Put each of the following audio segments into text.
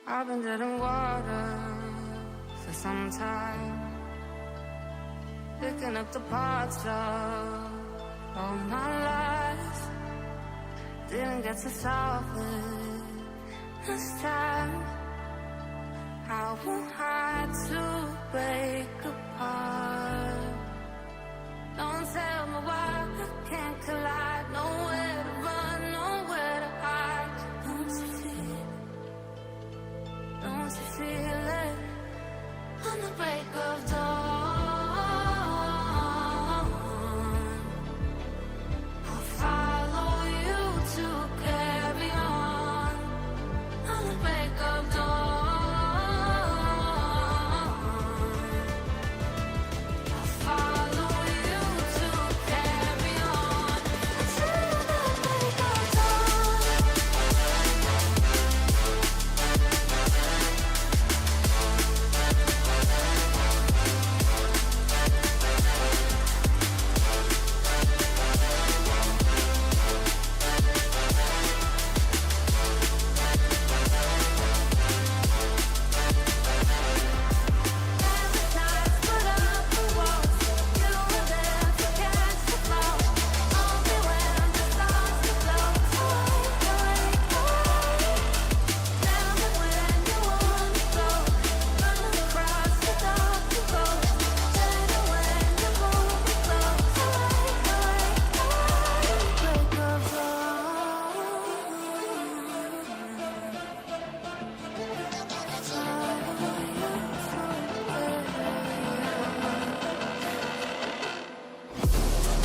I've been dead in water for some time, picking up the parts of all my life. Didn't get to solve it this time. How will I to break apart? Don't tell me why I can't collide. Nowhere to run, nowhere to hide. Don't you feel it? Don't you feel it? On the break of dawn, I'll follow you to carry on. On the break of dawn, I'll follow you to carry on. Until the break of dawn.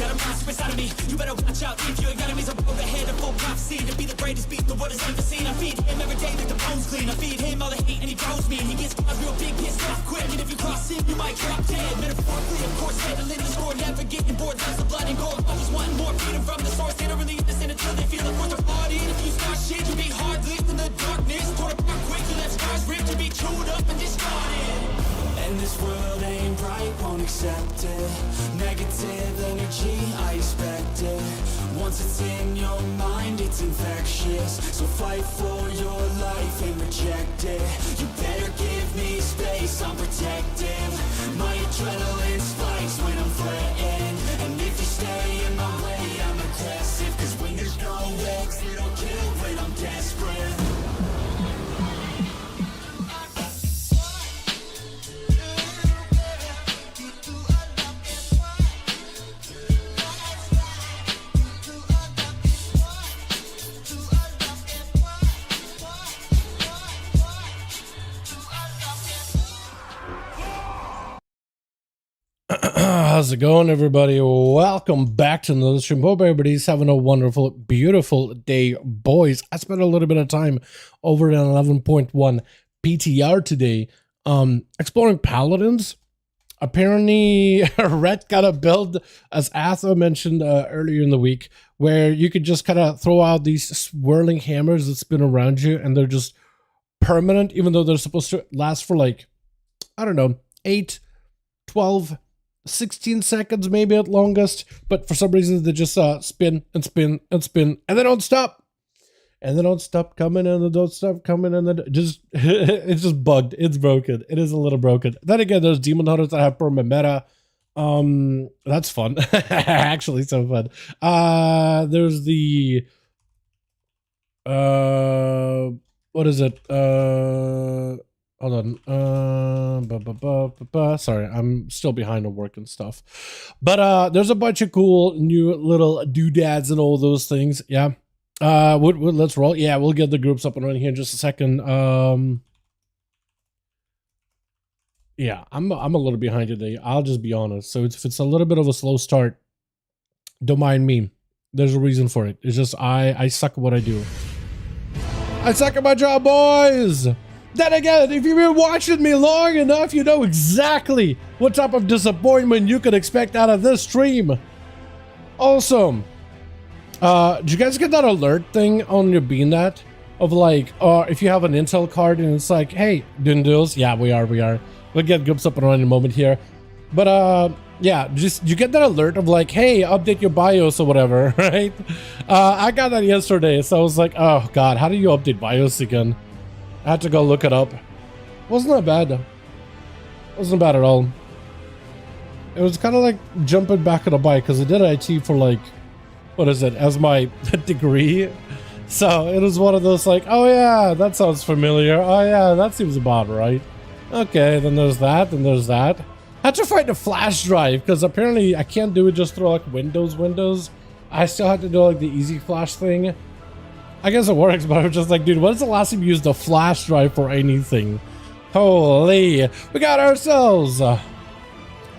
Got a monster inside of me, you better watch out. If you ain't got enemies, I'm over ahead of full prophecy. To be the greatest beat the world has ever seen. I feed him every day like the bones clean. I feed him all the hate and he throws me. He gets real big, pissed off quick. And if you cross him, you might drop dead. Metaphorically, of course, handling the score. Never getting bored, there's the blood and gore. Always wanting more, feeding from the source. They don't really understand until they feel it worth the party. And if you start shit, you be hard lived in the darkness. Torn apart quick, you left scars ripped. You be chewed up and discarded. And this world ain't right, won't accept it. Negative energy, I expect it. Once it's in your mind, it's infectious. So fight for your life and reject it. You better give me space, I'm protective. My adrenaline spikes when I'm threatened. And if you stay in my way, I'm aggressive. Cause when there's no exit, I'll kill when I'm desperate. How's it going, everybody? Welcome back to another stream. Hope everybody's having a wonderful, beautiful day, boys. I spent a little bit of time over at 11.1 PTR today, exploring paladins. Apparently, Red got a build, as Atha mentioned earlier in the week, where you could just kind of throw out these swirling hammers that spin around you, and they're just permanent, even though they're supposed to last for like, I don't know, 8, 12, 16 seconds maybe at longest, but for some reason they just spin and spin and spin, and they don't stop, and they don't stop coming, and they don't stop coming, and then just it's just bugged. It's broken. It is a little broken. Then again, there's demon hunters that have perma meta. That's fun. Actually so fun. There's the what is it, hold on. Sorry, I'm still behind on work and stuff. But there's a bunch of cool new little doodads and all those things. Yeah. Let's roll. Yeah, we'll get the groups up and running here in just a second. Yeah, I'm a little behind today. I'll just be honest. So if it's a little bit of a slow start, don't mind me. There's a reason for it. It's just I suck at what I do. I suck at my job, boys. Then again, if you've been watching me long enough, you know exactly what type of disappointment you could expect out of this stream. Also, did you guys get that alert thing on your BNet of like, if you have an Intel card and it's like, hey, doing duels? Yeah, we are. We'll get groups up and running in a moment here. But yeah, just you get that alert of like, hey, update your BIOS or whatever, right? I got that yesterday, so I was like, oh god, how do you update BIOS again? I had to go look it up. Wasn't that bad. Wasn't bad at all. It was kind of like jumping back on a bike because I did IT for like, what is it, as my degree. So it was one of those like, oh yeah, that sounds familiar. Oh yeah, that seems about right. Okay, then there's that, then there's that. I had to find a flash drive because apparently I can't do it just through like Windows. I still had to do like the easy flash thing. I guess it works, but I was just like, dude, when's the last time you used a flash drive for anything? Holy, we got ourselves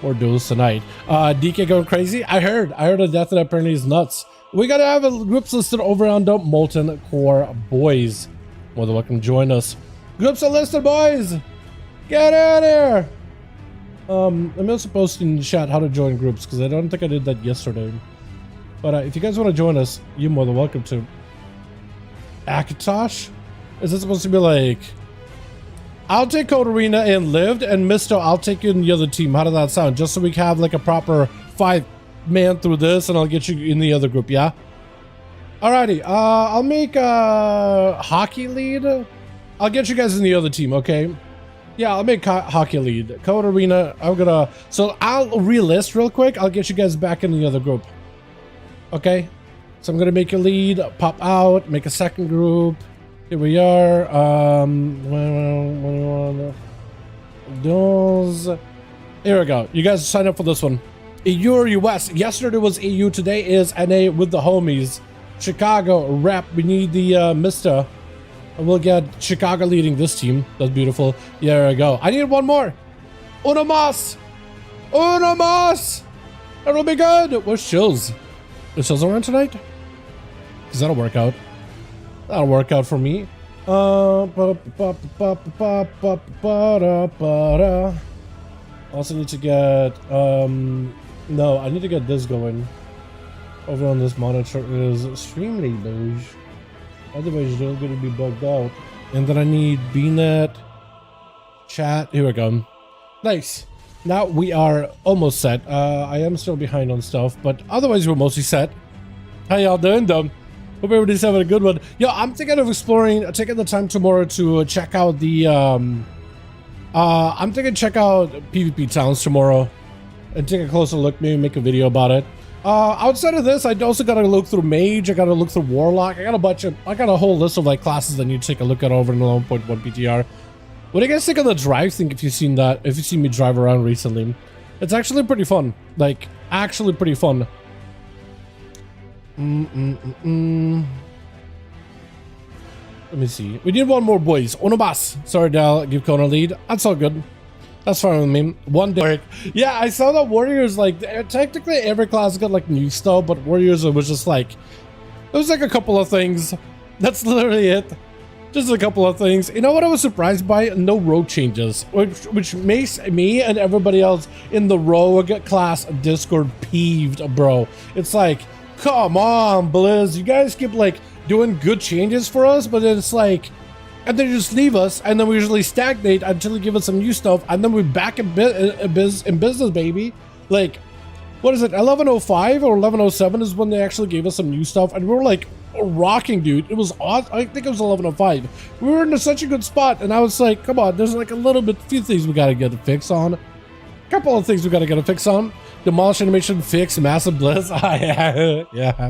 more duels tonight. DK going crazy. I heard the death that apparently is nuts. We gotta have a groups listed over on the Molten Core boys. More than welcome to join us. Groups are listed, boys. Get out here. I'm also posting in the chat how to join groups because I don't think I did that yesterday. But if you guys want to join us, you're more than welcome to. Akatosh? Is it supposed to be like, I'll take Code Arena and Lived, and Misto, I'll take you in the other team. How does that sound? Just so we can have like a proper 5-man through this, and I'll get you in the other group, yeah? Alrighty, I'll make hockey lead. I'll get you guys in the other team, okay? Yeah, I'll make hockey lead. Code Arena, I'm gonna... So I'll relist real quick. I'll get you guys back in the other group. Okay? So I'm gonna make a lead, pop out, make a second group. Here we are. Duels. Here we go. You guys sign up for this one. EU or US. Yesterday was EU. Today is NA with the homies. Chicago rep. We need the Mr. And we'll get Chicago leading this team. That's beautiful. There we go. I need one more. Uno más. Uno más. That'll be good. Where's Chills? Is Chills around tonight? Because that'll work out. That'll work out for me. Also need to get no, I need to get this going. Over on this monitor is extremely beige. Otherwise they're gonna be bugged out. And then I need BNet chat. Here we go. Nice. Now we are almost set. I am still behind on stuff, but otherwise we're mostly set. How y'all doing, though? Hope everybody's having a good one. Yo, I'm thinking of exploring, taking the time tomorrow to check out the, I'm thinking check out PvP towns tomorrow and take a closer look, maybe make a video about it. Outside of this, I also gotta look through Mage, I gotta look through Warlock, I got a whole list of like classes I need to take a look at over in 11.1 PTR. What do you guys think of the drive thing if you've seen that, if you've seen me drive around recently? It's actually pretty fun, like, actually pretty fun. Let me see. We need one more, boys. Uno más. Sorry, Dal. Give Kona lead. That's all good. That's fine with me. One day. Yeah, I saw that Warriors, like, technically every class got, like, new stuff, but Warriors, it was just, like, it was, like, a couple of things. That's literally it. Just a couple of things. You know what I was surprised by? No rogue changes, which makes me and everybody else in the rogue class Discord peeved, bro. It's like, come on, Blizz. You guys keep, like, doing good changes for us, but then it's like, and then you just leave us, and then we usually stagnate until you give us some new stuff, and then we're back in business, baby. Like, what is it, 1105 or 1107 is when they actually gave us some new stuff, and we were like rocking, dude. It was awesome. I think it was 1105. We were in such a good spot, and I was like, come on, there's like a little bit, few things we gotta get a fix on. A couple of things we gotta get a fix on. Demolish animation fix, massive bliss. Yeah.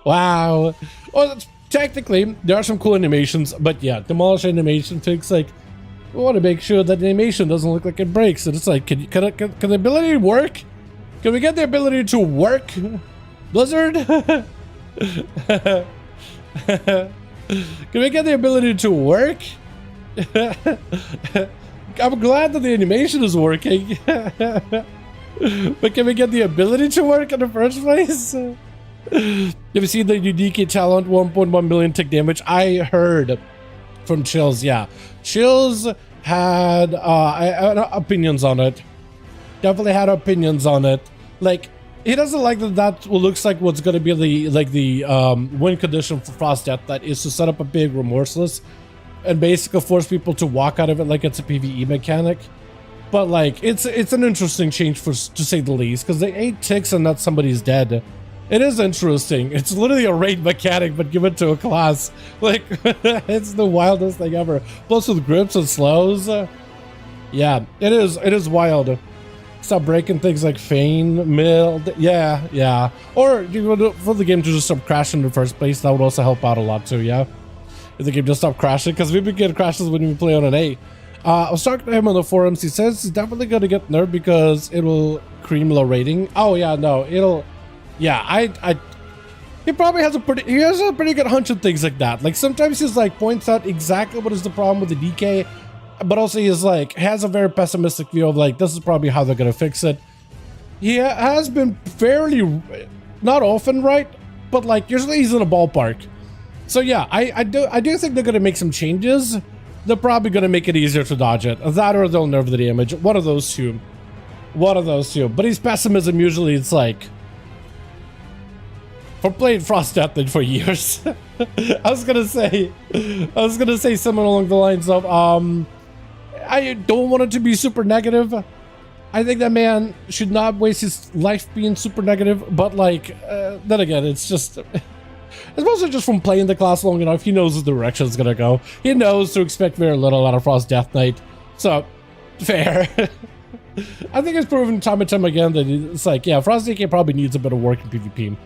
Wow. Well, technically, there are some cool animations, but yeah, demolish animation fix, like, we want to make sure that the animation doesn't look like it breaks. And it's like, can the ability work? Can we get the ability to work? Blizzard? Can we get the ability to work? I'm glad that the animation is working. But can we get the ability to work in the first place? Have you seen the unique talent 1.1 million tick damage? I heard from Chills, yeah. Chills had opinions on it. Definitely had opinions on it. Like, he doesn't like that looks like what's going to be the win condition for Frost Death, that is to set up a big Remorseless and basically force people to walk out of it like it's a PvE mechanic. But like, it's an interesting change to say the least, because they 8 ticks and not somebody's dead. It is interesting. It's literally a raid mechanic, but given to a class. Like, it's the wildest thing ever. Plus with grips and slows. Yeah, it is wild. Stop breaking things like feign, mild. Yeah. Or you would for the game to just stop crashing in the first place. That would also help out a lot too, yeah? If the game just stop crashing, because we get crashes when we play on an A. I was talking to him on the forums. He says he's definitely going to get nerfed because it will cream low rating. Oh yeah, no, it'll... Yeah, he probably has a pretty good hunch of things like that. Like sometimes he's like points out exactly what is the problem with the DK, but also he's like has a very pessimistic view of like this is probably how they're gonna fix it. He has been fairly, not often right, but like usually he's in a ballpark. So yeah, I do think they're gonna make some changes. They're probably gonna make it easier to dodge it. That or they'll nerf the damage. One of those two. But his pessimism usually it's like. For playing Frost Death Knight for years. I was gonna say something along the lines of I don't want it to be super negative. I think that man should not waste his life being super negative, but like then again it's mostly just from playing the class long enough. He knows the direction it's gonna go. He knows to expect very little out of Frost Death Knight. So fair. I think it's proven time and time again that it's like, yeah, Frost DK probably needs a bit of work in PvP.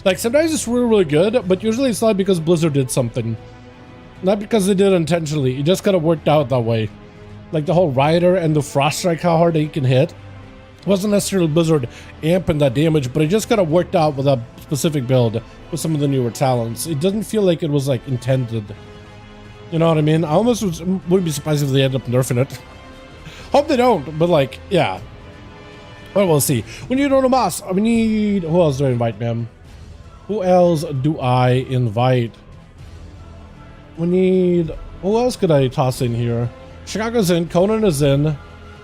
Like, sometimes it's really good, but usually it's not because Blizzard did something. Not because they did it intentionally. It just kind of worked out that way. Like, the whole Rider and the Frost Strike, how hard he can hit. It wasn't necessarily Blizzard amping that damage, but it just kind of worked out with a specific build with some of the newer talents. It doesn't feel like it was, like, intended. You know what I mean? I almost wouldn't be surprised if they end up nerfing it. Hope they don't, but, like, yeah. Well, we'll see. We need Onomas. We need... Who else do I invite, man? Who else do I invite? We need... Who else could I toss in here? Chicago's in. Conan is in.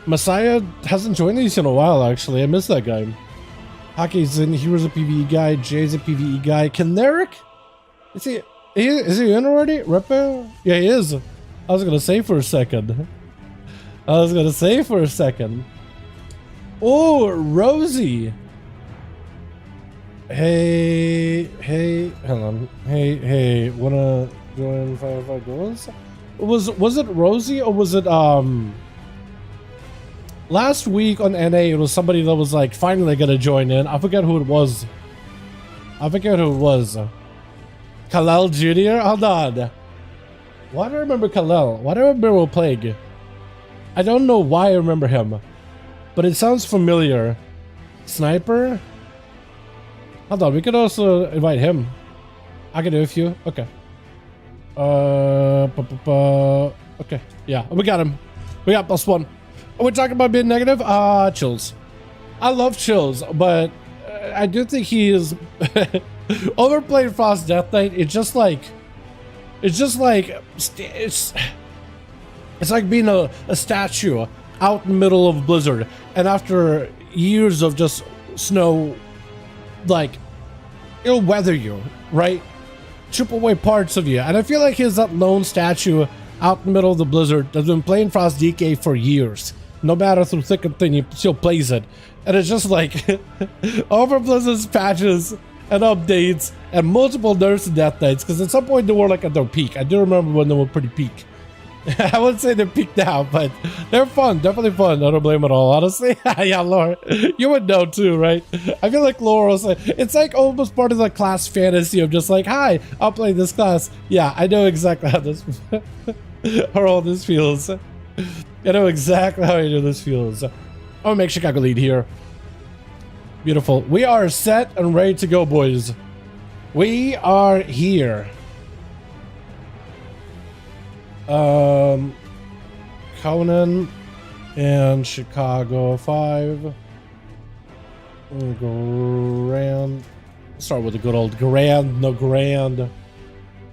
Messiah hasn't joined these in a while, actually. I miss that guy. Hockey's in. Hero's a PvE guy. Jay's a PvE guy. Caneric? Is he in already? Repo? Yeah, he is. I was going to say for a second. Oh, Rosie. Hey, hang on. Hey, wanna join 5v5 Duels? Was it Rosie or was it last week on NA it was somebody that was like finally gonna join in. I forget who it was. Kalel Jr.? Hold on. Why do I remember Kalel? Why do I remember Plague? I don't know why I remember him, but it sounds familiar. Sniper? Hold on, we could also invite him. I can do a few. Okay. Okay. Yeah, we got him. We got +1. Are we talking about being negative? Chills. I love Chills, but I do think he is overplayed Frost Death Knight. It's like being a statue out in the middle of Blizzard, and after years of just snow, like, it'll weather you, right? Chip away parts of you. And I feel like he's that lone statue out in the middle of the Blizzard that's been playing Frost DK for years. No matter through thick and thin, he still plays it. And it's just like, over Blizzard's patches and updates and multiple nerfs and Death Knights, because at some point they were like at their peak. I do remember when they were pretty peak. I wouldn't say they're peaked now, but they're fun. Definitely fun. I don't blame it all, honestly. Yeah, Laura. You would know too, right? I feel like Laura was like, it's like almost part of the class fantasy of just like, hi, I'll play this class. Yeah, I know exactly how this how all this feels. I know exactly how this feels. I'm gonna make Chicago lead here. Beautiful. We are set and ready to go, boys. We are here. Conan and Chicago 5. Grand. Start with the good old grand, no grand.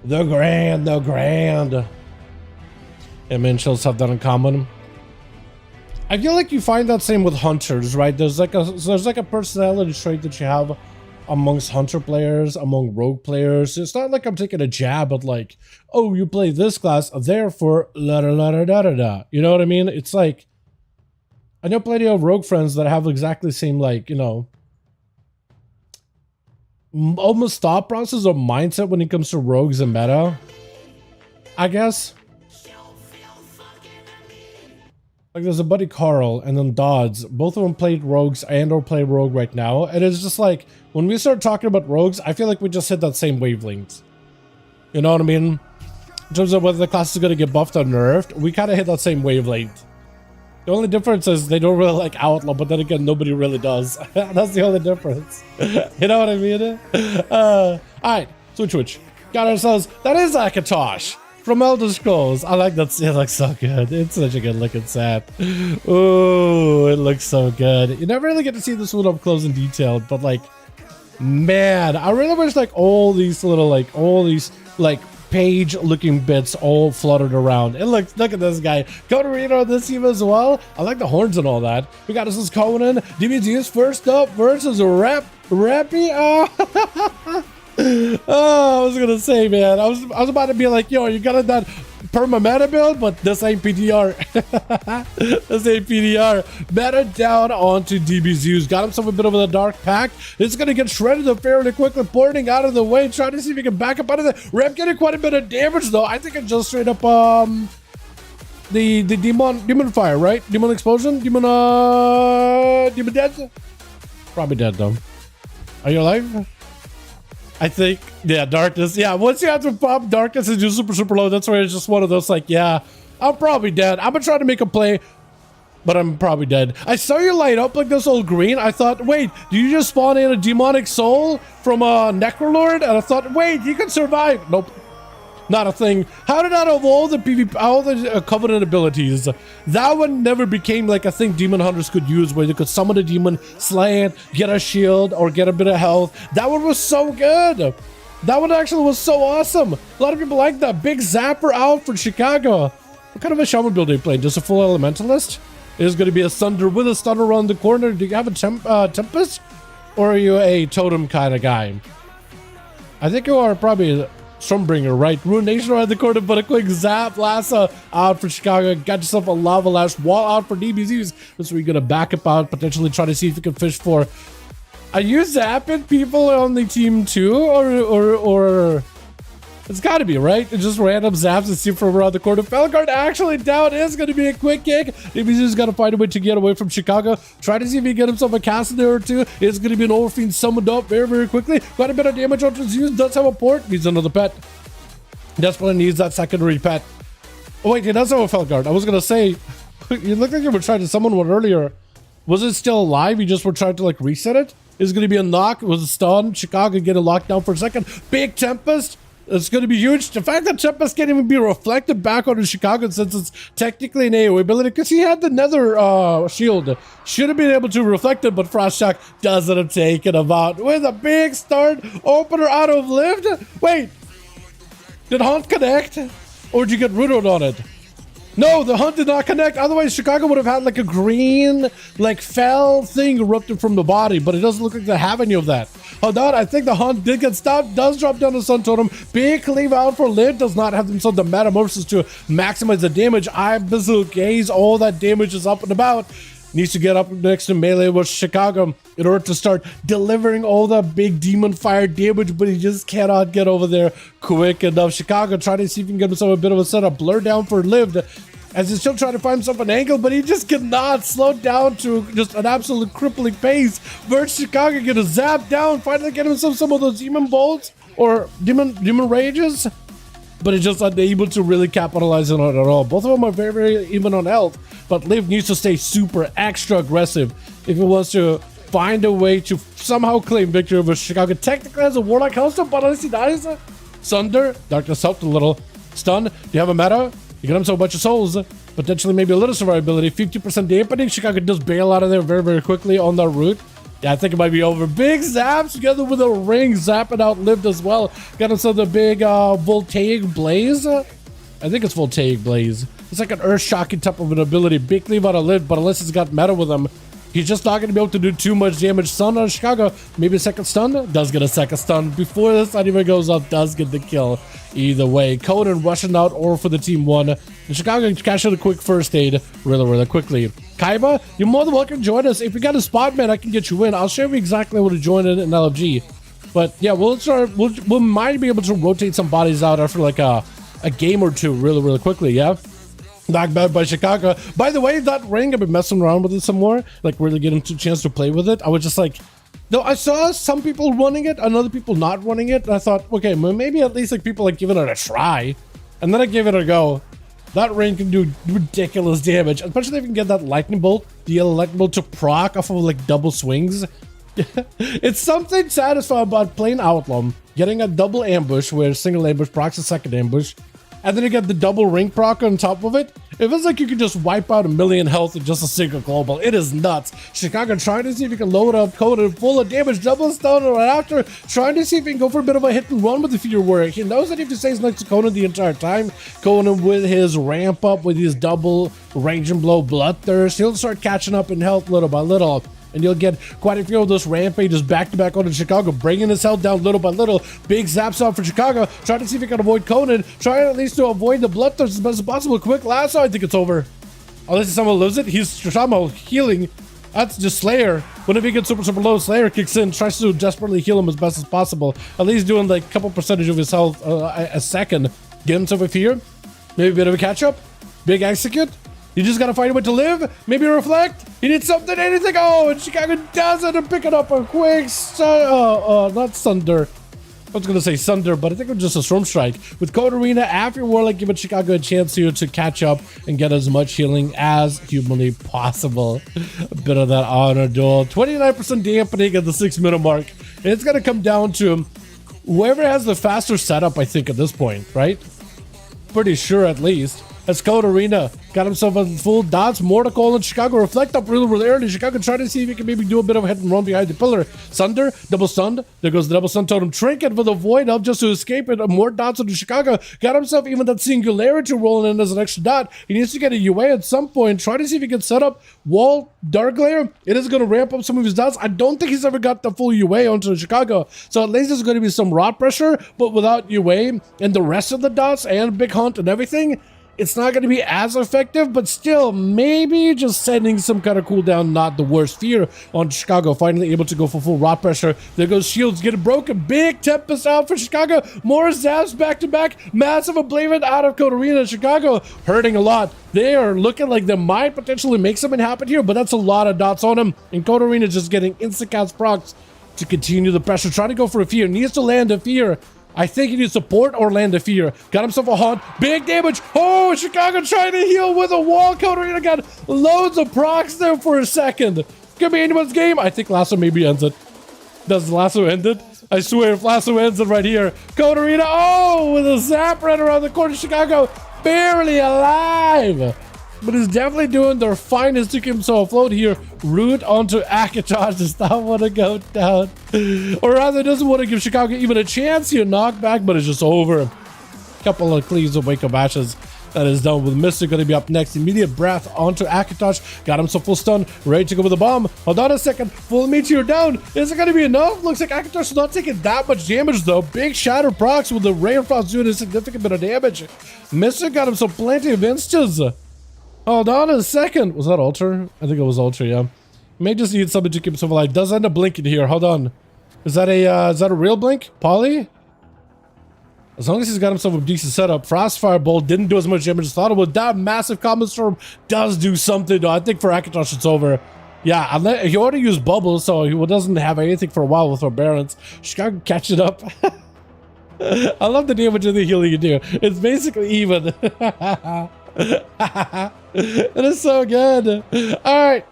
The grand, no grand. And Minchels have that in common. I feel like you find that same with hunters, right? There's like a personality trait that you have amongst hunter players, among rogue players. It's not like I'm taking a jab at like, oh, you play this class, therefore la da la da da da da. You know what I mean? It's like, I know plenty of rogue friends that have exactly the same, like, you know, almost thought process or mindset when it comes to rogues and meta, I guess. Like there's a buddy Carl and then Dodds. Both of them played rogues and or play rogue right now. And it's just like, when we start talking about rogues, I feel like we just hit that same wavelength. You know what I mean? In terms of whether the class is going to get buffed or nerfed, we kind of hit that same wavelength. The only difference is they don't really like Outlaw, but then again, nobody really does. That's the only difference. You know what I mean? Alright, switch. Got ourselves, that is Akatosh from Elder Scrolls. I like that. It looks so good. It's such a good looking set. Oh, it looks so good. You never really get to see this one up close and detailed, but like, man, I really wish like all these little page looking bits all fluttered around. And look at this guy. Conan Reader on this team as well. I like the horns and all that. We got this Conan. DBG's first up versus Rappy. Oh, I was gonna say, man. I was about to be like, yo, you got that perma meta build, but this ain't PDR. This ain't PDR. Meta down onto DBZ's. Got himself a bit of a dark pack. It's gonna get shredded up fairly quickly, porting out of the way, trying to see if he can back up out of the Rep getting quite a bit of damage though. I think it just straight up the demon fire, right? Demon explosion? Demon dead? Probably dead though. Are you alive? I think, yeah, darkness. Yeah, once you have to pop darkness and do super low, that's where it's just one of those like, yeah, I'm probably dead. I'm gonna try to make a play, but I'm probably dead. I saw you light up like this old green. I thought, wait, do you just spawn in a demonic soul from a Necrolord? And I thought, wait, you can survive. Nope. Not a thing. How did out of all the PvP, all the Covenant abilities, that one never became like a thing demon hunters could use where they could summon a demon, slay it, get a shield, or get a bit of health. That one was so good. That one actually was so awesome. A lot of people like that. Big Zapper out for Chicago. What kind of a shaman build are you playing? Just a full elementalist? It is going to be a Thunder with a Stunner around the corner. Do you have a Tempest? Or are you a Totem kind of guy? I think you are probably Stormbringer, right? Rune Nation around the corner, but a quick zap. Lassa out for Chicago. Got yourself a Lava Lash. Wall out for DBZs. So we're going to back up out, potentially try to see if you can fish for. Are you zapping people on the team too? Or it's got to be, right? It's just random zaps and see from around the corner. Felguard actually down. Is going to be a quick kick. DBZ's got to find a way to get away from Chicago. Try to see if he can get himself a cast in there or two. It's going to be an Overfiend summoned up very quickly. Quite a bit of damage on Zeus. Does have a port. Needs another pet. Desperately needs that secondary pet. Oh wait, he does have a Felguard. I was going to say, you look like you were trying to summon one earlier. Was it still alive? You just were trying to like reset it? It's going to be a knock. It was a stun. Chicago getting locked down for a second. Big Tempest. It's going to be huge. The fact that Tempest can't even be reflected back onto Chicago since it's technically an AoE ability because he had the nether shield. Should have been able to reflect it, but Frostshock doesn't take it about with a big start opener out of lift. Wait, did Hunt connect? Or did you get rooted on it? No, the Hunt did not connect. Otherwise, Chicago would have had like a green, like fell thing erupted from the body, but it doesn't look like they have any of that. Hold on, I think the Hunt did get stopped. Does drop down the Sun Totem. Big cleave out for Liv. Does not have himself the Metamorphosis to maximize the damage. Abyssal Gaze, all that damage is up and about. Needs to get up next to melee with Chicago in order to start delivering all the big demon fire damage, but he just cannot get over there quick enough. Chicago trying to see if he can get himself a bit of a setup. Blur down for Lived as he's still trying to find himself an angle, but he just cannot slow down to just an absolute crippling pace. Versus Chicago gonna zap down, finally get himself some of those demon bolts or demon rages, but he's just unable to really capitalize on it at all. Both of them are very even on health, but Liv needs to stay super extra aggressive if he wants to find a way to somehow claim victory over Chicago. Technically has a Warlock Hellstone, but unless he dies, Sunder, Darkness helped a little. Stun, do you have a meta? You get himself a bunch of souls, potentially maybe a little survivability, 50% dampening. Chicago does bail out of there very quickly on that route. Yeah, I think it might be over. Big zaps together with a ring, zapping out Lived as well. Got himself the big Voltaic Blaze. I think it's Voltaic Blaze. It's like an Earth Shocking type of an ability. Big cleave out of Lived, but unless he's got meta with him, he's just not going to be able to do too much damage. Stun on Chicago. Maybe a second stun. Does get a second stun. Before this stun even goes up, does get the kill. Either way, Conan rushing out or for the team one. And Chicago cashing a quick first aid really quickly. Kaiba, you're more than welcome to join us. If you got a spot, man, I can get you in. I'll show you exactly how to join in LFG. But yeah, we'll we might be able to rotate some bodies out after like a game or two really quickly. Yeah. Knocked back by Chicago. By the way, that ring, I've been messing around with it some more, like really getting a chance to play with it. I was just like, no, I saw some people running it and other people not running it. And I thought, okay, well, maybe at least like people like giving it a try. And then I gave it a go. That ring can do ridiculous damage, especially if you can get that lightning bolt, the lightning bolt to proc off of like double swings. It's something satisfying about playing Outlaw, getting a double ambush where single ambush procs a second ambush, and then you get the double ring proc on top of it. It feels like you can just wipe out 1,000,000 health in just a single global. It is nuts. Chicago trying to see if you can load up Conan full of damage, double stun right after, trying to see if he can go for a bit of a hit and run with the fear work. He knows that if he stays next to Conan the entire time, Conan with his ramp up, with his double range and blow bloodthirst, he'll start catching up in health little by little. And you'll get quite a few of those rampages back-to-back on Chicago, bringing his health down little by little. Big zaps off for Chicago, trying to see if he can avoid Conan, trying at least to avoid the bloodthirst as best as possible. Quick lasso, I think it's over. Unless someone loses it, he's somehow healing. That's just Slayer. Whenever he gets super low, Slayer kicks in, tries to desperately heal him as best as possible. At least doing like a couple percentage of his health a second. Get himself a fear. Maybe a bit of a catch-up. Big execute. You just gotta find a way to live. Maybe reflect. He needs something, anything. Oh, and Chicago does it and pick it up a quick. Not Sunder. I was gonna say Sunder, but I think it was just a Storm Strike. With Code Arena, after Warlock, giving Chicago a chance here to catch up and get as much healing as humanly possible. A bit of that honor duel. 29% dampening at the 6-minute mark. And it's gonna come down to whoever has the faster setup, I think, at this point, right? Pretty sure at least. Let's go to Arena. Got himself a full dots. More to call in Chicago. Reflect up really early. Chicago trying to see if he can maybe do a bit of a hit and run behind the pillar. Sunder, double stunned. There goes the double stun totem. Trinket for the void up just to escape it. More dots into Chicago. Got himself even that singularity rolling in as an extra dot. He needs to get a UA at some point. Try to see if he can set up wall dark layer. It is going to ramp up some of his dots. I don't think he's ever got the full UA onto Chicago. So at least there's going to be some rot pressure, but without UA and the rest of the dots and Big Hunt and everything, it's not going to be as effective, but still, maybe just sending some kind of cooldown, not the worst fear on Chicago. Finally able to go for full rot pressure. There goes shields, getting broken. Big Tempest out for Chicago. More zaps back-to-back. Massive Oblivion out of Code Arena. Chicago hurting a lot. They are looking like they might potentially make something happen here, but that's a lot of dots on him. And Code Arena just getting instant-cast procs to continue the pressure. Trying to go for a fear. Needs to land a fear. I think he needs support or land a fear. Got himself a haunt. Big damage. Oh, Chicago trying to heal with a wall. Code Arena got loads of procs there for a second. Could be anyone's game. I think Lasso maybe ends it. Does Lasso end it? I swear if Lasso ends it right here. Code Arena. Oh, with a zap right around the corner. Chicago barely alive. But is definitely doing their finest to keep himself afloat here. Root onto Akatosh does not want to go down. Or rather, doesn't want to give Chicago even a chance here. Knockback, but it's just over. Couple of cleaves of Wake Up Ashes. That is done with Mystic. Going to be up next. Immediate breath onto Akatosh. Got himself full stun. Ready to go with the bomb. Hold on a second. Full meteor down. Is it going to be enough? Looks like Akatosh is not taking that much damage though. Big shatter procs with the Ray of Frost doing a significant bit of damage. Mystic got himself plenty of instants. Hold on a second. Was that Ultra? I think it was Ultra, yeah. May just need something to keep himself alive. Does end up blinking here. Hold on. Is that a real blink? Poly? As long as he's got himself a decent setup. Frost Firebolt didn't do as much damage as thought it would. That massive Common Storm does do something though. I think for Akatosh it's over. Yeah, he already used bubbles, so he doesn't have anything for a while with Barons. Chicago catch it up. I love the damage and the healing you do. It's basically even. It is so good. Alright,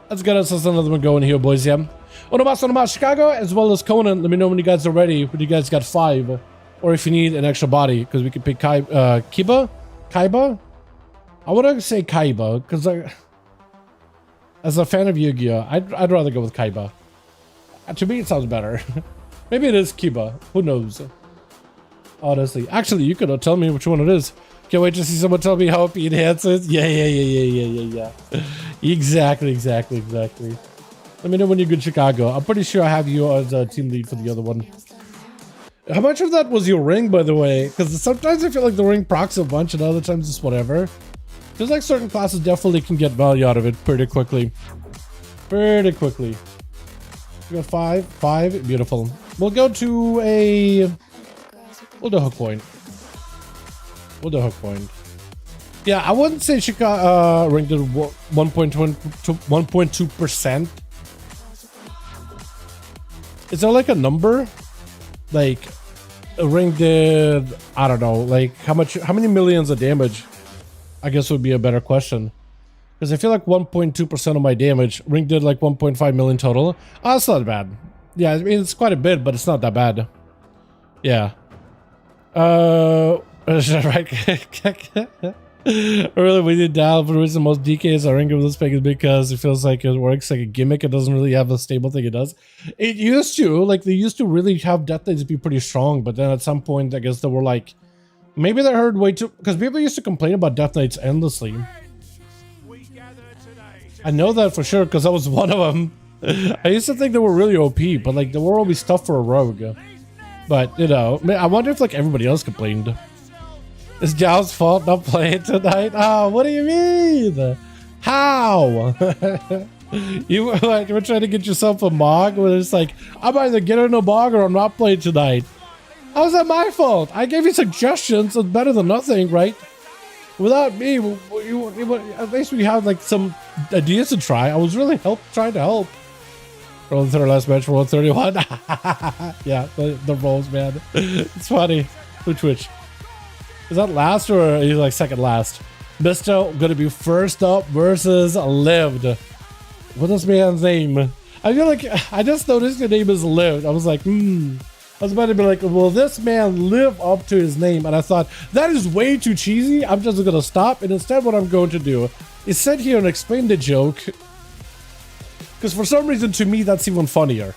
let's get us another one going here, boys. Yeah, Onomas Chicago as well as Conan. Let me know when you guys are ready. When you guys got 5, or if you need an extra body, because we can pick Kaiba. I want to say Kaiba because as a fan of Yu-Gi-Oh, I'd rather go with Kaiba. To me, it sounds better. Maybe it is Kiba. Who knows? Honestly, actually, you could tell me which one it is. Can't wait to see someone tell me how it enhances. Yeah. Exactly. Let me know when you're good, Chicago. I'm pretty sure I have you as a team lead for the other one. How much of that was your ring, by the way? Because sometimes I feel like the ring procs a bunch and other times it's whatever. Feels like certain classes definitely can get value out of it pretty quickly. You got 5, beautiful. We'll go to a... We'll do hook point. We'll do hook point. Yeah, I wouldn't say she got ranked at 1.2%. Is there like a number? Like, a ring did, I don't know, like how many millions of damage? I guess would be a better question. Because I feel like 1.2% of my damage, ring did like 1.5 million total. Oh, that's not bad. Yeah, I mean, it's quite a bit, but it's not that bad. Yeah. Right. Really, we did dial for the reason most DKs are ring of this pick is because it feels like it works like a gimmick. It doesn't really have a stable thing it does. It used to, like, they used to really have death knights be pretty strong, but then at some point, I guess they were like, maybe they heard way too, because people used to complain about death knights endlessly. I know that for sure because I was one of them. I used to think they were really OP, but like, they were always stuff for a rogue. But, you know, I wonder if like everybody else complained. It's Jal's fault not playing tonight. Oh, what do you mean? How? you were trying to get yourself a MOG where it's like, I'm either getting a MOG or I'm not playing tonight. How's that my fault? I gave you suggestions. It's better than nothing, right? Without me, at least we had like some ideas to try. I was really trying to help. Roll the third last match for 131. Yeah, the rolls, man. It's funny. Which? Is that last or is like second last? Mr. gonna be first up versus Lived. What's this man's name? I feel like I just noticed your name is Lived. I was like, I was about to be like, will this man live up to his name? And I thought, that is way too cheesy. I'm just gonna stop. And instead what I'm going to do is sit here and explain the joke. Because for some reason, to me, that's even funnier.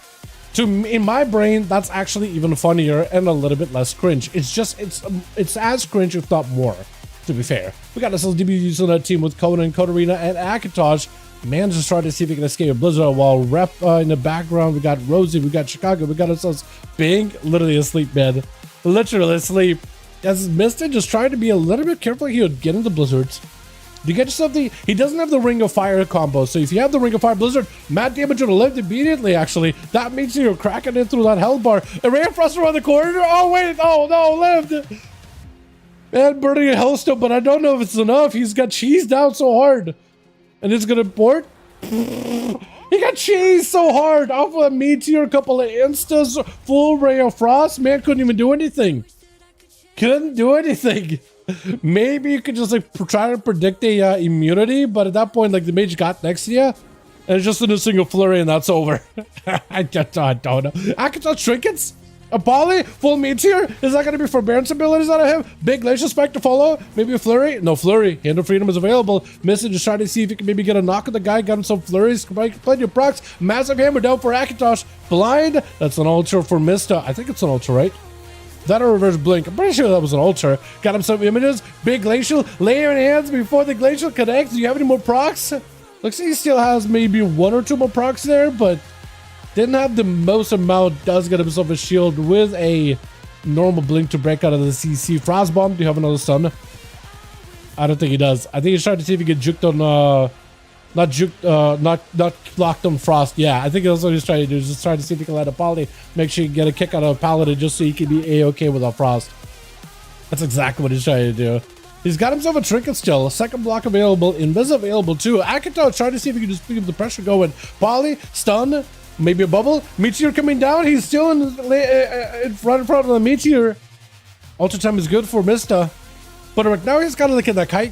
In my brain, that's actually even funnier and a little bit less cringe. It's just, it's as cringe, if not more, to be fair. We got ourselves DBUs on that team with Conan, Katarina, and Akatosh. Man just trying to see if he can escape a blizzard while rep in the background. We got Rosie, we got Chicago, we got ourselves Bing, literally asleep, man. Literally asleep. As Mr. just trying to be a little bit careful, he would get into blizzards. You get yourself the, he doesn't have the Ring of Fire combo, so if you have the Ring of Fire Blizzard, mad damage would have lived immediately, actually. That means you're cracking it through that health bar. A Ray of Frost around the corner. Oh, wait. Oh, no, lived. Man, burning a Hellstone, but I don't know if it's enough. He's got cheese down so hard. And it's going to port. He got cheese so hard off of a meteor, a couple of instas, full Ray of Frost. Man couldn't even do anything. Couldn't do anything. Maybe you could just like try to predict a immunity, but at that point, like the mage got next to you, and it's just in a single flurry, and that's over. I don't know. Akatosh trinkets? A poly? Full meteor? Is that going to be forbearance abilities out of him? Big glacial spec to follow? Maybe a flurry? No flurry. Hand of Freedom is available. Missing, just trying to see if he can maybe get a knock on the guy. Got him some flurries. Plenty of procs. Massive hammer down for Akatosh. Blind. That's an ultra for Mista. I think it's an ultra, right? That or reverse blink. I'm pretty sure that was an ultra. Got him some images. Big glacial. Layering hands before the glacial connects. Do you have any more procs? Looks like he still has maybe one or two more procs there, but didn't have the most amount. Does get himself a shield with a normal blink to break out of the CC. Frostbomb. Do you have another stun? I don't think he does. I think he's trying to see if he can juked on not locked on Frost. Yeah, I think that's what he's trying to do. Just trying to see if he can let a poly, make sure you get a kick out of a paladin just so he can be a-okay with a Frost. That's exactly what he's trying to do. He's got himself a trinket still. A second block available. Invis available too. Akatosh trying to see if he can just keep the pressure going. Poly, stun, maybe a bubble. Meteor coming down. He's still in front of the meteor. Ultra time is good for Mista. But right now he's got to look at that kite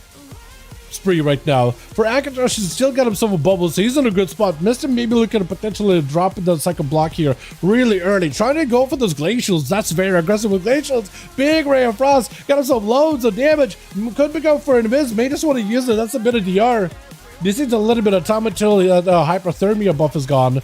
spree right now. For Akatosh, he's still got himself a bubble, so he's in a good spot. Mr. maybe looking at potentially dropping the second block here really early. Trying to go for those glacials. That's very aggressive with glacials. Big Ray of Frost. Got himself loads of damage. Could be going for an invis. May just want to use it. That's a bit of DR. This needs a little bit of time until the hyperthermia buff is gone.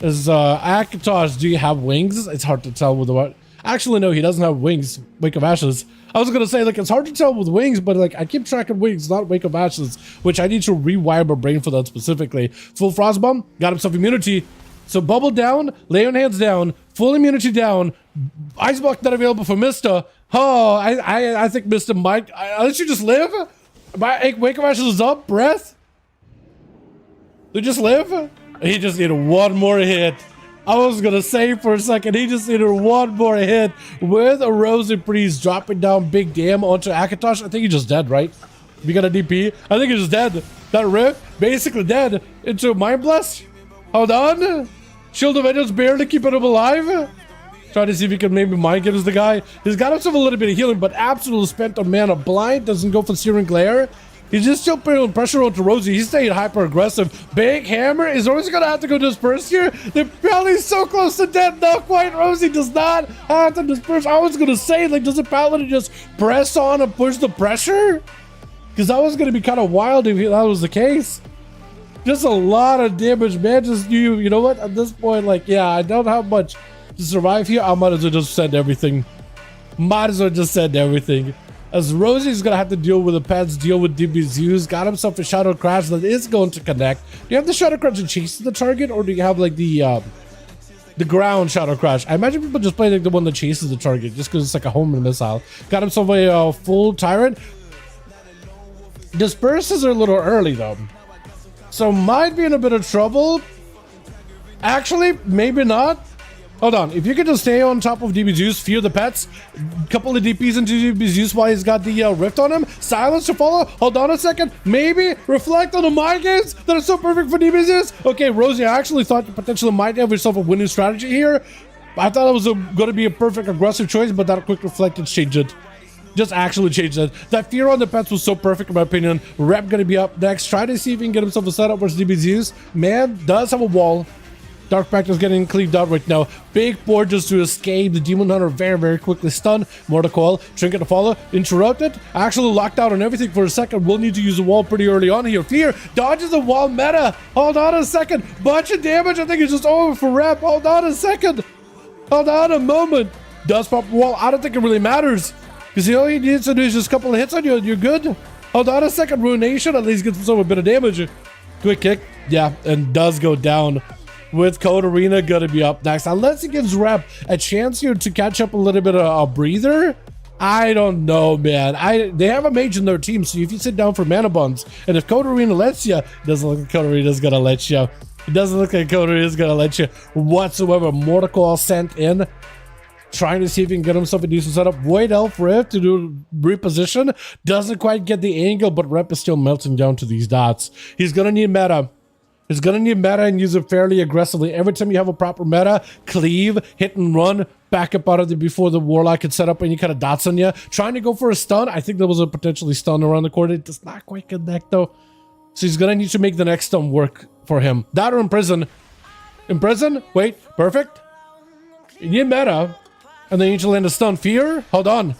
Is Akatosh, do you have wings? It's hard to tell with what. Actually, no, he doesn't have wings. Wake of Ashes. I was gonna say, like, it's hard to tell with wings, but like I keep track of wings, not Wake of Ashes, which I need to rewire my brain for that specifically. Full Frostbomb, got himself immunity. So bubble down, lay on hands down, full immunity down. Ice block not available for Mista. Oh, I think Mista might. Unless you just live. Wake of Ashes is up. Breath. They just live. He just needed one more hit. I was gonna say for a second, he just needed one more hit with a Rosy Priest dropping down big damn onto Akatosh. I think he's just dead, right? We got a DP. I think he's just dead. That Rift, basically dead. Into Mind Blast. Hold on. Shield of Vengeance barely keeping him alive. Trying to see if he can maybe mind games the guy. He's got himself a little bit of healing, but absolutely spent on Mana Blind. Doesn't go for Searing Glare. He's just still putting pressure onto Rosie. He's staying hyper aggressive. Big Hammer is always gonna have to go disperse here. They're probably so close to death. Not quite. Rosie does not have to disperse. I was gonna say, like, does the Paladin just press on and push the pressure? Because that was gonna be kind of wild if that was the case. Just a lot of damage, man. Just you know what? At this point, like, yeah, I don't have much to survive here. I might as well just send everything. Might as well just send everything. As Rosie's gonna have to deal with the pets, deal with DBZs, got himself a Shadow Crash that is going to connect. Do you have the Shadow Crash that chases the target, or do you have like the ground Shadow Crash? I imagine people just play like the one that chases the target, just because it's like a homing missile. Got himself a full Tyrant. Disperses are a little early though, so might be in a bit of trouble. Actually, maybe not. Hold on, if you could just stay on top of DBZs, fear the pets, couple of DPs into DBZs while he's got the Rift on him, silence to follow, hold on a second, maybe reflect on the mind games that are so perfect for DBZs. Okay, Rosie, I actually thought you potentially might have yourself a winning strategy here. I thought it was going to be a perfect aggressive choice, but that quick reflect changed it. Just actually changed it. That fear on the pets was so perfect in my opinion. Rep going to be up next. Try to see if he can get himself a setup versus DBZs. Man does have a wall. Dark Pact is getting cleaved out right now. Big board just to escape. The Demon Hunter very, very quickly stunned. Mortal Coil, Trinket to follow, interrupted. Actually locked out on everything for a second. We'll need to use the wall pretty early on here. Fear dodges the wall meta. Hold on a second. Bunch of damage. I think it's just over for Rep. Hold on a second. Hold on a moment. Does pop wall. I don't think it really matters. Because all he needs to do is just a couple of hits on you and you're good. Hold on a second. Ruination at least gets himself a bit of damage. Quick kick. Yeah, and does go down. With Code Arena gonna be up next. Unless it gives Rep a chance here to catch up a little bit of a breather. I don't know, man. They have a mage in their team, so if you sit down for mana buns, and if Code Arena lets you, it doesn't look like Code Arena's gonna let you. It doesn't look like Code Arena's gonna let you whatsoever. Mortal Coil sent in. Trying to see if he can get himself a decent setup. Void Elf Rift to do reposition. Doesn't quite get the angle, but Rep is still melting down to these dots. He's gonna need meta. He's gonna need meta and use it fairly aggressively. Every time you have a proper meta, cleave, hit and run, back up out of it before the Warlock can set up any kind of dots on you. Trying to go for a stun. I think there was a potentially stun around the corner. It does not quite connect though. So he's gonna need to make the next stun work for him. That or imprison. Imprison? Wait, perfect. You need meta. And then you need to land a stun. Fear? Hold on.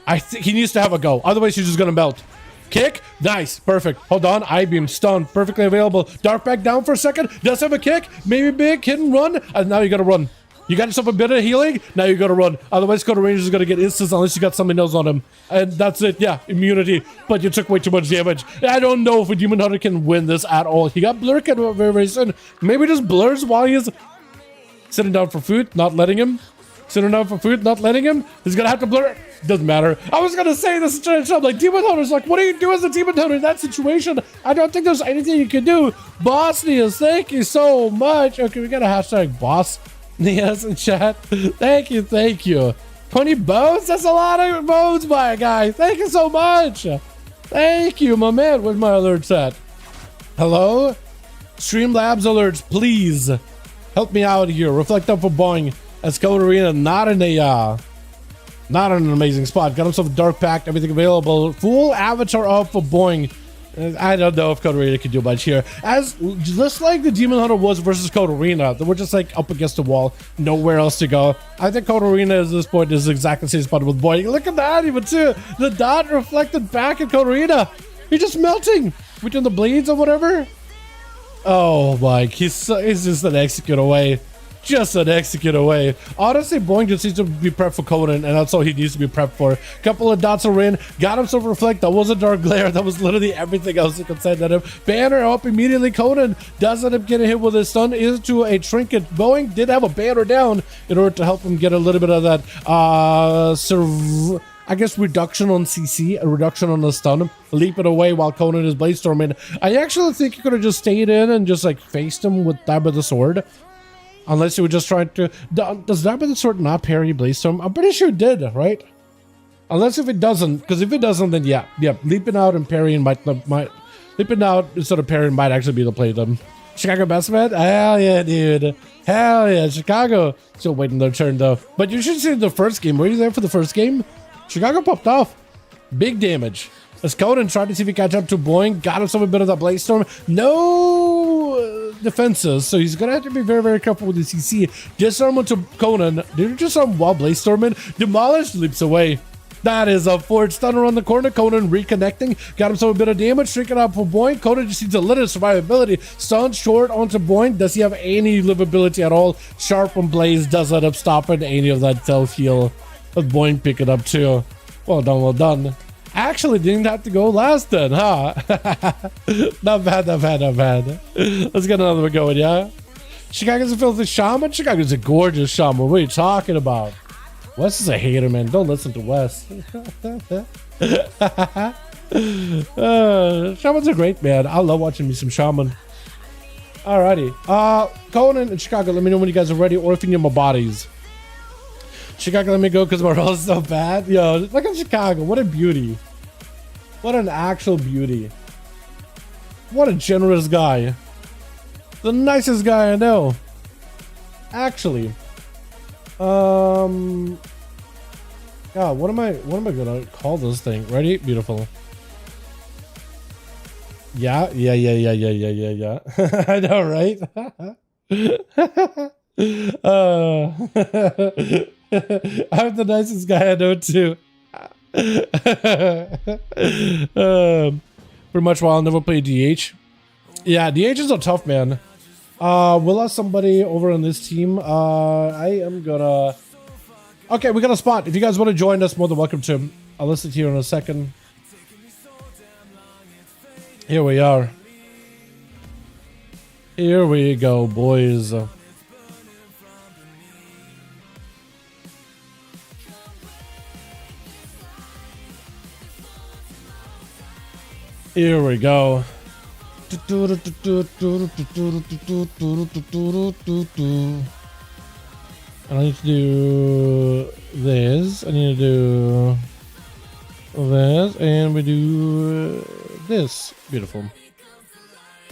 I think he needs to have a go. Otherwise, he's just gonna melt. Kick. Nice. Perfect. Hold on. I-beam. Stun. Perfectly available. Dark back down for a second. Does have a kick. Maybe big. Hit and run. And now you gotta run. You got yourself a bit of healing. Now you gotta run. Otherwise, Code Rangers is gonna get instance unless you got something else on him. And that's it. Yeah. Immunity. But you took way too much damage. I don't know if a Demon Hunter can win this at all. He got blur cut very, very soon. Maybe just blurs while he's sitting down for food. Not letting him. Sitting down for food, not letting him. He's gonna have to blur. Doesn't matter. I was gonna say this. I'm like, Demon Hunter's like, what do you do as a Demon Hunter in that situation? I don't think there's anything you can do. Boss Nias, thank you so much. Okay, we got a hashtag Boss Nias in chat. Thank you, thank you. 20 bones? That's a lot of bones, my guy. Thank you so much. Thank you, my man. Where's my alerts at? Hello? Streamlabs alerts, please. Help me out here. Reflect up for Boing. As Code Arena not in an amazing spot. Got himself a Dark Pact, everything available. Full avatar up for Boing. I don't know if Code Arena can do much here. As just like the Demon Hunter was versus Code Arena, they were just like up against the wall, nowhere else to go. I think Code Arena at this point is exactly the same spot with Boing. Look at that even too. The dot reflected back at Code Arena. He's just melting between the bleeds or whatever. Oh my, he's just an execute away. Just an execute away. Honestly, Boing just needs to be prepped for Conan, and that's all he needs to be prepped for. Couple of dots are in. Got himself reflect. That was a dark glare. That was literally everything else you could say that him. Banner up immediately. Conan does end up getting hit with his stun into a trinket. Boing did have a banner down in order to help him get a little bit of that I guess reduction on CC, a reduction on the stun, leap it away while Conan is bladestorming. I actually think he could have just stayed in and just like faced him with that with the sword. Unless you were just trying to... Does Diamond Sword not parry Bladestorm? I'm pretty sure it did, right? Unless if it doesn't, because if it doesn't, then yeah, leaping out and parrying might leaping out instead of parrying might actually be the play then. Chicago best man? Hell yeah, dude. Hell yeah, Chicago. Still waiting their turn though. But you should see the first game. Were you there for the first game? Chicago popped off. Big damage. As Conan tried to see if he catch up to Boeing, got himself a bit of that Bladestorm. No defenses, so he's gonna have to be very, very careful with the CC. Disarm onto Conan. Did just arm while Bladestorming? Demolished, leaps away. That is a forward stunner on the corner. Conan reconnecting. Got himself a bit of damage. Shrinking up for Boeing. Conan just needs a little survivability. Stun short onto Boeing. Does he have any livability at all? Sharp on Blaze does end up stopping any of that self heal. With Boeing pick it up too. Well done, well done. Actually didn't have to go last then, huh? Not bad, not bad, not bad. Let's get another one going, yeah? Chicago's a filthy shaman? Chicago's a gorgeous shaman. What are you talking about? Wes is a hater, man. Don't listen to Wes. Shaman's a great man. I love watching me some shaman. Alrighty. Conan and Chicago, let me know when you guys are ready or if you need my bodies. Chicago, let me go because my roll is so bad. Yo, look at Chicago. What a beauty. What an actual beauty. What a generous guy. The nicest guy I know. Actually. God, what am I gonna call this thing? Ready? Beautiful. Yeah. I know, right? I'm the nicest guy I know too. Pretty much while I'll never play DH. Yeah, DH is a tough man. We'll have somebody over on this team. I am gonna... Okay, we got a spot. If you guys want to join us, more than welcome to. I'll list it here in a second. Here we are. Here we go, boys. Here we go. I need to do this. I need to do this, and we do this. Beautiful.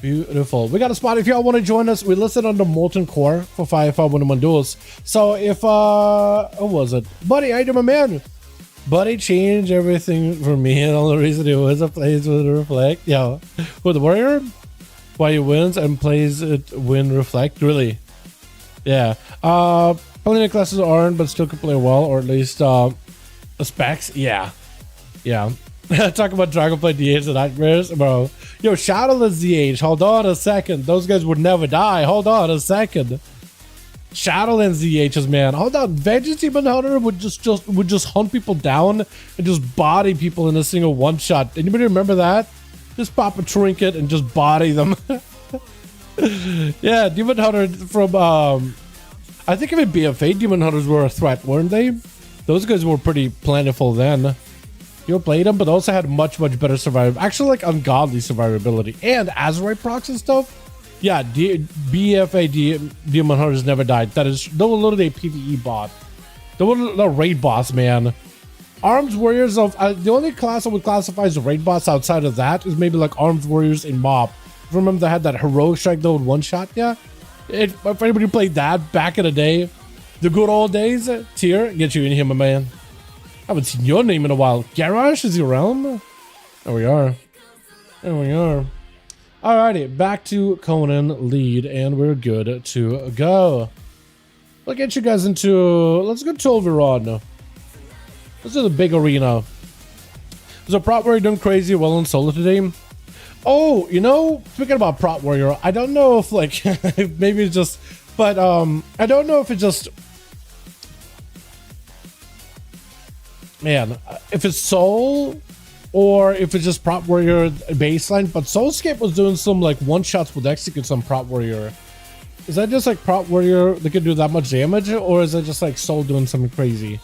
Beautiful. We got a spot. If y'all want to join us, we listed under Molten Core for 5V5 1v1 Duels. So if what was it? Buddy, I do my man. Buddy changed everything for me, and the only reason it was a plays with reflect. Yeah. With the warrior? Why he wins and plays it win reflect. Really? Yeah. Plenty of classes aren't, but still can play well, or at least specs. Yeah. Yeah. Talk about Dragonflight DH and Nightmares, bro. Yo, Shadowless DH. Hold on a second. Those guys would never die. Hold on a second. Shadowlands DHs, man. Hold on. Vengeance Demon Hunter would just hunt people down and just body people in a single one shot. Anybody remember that? Just pop a trinket and just body them. Yeah, Demon Hunter from I think even BFA Demon Hunters were a threat, weren't they? Those guys were pretty plentiful then. You played them, but also had much better survival. Actually, like ungodly survivability and Azerite procs and stuff. Yeah, BFA Demon Hunters never died. That is, they were literally a PvE bot. They were the raid boss, man. Arms Warriors of the only class I would classify as a raid boss outside of that is maybe like Arms Warriors in Mob. Remember they had that heroic strike though with one shot? Yeah. If anybody played that back in the day, the good old days, tier, get you in here, my man. I haven't seen your name in a while. Garage is your realm? There we are. There we are. Alrighty, back to Conan lead, and we're good to go. We'll get you guys into... Let's go to Overon. Let's do the big arena. There's a prop warrior doing crazy well in solo today. Oh, you know, speaking about prop warrior, I don't know if, like, maybe it's just... But, I don't know if it's just... Man, if it's Soul... Or if it's just Prop Warrior baseline, but Soulscape was doing some like one shots with execute some Prop Warrior. Is that just like Prop Warrior that could do that much damage, or is it just like Soul doing something crazy?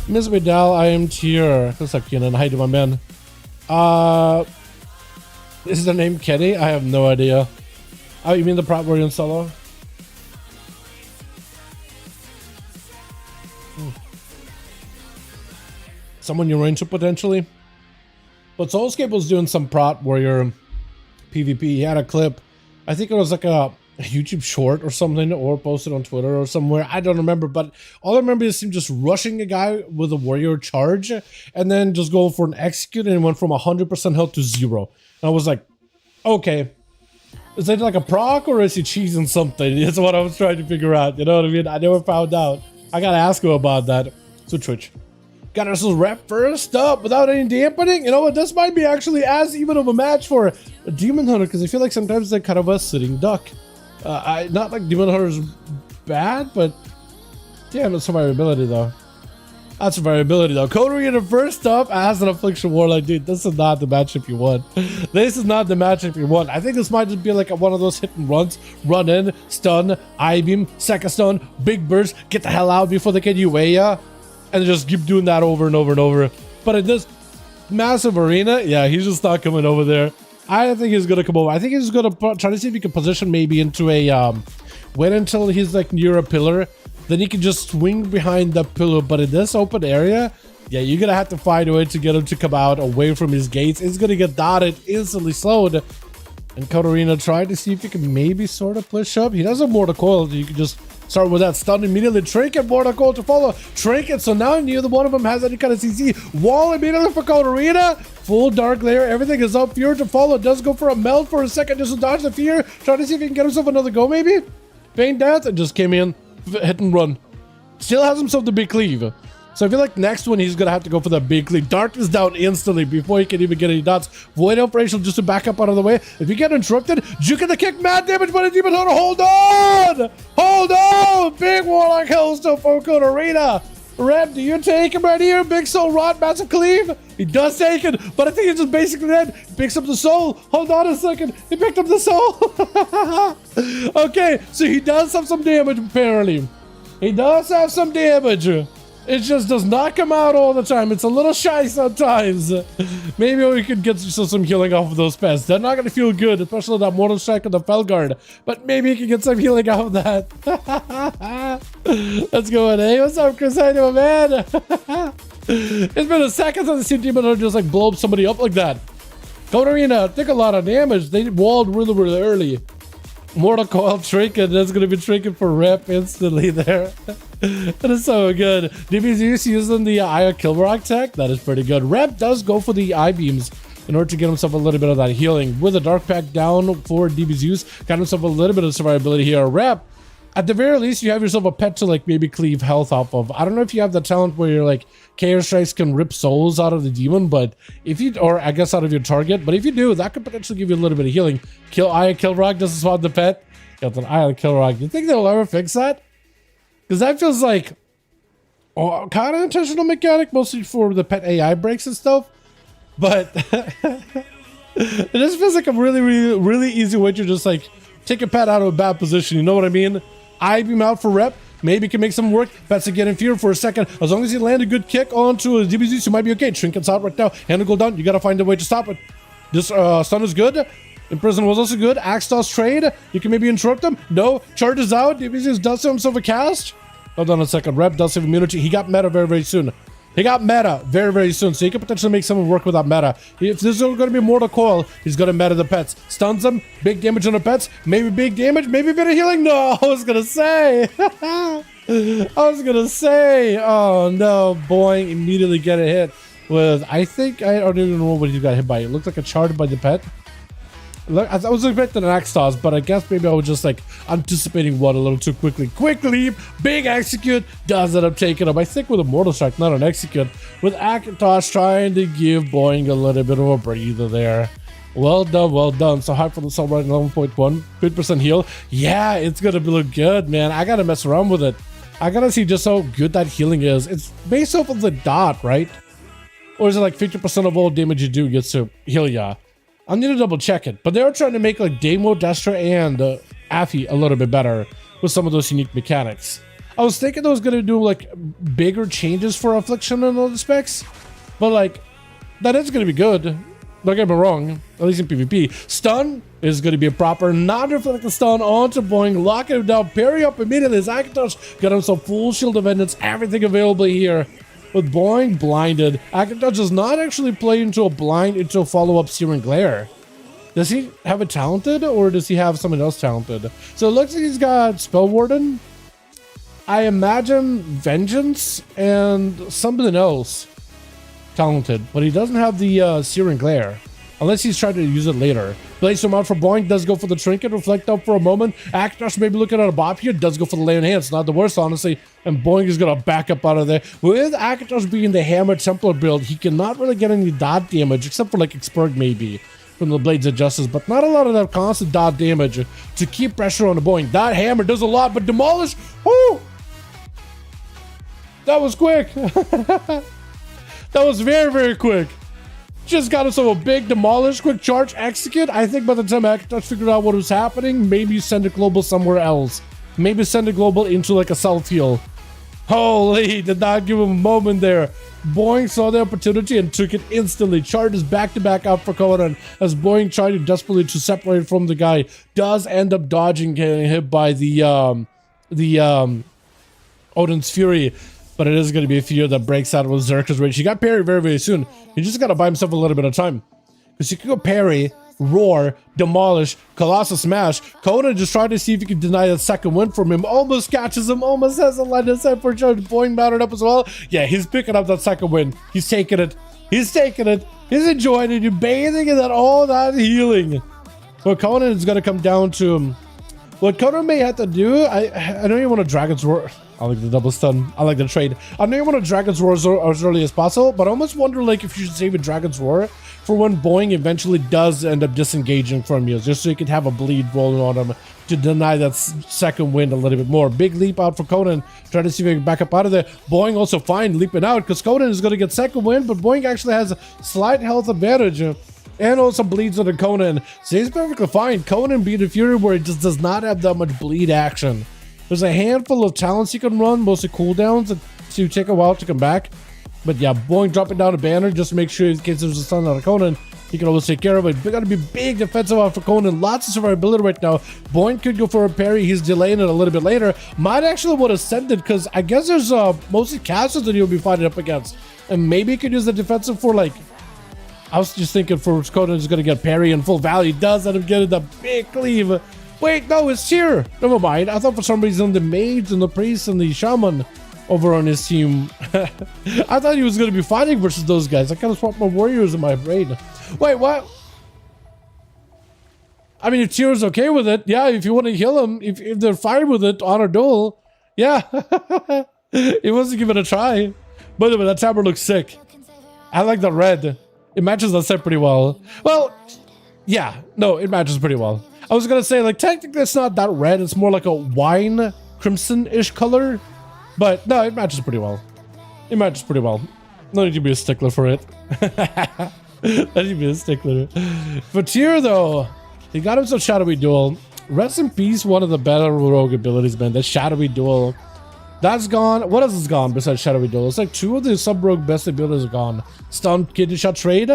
Miss Vidal, I am tier. What's up, Kenan? Hi to my man. Is the name Kenny? I have no idea. Oh, you mean the Prop Warrior in solo? Someone you range up potentially. But Soulscape was doing some prot warrior PvP. He had a clip. I think it was like a YouTube short or something, or posted on Twitter or somewhere. I don't remember, but all I remember is him just rushing a guy with a warrior charge and then just going for an execute, and it went from 100% health to 0. And I was like, okay, is it like a proc or is he cheesing something? That's what I was trying to figure out. You know what I mean? I never found out. I gotta ask him about that. So Twitch. Got ourselves rep first up without any dampening. You know what? This might be actually as even of a match for a Demon Hunter, because I feel like sometimes they're kind of a sitting duck. Not like Demon Hunter's bad, but damn, that's survivability though. That's survivability though. Coderina first up as an Affliction Warlock. Dude, this is not the matchup you want. This is not the matchup you want. I think this might just be like one of those hit and runs. Run in, stun, I-beam, second stun, big burst, get the hell out before they can UA, and just keep doing that over and over and over. But in this massive arena, yeah, he's just not coming over there. I don't think he's gonna come over. I think he's gonna try to see if he can position maybe into a wait until he's like near a pillar, then he can just swing behind the pillar. But in this open area, yeah, you're gonna have to find a way to get him to come out away from his gates. It's gonna get dotted, instantly slowed. And Coderina tried to see if he can maybe sort of push up. He does have Mortal Coil. You can just start with that stun immediately. Trinket, Mortal Coil to follow. Trinket, so now neither one of them has any kind of CC. Wall immediately for Coderina. Full dark layer. Everything is up. Fear to follow. Does go for a melt for a second just to dodge the fear. Trying to see if he can get himself another go maybe. Feign death and just came in. Hit and run. Still has himself the big cleave. So I feel like next one he's gonna have to go for that big cleave. Darkness down instantly before he can even get any dots. Void operation just to back up out of the way. If you get interrupted, Juke in the kick, mad damage by the Demon Hunter. Hold on! Hold on! Big Warlock Hill still for Coderina. Rep, do you take him right here? Big soul rod, massive cleave. He does take it, but I think he's just basically dead. He picks up the soul. Hold on a second. He picked up the soul. Okay, so he does have some damage apparently. He does have some damage. It just does not come out all the time. It's a little shy sometimes. Maybe we could get some healing off of those pests. They're not going to feel good, especially that Mortal Strike and the Felguard. But maybe you can get some healing off of that. Let's go in. Hey, what's up, Chris? How you doing, man? It's been a second since I've seen Demon Hunter just like blow up somebody up like that. Coderina took a lot of damage. They walled really, really early. Mortal Coil Trinket, that's going to be Trinket for rep instantly there. That is so good. DBZ using the Eye Killrock tech. That is pretty good. Rep does go for the I-beams in order to get himself a little bit of that healing. With a Dark Pack down for DBZ, got himself a little bit of survivability here. Rep, at the very least, you have yourself a pet to like maybe cleave health off of. I don't know if you have the talent where you're like Chaos Strikes can rip souls out of the demon, but if you, or I guess out of your target, but if you do, that could potentially give you a little bit of healing. Eye of Killrock doesn't swap the pet. Got an Eye of Killrock. You think they'll ever fix that? Because that feels like kind of intentional mechanic, mostly for the pet AI breaks and stuff. But it just feels like a really, really, really easy way to just like take a pet out of a bad position. You know what I mean? I-beam out for rep. Maybe can make some work. Pets again in fear for a second. As long as you land a good kick onto a DBZ, you might be okay. Trinket's out right now. Handle go down. You got to find a way to stop it. This stun is good. Imprison was also good. Axe toss trade. You can maybe interrupt them. No. Charges out. DBZ does himself a cast. Hold on a second. Rep does have immunity. He got meta very, very soon. He got meta very, very soon, so he could potentially make someone work with that meta. If this is going to be Mortal Coil, he's going to meta the pets. Stuns them, big damage on the pets, maybe big damage, maybe a bit of healing. No, I was going to say. Oh no, boing, immediately get a hit with, I think, I don't even know what he got hit by. It looked like a charge by the pet. Look, I was expecting an axe toss, but I guess maybe I was just like anticipating one a little too quickly. Quick leap, big execute, does end up taking him. I think with a Mortal Strike, not an execute. With axe toss trying to give Boing a little bit of a breather there. Well done, well done. So high for the soul right 11.1, 50% heal. Yeah, it's gonna look good, man. I gotta mess around with it. I gotta see just how good that healing is. It's based off of the dot, right? Or is it like 50% of all damage you do gets to heal ya? I need to double check it, but they were trying to make like Demo, Destra, and Affy a little bit better with some of those unique mechanics. I was thinking they was gonna do like bigger changes for Affliction and all the specs, but like that is gonna be good. Don't get me wrong, at least in PvP. Stun, is going to be a proper non-reflective stun onto Boing, locking him down, parry up immediately as Akatosh got himself full shield defendants, everything available here. With Boing blinded, Akatosh does not actually play into a blind, into a follow-up Searing Glare. Does he have it talented, or does he have someone else talented? So it looks like he's got Spell Warden, I imagine Vengeance, and something else talented, but he doesn't have the Searing Glare. Unless he's trying to use it later. Place him out for Boing, does go for the trinket, reflect up for a moment. Akatosh maybe looking at a bop here, does go for the lay on hands, not the worst honestly. And Boing is gonna back up out of there. With Akatosh being the Hammer Templar build, he cannot really get any dot damage, except for like Expurg maybe, from the Blades of Justice, but not a lot of that constant dot damage to keep pressure on the Boing. That hammer does a lot, but Demolish, whoo! That was quick. That was very, very quick. Just got himself a big Demolish, quick charge, execute. I think by the time Akatosh figured out what was happening, maybe send a global somewhere else. Maybe send a global into like a self heal. Holy, did not give him a moment there. Boing saw the opportunity and took it instantly. Charges back to back out for Conan as Boing tried to desperately to separate from the guy. Does end up dodging, getting hit by the Odin's Fury. But it is going to be a fear that breaks out with Zerka's Rage. He got parry very, very soon. He just got to buy himself a little bit of time. Because he could go parry, roar, demolish, colossal smash. Conan just tried to see if he could deny that second win from him. Almost catches him, almost has a line of sight for charge. Boing mounted up as well. Yeah, he's picking up that second win. He's taking it. He's taking it. He's enjoying it. You're bathing in that, all that healing. But Conan is going to come down to him. What Conan may have to do, I know you want a Dragon's Roar. I like the double stun. I like the trade. I know you want a Dragon's Roar as early as possible, but I almost wonder like if you should save a Dragon's Roar for when Boing eventually does end up disengaging from you, just so you can have a bleed rolling on him to deny that second wind a little bit more. Big leap out for Conan. Try to see if he can back up out of there. Boing also fine leaping out because Conan is going to get second wind, but Boing actually has a slight health advantage. And also bleeds on the Conan. So he's perfectly fine. Conan beat the Fury where he just does not have that much bleed action. There's a handful of talents you can run, mostly cooldowns, that to take a while to come back. But yeah, Boing dropping down a banner just to make sure in case there's a stun on Conan, he can always take care of it. But gotta be big defensive out for Conan. Lots of survivability right now. Boing could go for a parry. He's delaying it a little bit later. Might actually would have sent it because I guess there's mostly casters that he'll be fighting up against. And maybe he could use the defensive for like, I was just thinking for Conan is going to get parry and full value. He does end up getting the big cleave. Wait, no, it's here. Never mind. I thought for some reason the mage and the priest and the shaman over on his team. I thought he was going to be fighting versus those guys. I kind of swapped my warriors in my brain. Wait, what? I mean, if Tyr's okay with it, yeah, if you want to heal him, if they're fine with it on a duel, yeah. He wants to give it a try. By the way, that tabard looks sick. I like the red. It matches that set pretty well. Well, yeah, no, it matches pretty well. I was gonna say, like, technically it's not that red. It's more like a wine crimson-ish color. But no, it matches pretty well. It matches pretty well. No need to be a stickler for it. I need to be a stickler. For Tyr, though, he got himself Shadowy Duel. Rest in peace, one of the better rogue abilities, man. That Shadowy Duel. That's gone. What else is gone besides Shadowy Duel? It's like 2 of the sub-rogue best abilities are gone. Stun, Kidney Shot trade.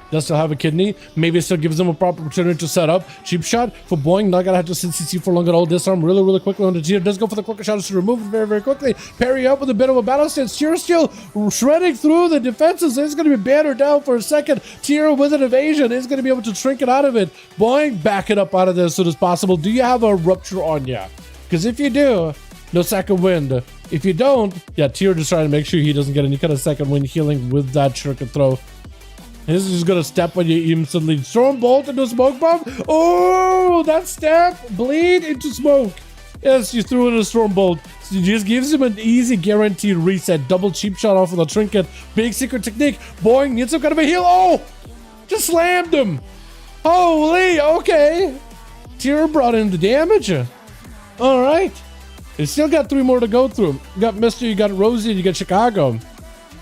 Does still have a kidney. Maybe it still gives him a proper opportunity to set up. Cheap Shot for Boing. Not gonna have to sit CC for long at all. Disarm really, really quickly on the Tyr. Does go for the quicker shot to remove it very, very quickly. Parry up with a bit of a battle stance. Tyr still shredding through the defenses. It's gonna be battered down for a second. Tyr with an evasion is gonna be able to shrink it out of it. Boing, back it up out of there as soon as possible. Do you have a rupture on ya? Because if you do, no second wind. If you don't, yeah, Tyr just trying to make sure he doesn't get any kind of second wind healing with that shuriken throw. He's just gonna step on you instantly. Storm Bolt into a smoke bomb. Oh, that step. Bleed into smoke. Yes, you threw in a Storm Bolt. So it just gives him an easy guaranteed reset. Double cheap shot off of the trinket. Big secret technique. Boing needs some kind of a heal. Oh, just slammed him. Holy, okay. Tyr brought in the damage. All right. You still got 3 more to go through. You got Mister, you got Rosie, you got Chicago.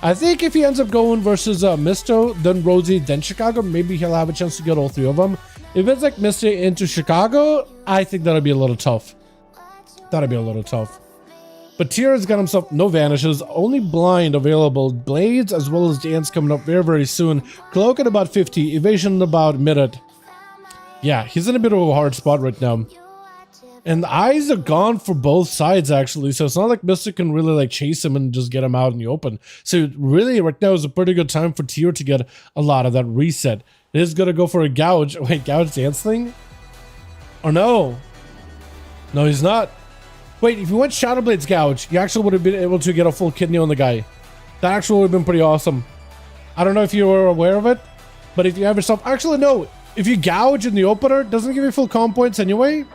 I think if he ends up going versus Misto, then Rosie, then Chicago, maybe he'll have a chance to get all 3 of them. If it's like Misto into Chicago, I think that'll be a little tough. That'll be a little tough. But Tyr's got himself no vanishes, only blind available. Blades as well as dance coming up very, very soon. Cloak at about 50, evasion about minute. Yeah, he's in a bit of a hard spot right now. And the eyes are gone for both sides, actually. So it's not like Mystic can really like chase him and just get him out in the open. So really right now is a pretty good time for Tier to get a lot of that reset. It is going to go for a gouge. Wait, gouge dance thing? Or no? No, he's not. Wait, if you went Shadowblade's gouge, you actually would have been able to get a full kidney on the guy. That actually would have been pretty awesome. I don't know if you were aware of it, but if you have yourself... Actually, no. If you gouge in the opener, it doesn't give you full comp points anyway.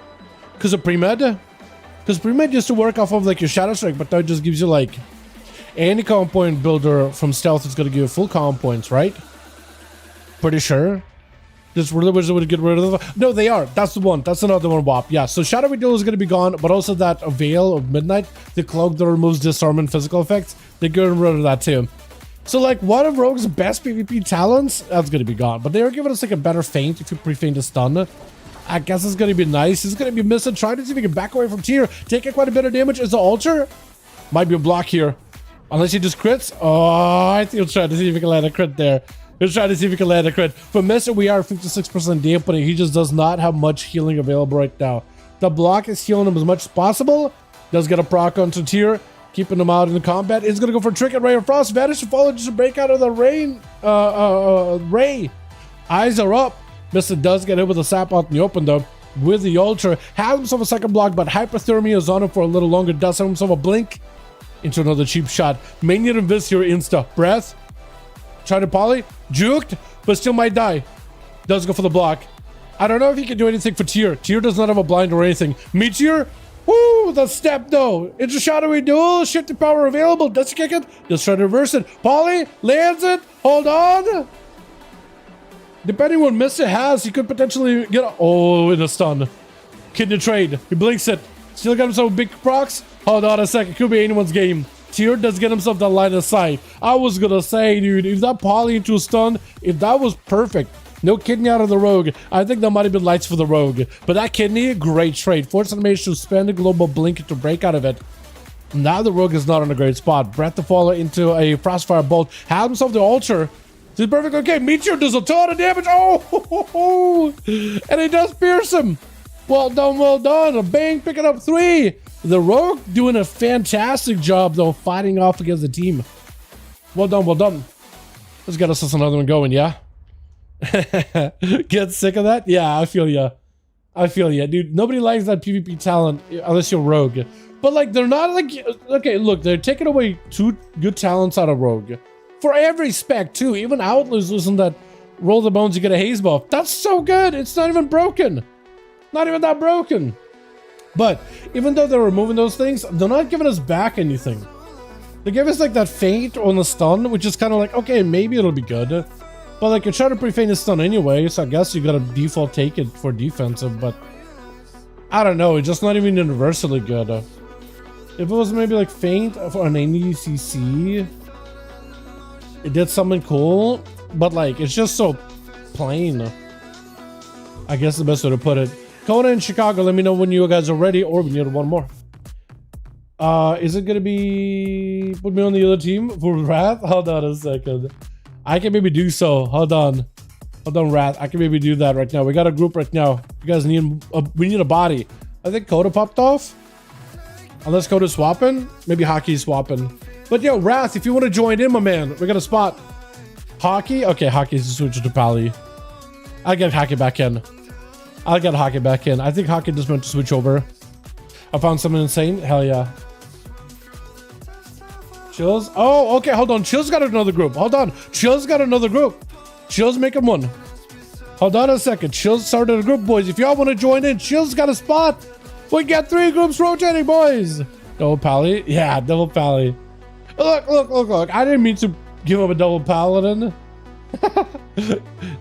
Because of pre-med. Because pre-med used to work off of like your Shadow Strike, but now it just gives you like... Any comp point builder from Stealth is going to give you full comp points, right? Pretty sure. This really would get rid of them. No, they are. That's the one. That's another one, WAP. Yeah, so Shadowy Duel is going to be gone, but also that Veil of Midnight, the cloak that removes disarm and physical effects, they're getting rid of that too. So, like, one of Rogue's best PvP talents, that's going to be gone. But they are giving us, like, a better feint if you pre-feint a stun. I guess it's going to be nice. He's going to be missing. Trying to see if he can back away from Tier. Taking quite a bit of damage. Is the Ultra? Might be a block here. Unless he just crits. Oh, I think he'll try to see if he can land a crit there. He'll try to see if he can land a crit. For Mr. we are 56% dampening. He just does not have much healing available right now. The block is healing him as much as possible. Does get a proc onto Tier, keeping him out in the combat. He's going to go for Trick and Ray of Frost. Vanish to follow just to break out of the rain. Ray. Eyes are up. Mr. does get hit with a sap out in the open though. With the Ultra. Has himself a second block, but Hypothermia is on him for a little longer. Does have himself a blink into another cheap shot. May need Invis here insta. Breath. Try to poly. Juked, but still might die. Does go for the block. I don't know if he can do anything for Tier. Tier does not have a blind or anything. Meteor. Woo, the step though. It's a shadowy duel. Shifted power available. Does he kick it? Just try to reverse it. Poly lands it. Hold on. Depending on what Mr. has, he could potentially get in a stun. Kidney trade. He blinks it. Still got himself big procs. Hold on a second. Could be anyone's game. Tier does get himself that line of sight. I was gonna say, dude, if that poly into a stun, if that was perfect. No kidney out of the Rogue. I think that might have been lights for the Rogue. But that kidney, great trade. Force animation to spend a global blink to break out of it. Now the Rogue is not in a great spot. Breath to follow into a Frostfire Bolt. Have himself the Ultra. This is perfect. Okay, Meteor does a ton of damage. Oh! And he does pierce him. Well done, well done. A bang, picking up 3. The Rogue doing a fantastic job, though, fighting off against the team. Well done, well done. Let's get us another one going, yeah? Get sick of that? Yeah, I feel ya. I feel ya. Dude, nobody likes that PvP talent unless you're Rogue. But, like, they're not, like... Okay, look, they're taking away 2 good talents out of Rogue. For every spec, too. Even Outlaws losing that roll the bones, you get a haze buff. That's so good. It's not even broken. Not even that broken. But even though they're removing those things, they're not giving us back anything. They give us like that feint on the stun, which is kind of like, okay, maybe it'll be good. But like you're trying to pre-feint the stun anyway, so I guess you gotta default take it for defensive, but I don't know, it's just not even universally good. If it was maybe like feint for an NECC, it did something cool, but like it's just so plain. I guess the best way to put it. Conan in Chicago, let me know when you guys are ready, or we need one more. Is it gonna be put me on the other team for Wrath? Hold on a second. I can maybe do so. Hold on, Wrath. I can maybe do that right now. We got a group right now. You guys need we need a body. I think Coda popped off. Unless Coda's swapping, maybe Hockey's swapping. But yo, Wrath, if you want to join in, my man, we got a spot. Hockey, okay, Hockey's switching to Pally. I'll get Hockey back in. I think Hockey just meant to switch over. I found something insane. Hell yeah. Chills. Oh, okay. Hold on. Chills got another group. Hold on. Chills got another group. Chills making one. Hold on a second. Chills started a group, boys. If y'all want to join in, Chills got a spot. We got 3 groups rotating, boys. Double Pally. Yeah, double Pally. Look. I didn't mean to give up a double Paladin.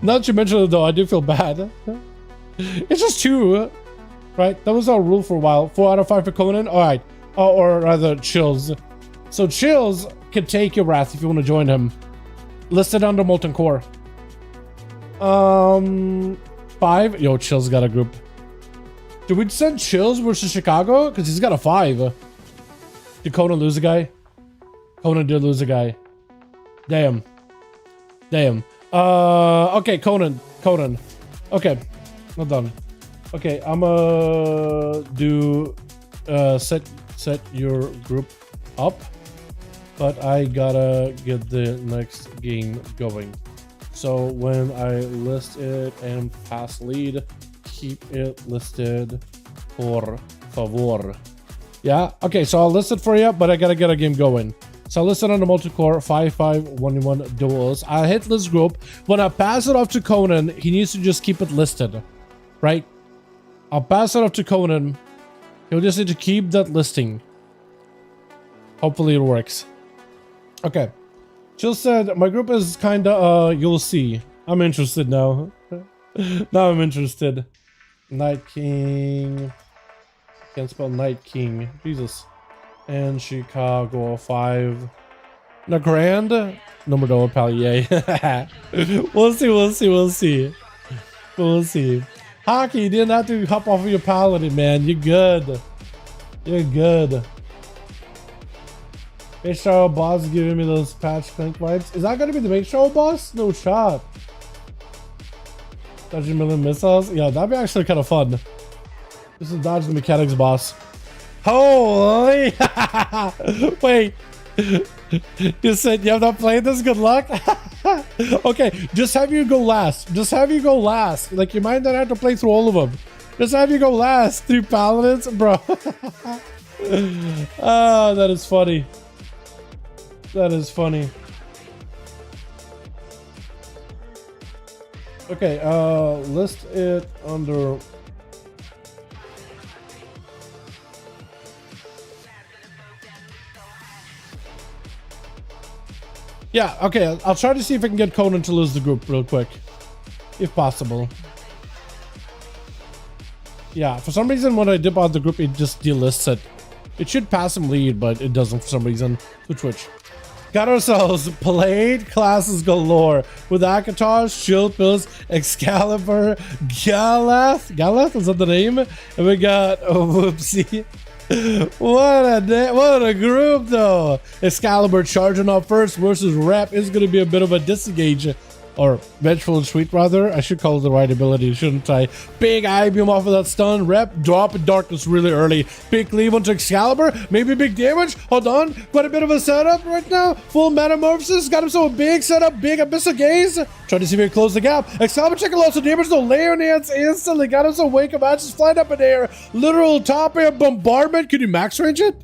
Now that you mention it, though, I do feel bad. It's just 2, right? That was our rule for a while. 4 out of 5 for Conan. All right, or rather, Chills. So Chills can take your Wrath if you want to join him. Listed under Molten Core. 5. Yo, Chills got a group. Did we send Chills versus Chicago? Because he's got a 5. Did Conan lose a guy? Conan did lose a guy. Damn. Okay, Conan. Okay. Not done. Okay, I'm do set your group up, but I gotta get the next game going. So when I list it and pass lead, keep it listed, por favor. Yeah, okay, so I'll list it for you, but I gotta get a game going. So I'll list it on the multi-core 5V5 1v1 Duels. I hit this group. When I pass it off to Conan, he needs to just keep it listed, right? I'll pass it off to Conan. He'll just need to keep that listing. Hopefully it works. Okay. Jill said, my group is kinda, you'll see. I'm interested now. Now I'm interested. Night King. Can't spell Night King. Jesus. And Chicago 5. Na Grand? Number no Palier. We'll see, we'll see, we'll see. We'll see. Hockey, you didn't have to hop off of your paladin, man. You're good. You're good. Base Show boss is giving me those patch clank vibes. Is that gonna be the base show boss? No shot. Dodging million missiles? Yeah, that'd be actually kind of fun. This is Dodge the Mechanics boss. Holy! Wait. You said you have not played this? Good luck. Okay, just have you go last. Just have you go last. Like, you might not have to play through all of them. Just have you go last. 3 paladins, bro. Ah, that is funny. That is funny. Okay, list it under... Yeah, okay, I'll try to see if I can get Conan to lose the group real quick. If possible. Yeah, for some reason when I dip out the group, it just delists it. It should pass him lead, but it doesn't for some reason. Twitch. Got ourselves played classes galore with Akatar, Shield Pills, Excalibur, Galath. Galath, is that the name? And we got Whoopsie. What a group though. Excalibur charging up first versus Rep is going to be a bit of a disengage, or vengeful retreat rather. I should call it the right ability, shouldn't I? Big eye beam off of that stun. Rep drop in darkness really early. Big cleave onto Excalibur, maybe big damage. Hold on, quite a bit of a setup right now. Full metamorphosis, got himself a big setup, big abyssal gaze. Trying to see if he can close the gap. Excalibur checking lots of damage though. Layer Nance instantly got himself wake of matches flying up in the air. Literal top air bombardment. Can you max range it?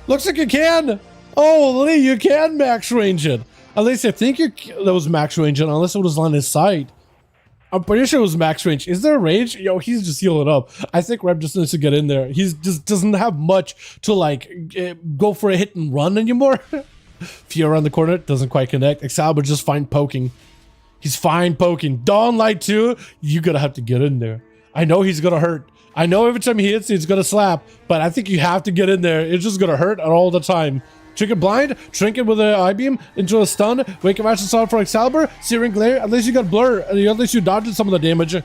Looks like you can. Holy, you can max range it. At least I think that was max range, unless it was on his side. I'm pretty sure it was max range. Is there a range? Yo, he's just healing up. I think Rep just needs to get in there. He just doesn't have much to like go for a hit and run anymore. Fear around the corner doesn't quite connect. Excalibur just fine poking. He's fine poking. Dawnlight too. You gotta have to get in there. I know he's gonna hurt. I know every time he hits, he's gonna slap. But I think you have to get in there. It's just gonna hurt all the time. Trinket blind, Trinket with an I-beam into a stun, Wake of Ashes on for Excalibur, Searing Glare, at least you got Blur, at least you dodged some of the damage.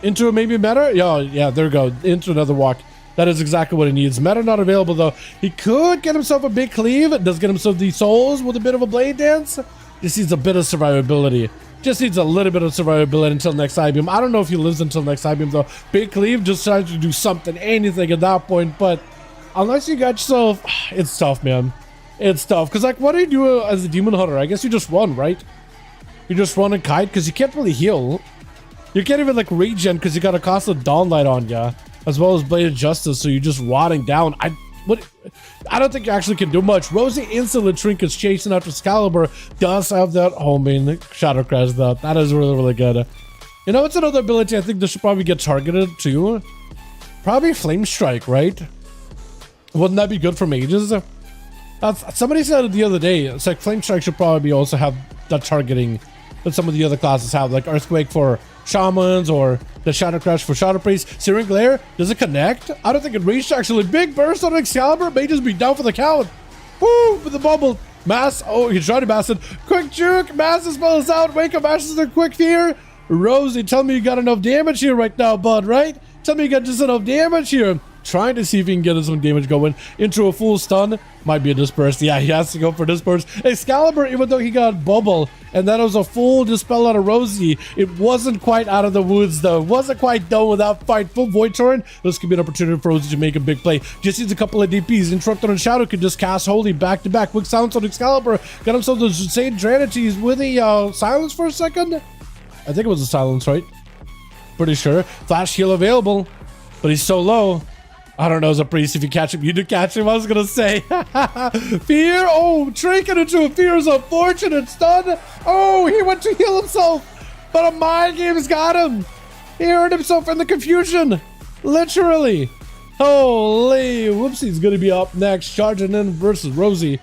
Into maybe Meta? Yeah, there we go, into another walk. That is exactly what he needs. Meta not available though. He could get himself a big cleave, does get himself the souls with a bit of a blade dance. Just needs a bit of survivability. Just needs a little bit of survivability until next I-beam. I don't know if he lives until next I-beam though. Big cleave, just trying to do something, anything at that point, but unless you got yourself, it's tough, man. It's tough, because like, what do you do as a demon hunter? I guess you just run, right? You just run and kite, because you can't really heal. You can't even like regen, because you got a constant Dawnlight on ya, as well as Blade of Justice, so you're just rotting down. I don't think you actually can do much. Rosie instantly trinkets chasing after Excalibur, does have that homing Shadow Crash though. That is really, really good. You know, it's another ability I think this should probably get targeted too. Probably Flame Strike, right? Wouldn't that be good for mages? Somebody said it the other day. It's like Flame Strike should probably also have that targeting that some of the other classes have, like Earthquake for Shamans or the Shadow Crash for Shadow Priest. Searing Glare, does it connect? I don't think it reached actually. Big burst on Excalibur, may just be down for the count. Woo, with the bubble. Mass, oh, he's trying to mass it. Quick juke, Mass spells out. Wake up, Ashes their quick fear. Rosie, tell me you got enough damage here right now, bud, right? Tell me you got just enough damage here. trying to see if he can get some damage going into a full stun. Might be a disperse. Yeah, he has to go for disperse. Excalibur, even though he got bubble, and that was a full dispel out of Rosie, it wasn't quite out of the woods though. It wasn't quite done with that fight. Full Void Torrent. This could be an opportunity for Rosie to make a big play. Just needs a couple of DPs. Interrupted on Shadow could just cast Holy back to back. Quick silence on Excalibur. Got himself those insane Dranities with a silence for a second. I think it was a silence, right? Pretty sure. Flash heal available, but he's so low. I don't know, as a priest, if you catch him, you do catch him. I was gonna say. Fear. Oh, Trinket into a Fear is unfortunate. Stun. Oh, he went to heal himself, but a mind game's got him. He hurt himself in the confusion. Literally. Holy. Whoopsie's gonna be up next, charging in versus Rosie.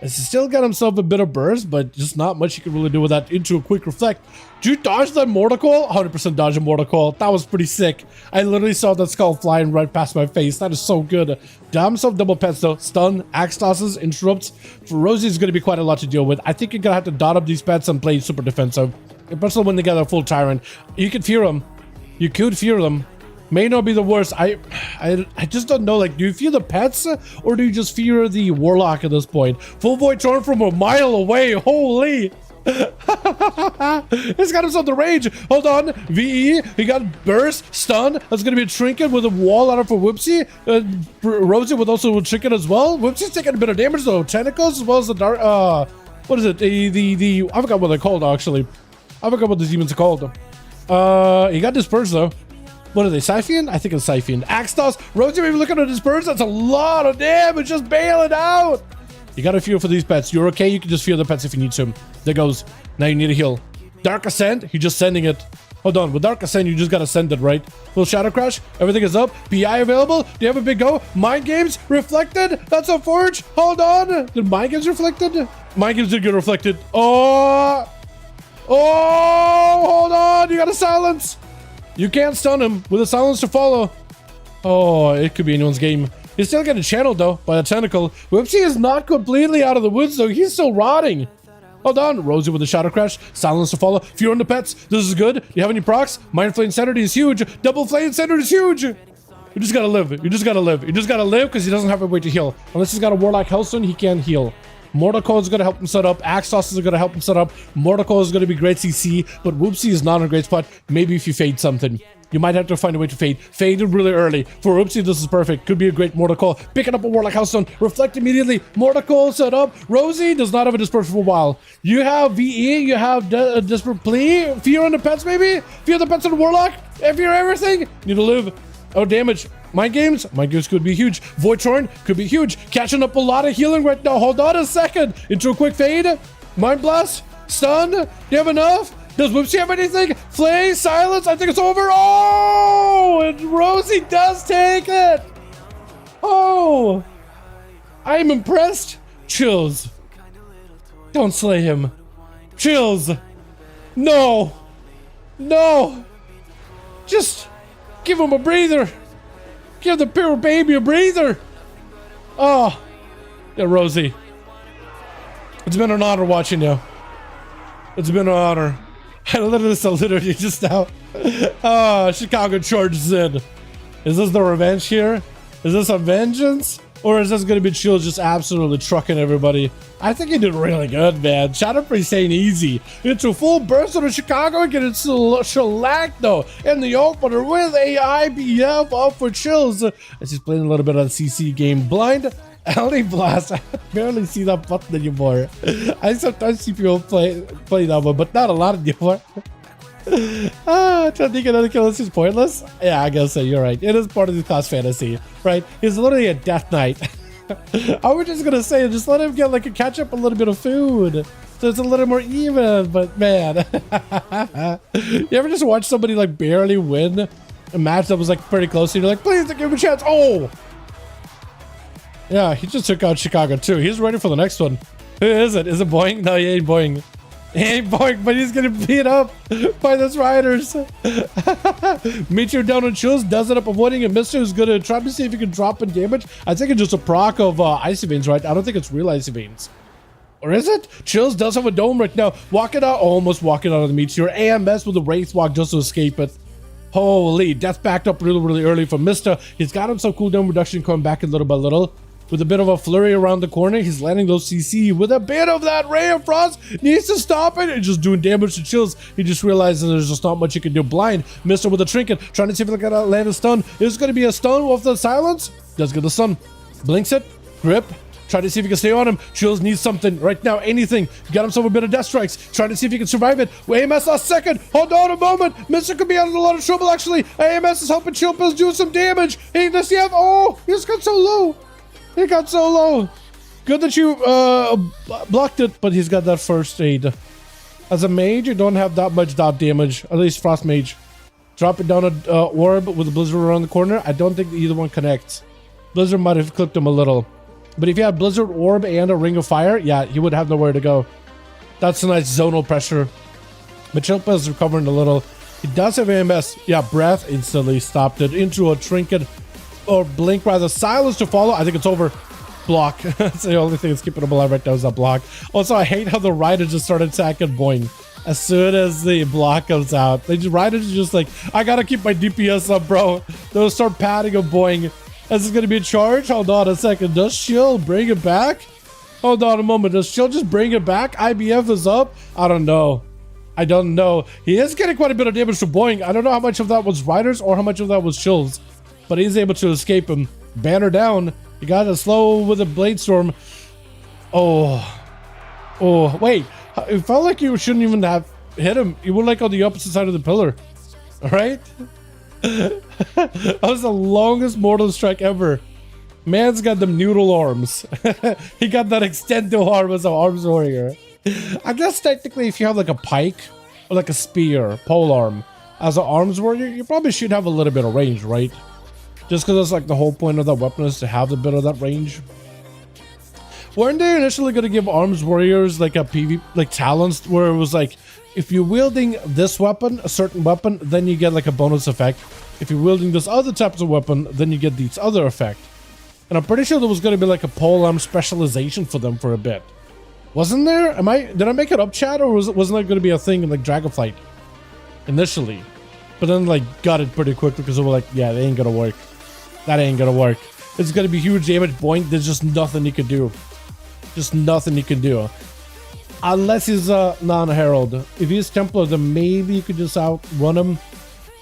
He's still got himself a bit of burst, but just not much you can really do with that into a quick reflect. Did you dodge that Mortal Coil? 100% dodge a Mortal Coil. That was pretty sick. I literally saw that skull flying right past my face. That is so good. Got himself double pets though. Stun, axe tosses, interrupts. For Rosie, is going to be quite a lot to deal with. I think you're going to have to dot up these pets and play super defensive. Especially when they get a full Tyrant. You could fear them. You could fear them. May not be the worst. I just don't know. Like, do you fear the pets or do you just fear the Warlock at this point? Full Void Torn from a mile away. Holy. He's got himself the rage. Hold on. VE. He got burst. Stun. That's going to be a Trinket with a wall out for Whoopsie. Rosie with also a Trinket as well. Whoopsie's taking a bit of damage though. Tentacles as well as the dark. What is it? The I forgot what they're called actually. I forgot what the demons are called. He got dispersed though. What are they, Scythian? I think it's Scythian. Axe toss. Rosie, maybe look at this burst. That's a lot of damage. Just bail it out. You gotta fear for these pets. You're okay. You can just fear the pets if you need to. There goes. Now you need a heal. Dark Ascent. He's just sending it. Hold on. With Dark Ascent, you just gotta send it, right? Little Shadow Crash. Everything is up. PI available. Do you have a big go? Mind Games reflected. That's a Forge. Hold on. Did Mind Games reflected? Mind Games did get reflected. Oh. Oh. Hold on. You gotta silence. You can't stun him with a silence to follow. Oh, it could be anyone's game. He's still getting channeled though by a tentacle. Whoopsie is not completely out of the woods though. He's still rotting. Hold on. Rosie with a Shadow Crash. Silence to follow. Fear on the pets. This is good. Do you have any procs? Mind Flame Insanity is huge. Double Flame Insanity is huge. You just gotta live. You just gotta live. You just gotta live because he doesn't have a way to heal. Unless he's got a Warlock Hellstone, he can't heal. Mortal Coil is going to help him set up. Axe tosses are going to help him set up. Mortal Coil is going to be great CC, but Whoopsie is not in a great spot. Maybe if you fade something. You might have to find a way to fade. Fade it really early. For Whoopsie, this is perfect. Could be a great Mortal Coil. Picking up a Warlock Hellstone. Reflect immediately. Mortal Coil set up. Rosie does not have a Disperse for a while. You have VE. You have Desperate Plea. Fear on the pets, maybe? Fear the pets on the Warlock. Fear everything. Need to live. Oh, damage. Mind Games? Mind Games could be huge. Void Torn could be huge. Catching up a lot of healing right now. Hold on a second. Into a quick fade. Mind Blast. Stun. Do you have enough? Does Whoopsie have anything? Flay. Silence. I think it's over. Oh! And Rosie does take it. Oh! I am impressed. Chills. Don't slay him. Chills. No. No. Just give him a breather. Give the poor baby a breather. Oh. Yeah, Rosie. It's been an honor watching you. It's been an honor. I literally just now. Oh, Chicago charges in. Is this the revenge here? Is this a vengeance? Or is this going to be Chill just absolutely trucking everybody? I think he did really good, man. Shadowpriest ain't easy. It's a full burst of Chicago and getting shellacked, though, in the opener with a IBF up for Chills. As he's playing a little bit on CC game. Blind Alley Blast. I barely see that button anymore. I sometimes see people play that one, but not a lot anymore. Trying to think another kill is pointless. Yeah, I guess so. You're right. It is part of the class fantasy, right? He's literally a death knight. I was just gonna say, just let him get like a catch up a little bit of food, so it's a little more even. But man, you ever just watch somebody like barely win a match that was like pretty close, and you're like, please give him a chance. Oh, yeah, he just took out Chicago too. He's ready for the next one. Who is it? Is it Boeing? No, he ain't Boeing. He ain't Boeing, but he's getting beat up by those riders. Meteor down on Chills, does it up avoiding a Mister who's gonna try to see if he can drop in damage. I think it's just a proc of Icy Veins, right? I don't think it's real Icy Veins. Or is it? Chills does have a dome right now. Walking out, almost walking out of the Meteor. AMS with a Wraith Walk just to escape it. Holy, that's backed up really early from Mista. He's got him some cooldown reduction coming back a little by little. With a bit of a flurry around the corner, he's landing those CC with a bit of that Ray of Frost. Needs to stop it and just doing damage to Chills. He just realizes there's just not much he can do. Blind, Mista with a trinket, trying to see if he can land a stun. Is going to be a stun off the silence. Does get the stun. Blinks it, grip. Try to see if he can stay on him. Chills needs something right now. Anything. Got himself a bit of death strikes. Trying to see if he can survive it. AMS last second. Hold on a moment. Mr. could be out of a lot of trouble actually. AMS is helping Chills do some damage. He does have. Oh, he just got so low. He got so low. Good that you blocked it, but he's got that first aid. As a mage, you don't have that much dot damage. At least Frost Mage. Drop it down an orb with a Blizzard around the corner. I don't think either one connects. Blizzard might have clipped him a little. But if you had Blizzard Orb and a Ring of Fire, yeah, he would have nowhere to go. That's a nice zonal pressure. Machilpa is recovering a little. He does have AMS. Yeah, Breath instantly stopped it into a trinket. Or blink rather. Silence to follow. I think it's over. Block. That's the only thing that's keeping him alive right now is that block. Also, I hate how the Rider just started attacking Boing. As soon as the block comes out, the Riders are just like, I gotta keep my DPS up, bro. They'll start patting a Boing. Is this gonna be a charge? Hold on a second. Does Shield bring it back? Hold on a moment. Does Shield just bring it back? IBF is up? I don't know. I don't know. He is getting quite a bit of damage to Boing. I don't know how much of that was Riders or how much of that was Shields. But he's able to escape him. Banner down. He got a slow with a Blade Storm. Oh. Oh, wait. It felt like you shouldn't even have hit him. You were like on the opposite side of the pillar. Alright? That was the longest mortal strike ever. Man's got them noodle arms. He got that extendo arm as an arms warrior. I guess technically if you have like a pike or like a spear, pole arm, as an arms warrior, you probably should have a little bit of range, right? Just because that's like the whole point of that weapon is to have a bit of that range. Weren't they initially going to give arms warriors like a PV, like talents where it was like, if you're wielding this weapon, a certain weapon, then you get like a bonus effect. If you're wielding this other type of weapon, then you get this other effect. And I'm pretty sure there was going to be like a polearm specialization for them for a bit. Wasn't there? Did I make it up, chat, or wasn't that going to be a thing in like Dragonflight initially? But then like got it pretty quick because they were like, yeah, that ain't gonna work. That ain't gonna work. It's gonna be huge damage. Boink. There's just nothing he could do. Just nothing he can do. Unless he's a non-herald. If he's Templar, then maybe you could just outrun him,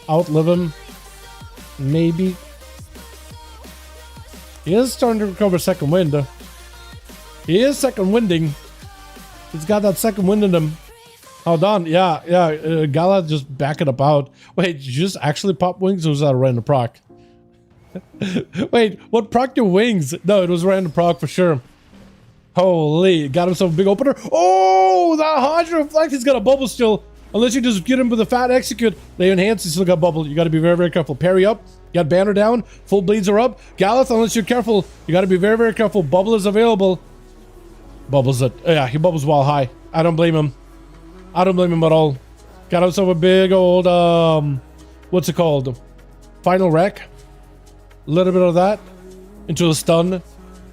outlive him. Maybe. He is starting to recover second wind. He is second winding. He's got that second wind in him. Hold on. Yeah. Gala just backing up out. Wait, did you just actually pop wings or was that a random proc? Wait, what proc your wings? No, it was random proc for sure. Holy, got himself a big opener. Oh, that Hydra reflect. He's got a bubble still. Unless you just get him with a fat execute. They enhance, he's still got bubble. You got to be very careful. Parry up. You got banner down. Full bleeds are up. Galeth, unless you're careful, you got to be very careful. Bubble is available. Bubbles it. Yeah, he bubbles while high. I don't blame him. I don't blame him at all. Got himself a big old, what's it called? Final wreck. A little bit of that. Into a stun.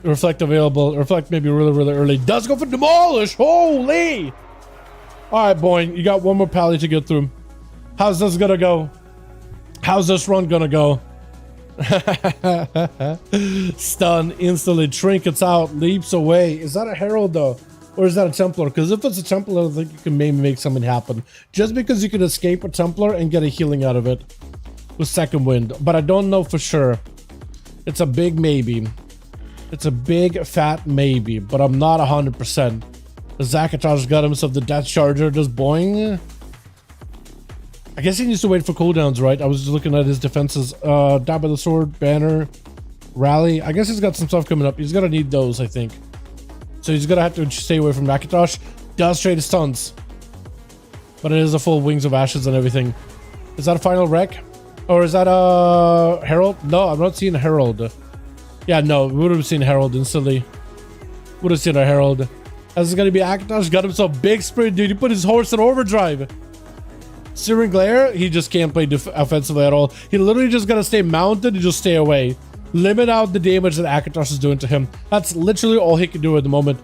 Reflect available. Reflect maybe really early. Does go for demolish. Holy. Alright, Boing. You got one more pally to get through. How's this gonna go? How's this run gonna go? Stun instantly. Trinkets out. Leaps away. Is that a herald though? Or is that a Templar? Because if it's a Templar, I think you can maybe make something happen. Just because you can escape a Templar and get a healing out of it. With second wind. But I don't know for sure. It's a big maybe. It's a big fat maybe. But I'm not 100%. Zakatar's got himself the Death Charger. Just Boing. I guess he needs to wait for cooldowns, right? I was just looking at his defenses. Dab of the Sword, Banner, Rally. I guess he's got some stuff coming up. He's gonna need those, I think. So he's gonna have to stay away from Rakatosh. Does trade his stuns. But it is a full Wings of Ashes and everything. Is that a final wreck? Or is that a Herald? No, I'm not seeing a Herald. Yeah, no, we would have seen Herald instantly. Would have seen a Herald. This is gonna be Akatosh. Got himself big sprint, dude. He put his horse in overdrive. Searing Glare, he just can't play offensively at all. He literally just gotta stay mounted and just stay away. Limit out the damage that Akatosh is doing to him. That's literally all he can do at the moment.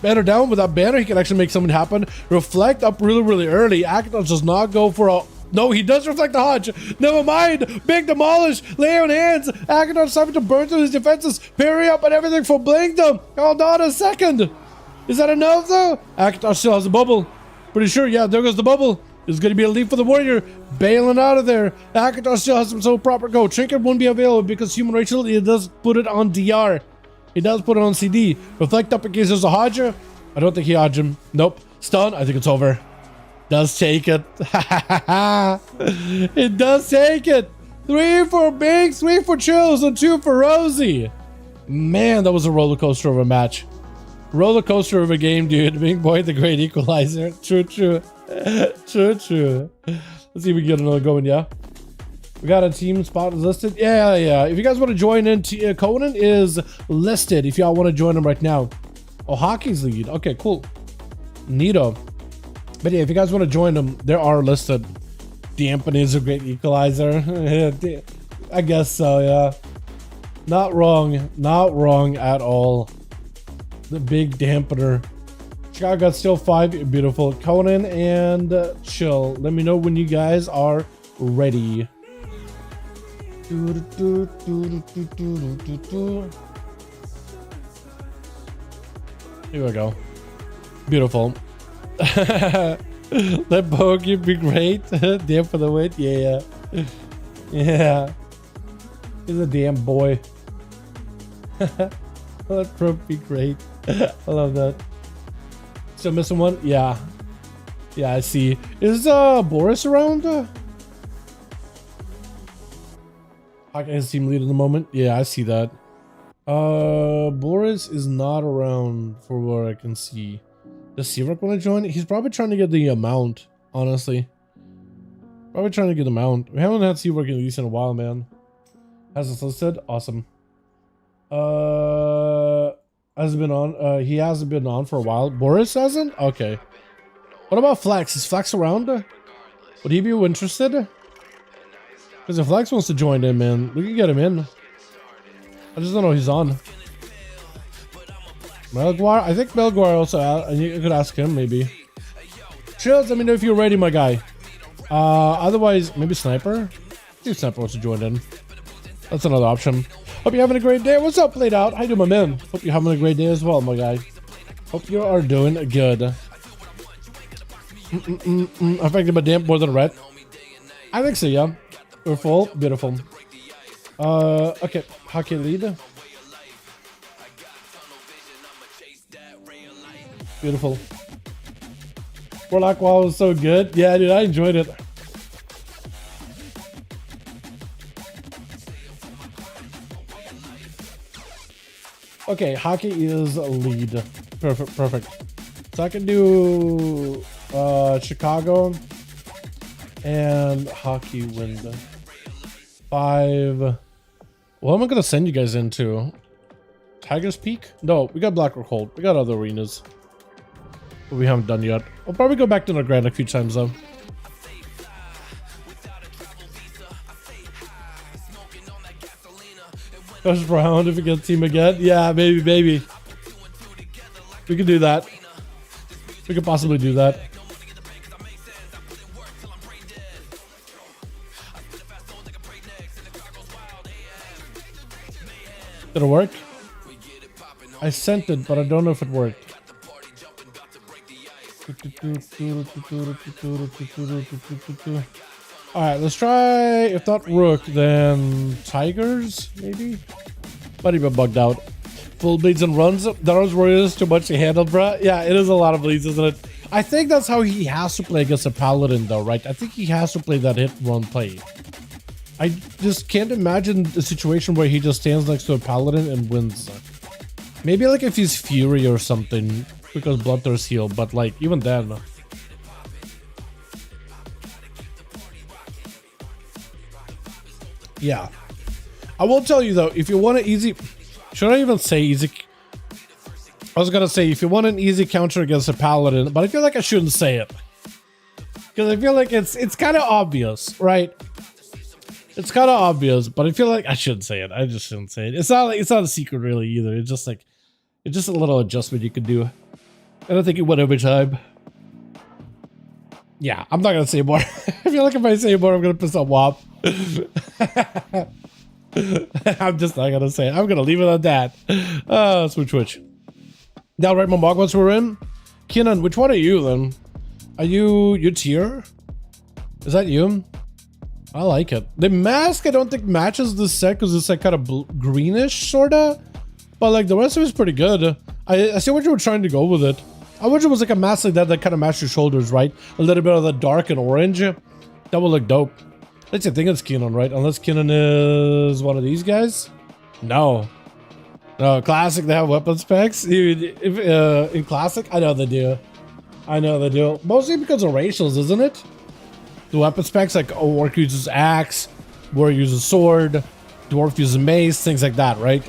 Banner down. With that banner, he can actually make something happen. Reflect up really early. Akatosh does not go for a No, he does reflect the Hodge. Never mind. Big demolish. Lay on hands. Agadon starting to burn through his defenses. Parry up and everything for blink them. Hold on a second. Is that enough though? Agadon still has a bubble. Pretty sure. Yeah, there goes the bubble. There's going to be a leap for the warrior. Bailing out of there. Agadon still has some proper go. Trinket won't be available because Human Rachel, he does put it on DR. He does put it on CD. Reflect up in case there's a Hodger. I don't think he Hodged him. Nope. Stun. I think it's over. Does take it. It does take it. 3 for Binks, 3 for Chills, and 2 for Rosie. Man, that was a roller coaster of a match. Roller coaster of a game, dude. Big boy, the great equalizer. True, true. True, true. Let's see if we can get another going, yeah? We got a team spot listed. Yeah, yeah. If you guys want to join in, Conan is listed if y'all want to join him right now. Oh, hockey's lead. Okay, cool. Neato. But yeah, if you guys want to join them, they are listed. Dampen is a great equalizer. I guess so, yeah. Not wrong. Not wrong at all. The big dampener. Chicago got still 5. Beautiful. Conan and Chill. Let me know when you guys are ready. Here we go. Beautiful. Let Bogey be great. Damn for the win. Yeah. Yeah. He's a damn boy. Let Brooke be great. I love that. Still missing one? Yeah. Yeah, I see. Is Boris around? His team lead in the moment. Yeah, I see that. Boris is not around for what I can see. Does Searock want to join? He's probably trying to get the amount, honestly. Probably trying to get the amount. We haven't had Searock at least in a while, man. Has this listed? Awesome. Hasn't been on. He hasn't been on for a while. Boris hasn't? Okay. What about Flex? Is Flex around? Would he be interested? Because if Flex wants to join in, man, we can get him in. I just don't know he's on. Melguar? I think Melguar also, you could ask him maybe. Chills, let me know if you're ready, my guy. Otherwise, maybe Sniper? Maybe Sniper wants to join in. That's another option. Hope you're having a great day. What's up, Played Out? How you doing, my man? Hope you're having a great day as well, my guy. Hope you are doing good. Affected by damp more than red? I think so, yeah. We're full. Beautiful. Okay. Hockey lead. Beautiful. Warlock WoW was so good. Yeah, dude, I enjoyed it. Okay, hockey is a lead. Perfect, perfect. So I can do Chicago and hockey win. 5. What am I gonna send you guys into? Tiger's Peak? No, we got Blackrock Hold. We got other arenas. But we haven't done yet. We'll probably go back to the Grand a few times though. First round if we get team again. Yeah, maybe, maybe. We could do that. We could possibly do that. Did it work? I sent it, but I don't know if it worked. Alright, let's try, if not Rook, then Tigers, maybe? Might even bugged out. Full bleeds and runs. Dalaran's Warriors too much to handle, bruh. Yeah, it is a lot of bleeds, isn't it? I think that's how he has to play against a Paladin, though, right? I think he has to play that hit-run play. I just can't imagine a situation where he just stands next to a Paladin and wins. Maybe like if he's Fury or something, because Bloodthirst heal, but like, even then. Yeah. I will tell you though, if you want an easy... Should I even say easy? I was gonna say, if you want an easy counter against a Paladin, but I feel like I shouldn't say it. Because I feel like it's kind of obvious, right? It's kind of obvious, but I feel like I shouldn't say it. I just shouldn't say it. It's not a secret really either. It's just like, it's just a little adjustment you can do. I don't think it went every time. Yeah, I'm not gonna say more. I feel like if I say more, I'm gonna piss off WAP. I'm just not gonna say it. I'm gonna leave it at that. Switch. Now, right, my mog once we're in. Keenan, which one are you then? Are you tier? Is that you? I like it. The mask I don't think matches this set because it's like kind of greenish sorta. But like the rest of it's pretty good. I see what you were trying to go with it. I wish it was like a mask like that kind of matched your shoulders, right? A little bit of the dark and orange. That would look dope. Let's see, I think it's Keenan, right? Unless Keenan is one of these guys? No. No, Classic, they have weapon specs. In Classic, I know they do. Mostly because of racials, isn't it? The weapon specs, like Orc uses axe, Warrior uses sword, Dwarf uses mace, things like that, right?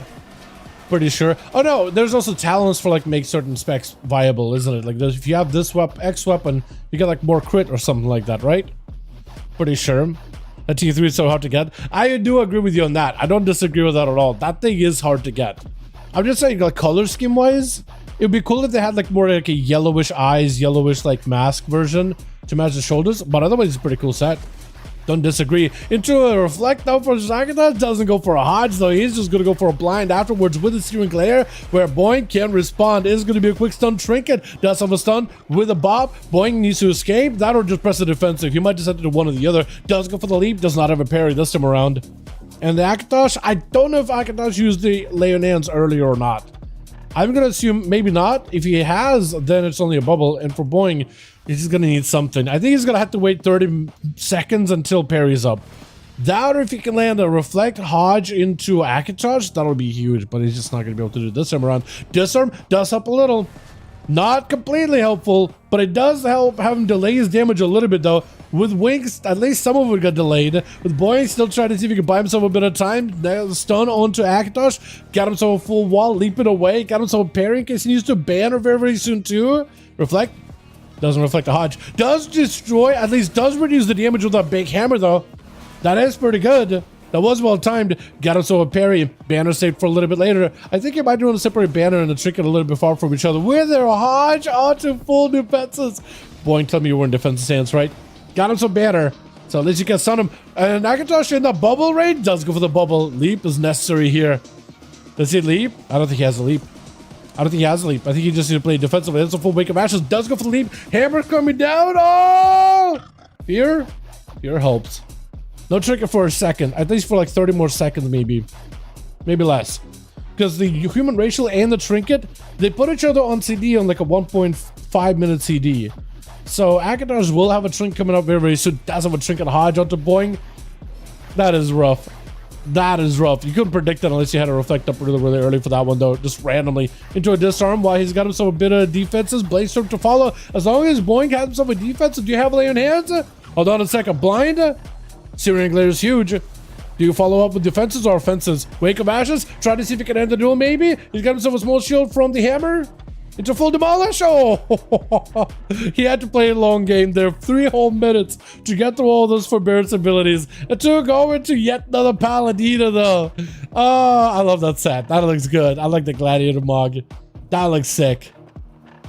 Pretty sure. Oh no, there's also talents for like make certain specs viable, isn't it? Like if you have this X weapon, you get like more crit or something like that, right? Pretty sure. That T3 is so hard to get. I do agree with you on that. I don't disagree with that at all. That thing is hard to get. I'm just saying, like color scheme wise, it would be cool if they had like more like a yellowish eyes, yellowish like mask version to match the shoulders. But otherwise, it's a pretty cool set. Don't disagree. Into a reflect though for Zagatas, doesn't go for a hodge though. He's just gonna go for a blind afterwards with the steering glare, where Boing can't respond. Is gonna be a quick stun trinket. Does have a stun with a bop. Boing needs to escape. That or just press the defensive. He might just have to do one or the other. Does go for the leap. Does not have a parry this time around. And the Akatosh, I don't know if Akatosh used the Leonans earlier or not. I'm gonna assume maybe not. If he has, then it's only a bubble. And for Boing, he's just gonna need something. I think he's gonna have to wait 30 seconds until parry's up. That or if he can land a reflect hodge into Akatosh, that'll be huge, but he's just not gonna be able to do this time around. Disarm does help a little. Not completely helpful, but it does help have him delay his damage a little bit though. With Winks, at least some of it got delayed. With Boing still trying to see if he can buy himself a bit of time. Stun onto Akatosh. Got himself a full wall, leaping away. Got himself a parry in case he needs to banner very, very soon too. Reflect. Doesn't reflect a hodge. Does destroy, at least does reduce the damage with that big hammer though. That is pretty good. That was well timed. Got himself a parry. Banner saved for a little bit later. I think he might want to separate banner and the trinket a little bit far from each other. With their hodge onto full defenses. Boing, tell me you were in defensive stance, right? Got him some banner. So at least you can stun him. And Akatosh in the bubble range does go for the bubble. Leap is necessary here. Does he leap? I don't think he has a leap. I think he just needs to play defensively. That's a full wake of ashes. Does go for the leap. Hammer coming down. Oh! Fear helps. No trinket for a second. At least for like 30 more seconds, maybe. Maybe less. Because the human racial and the trinket, they put each other on CD on like a 1.5 minute CD. So Akatosh will have a trinket coming up very, very soon. Does have a trinket hodge onto Boing. That is rough. That is rough. You couldn't predict it unless you had to reflect up really, really early for that one, though. Just randomly into a disarm while he's got himself a bit of defenses. Blaze Storm to follow. As long as Boing has himself a defense, do you have Lay on hands? Hold on a second. Blind. Searing Glare is huge. Do you follow up with defenses or offenses? Wake of Ashes. Try to see if he can end the duel, maybe. He's got himself a small shield from the hammer. It's a full demolish. Oh, he had to play a long game there. 3 whole minutes to get through all those forbearance abilities and to go into yet another Paladina, though. Oh, I love that set. That looks good. I like the Gladiator Mog. That looks sick.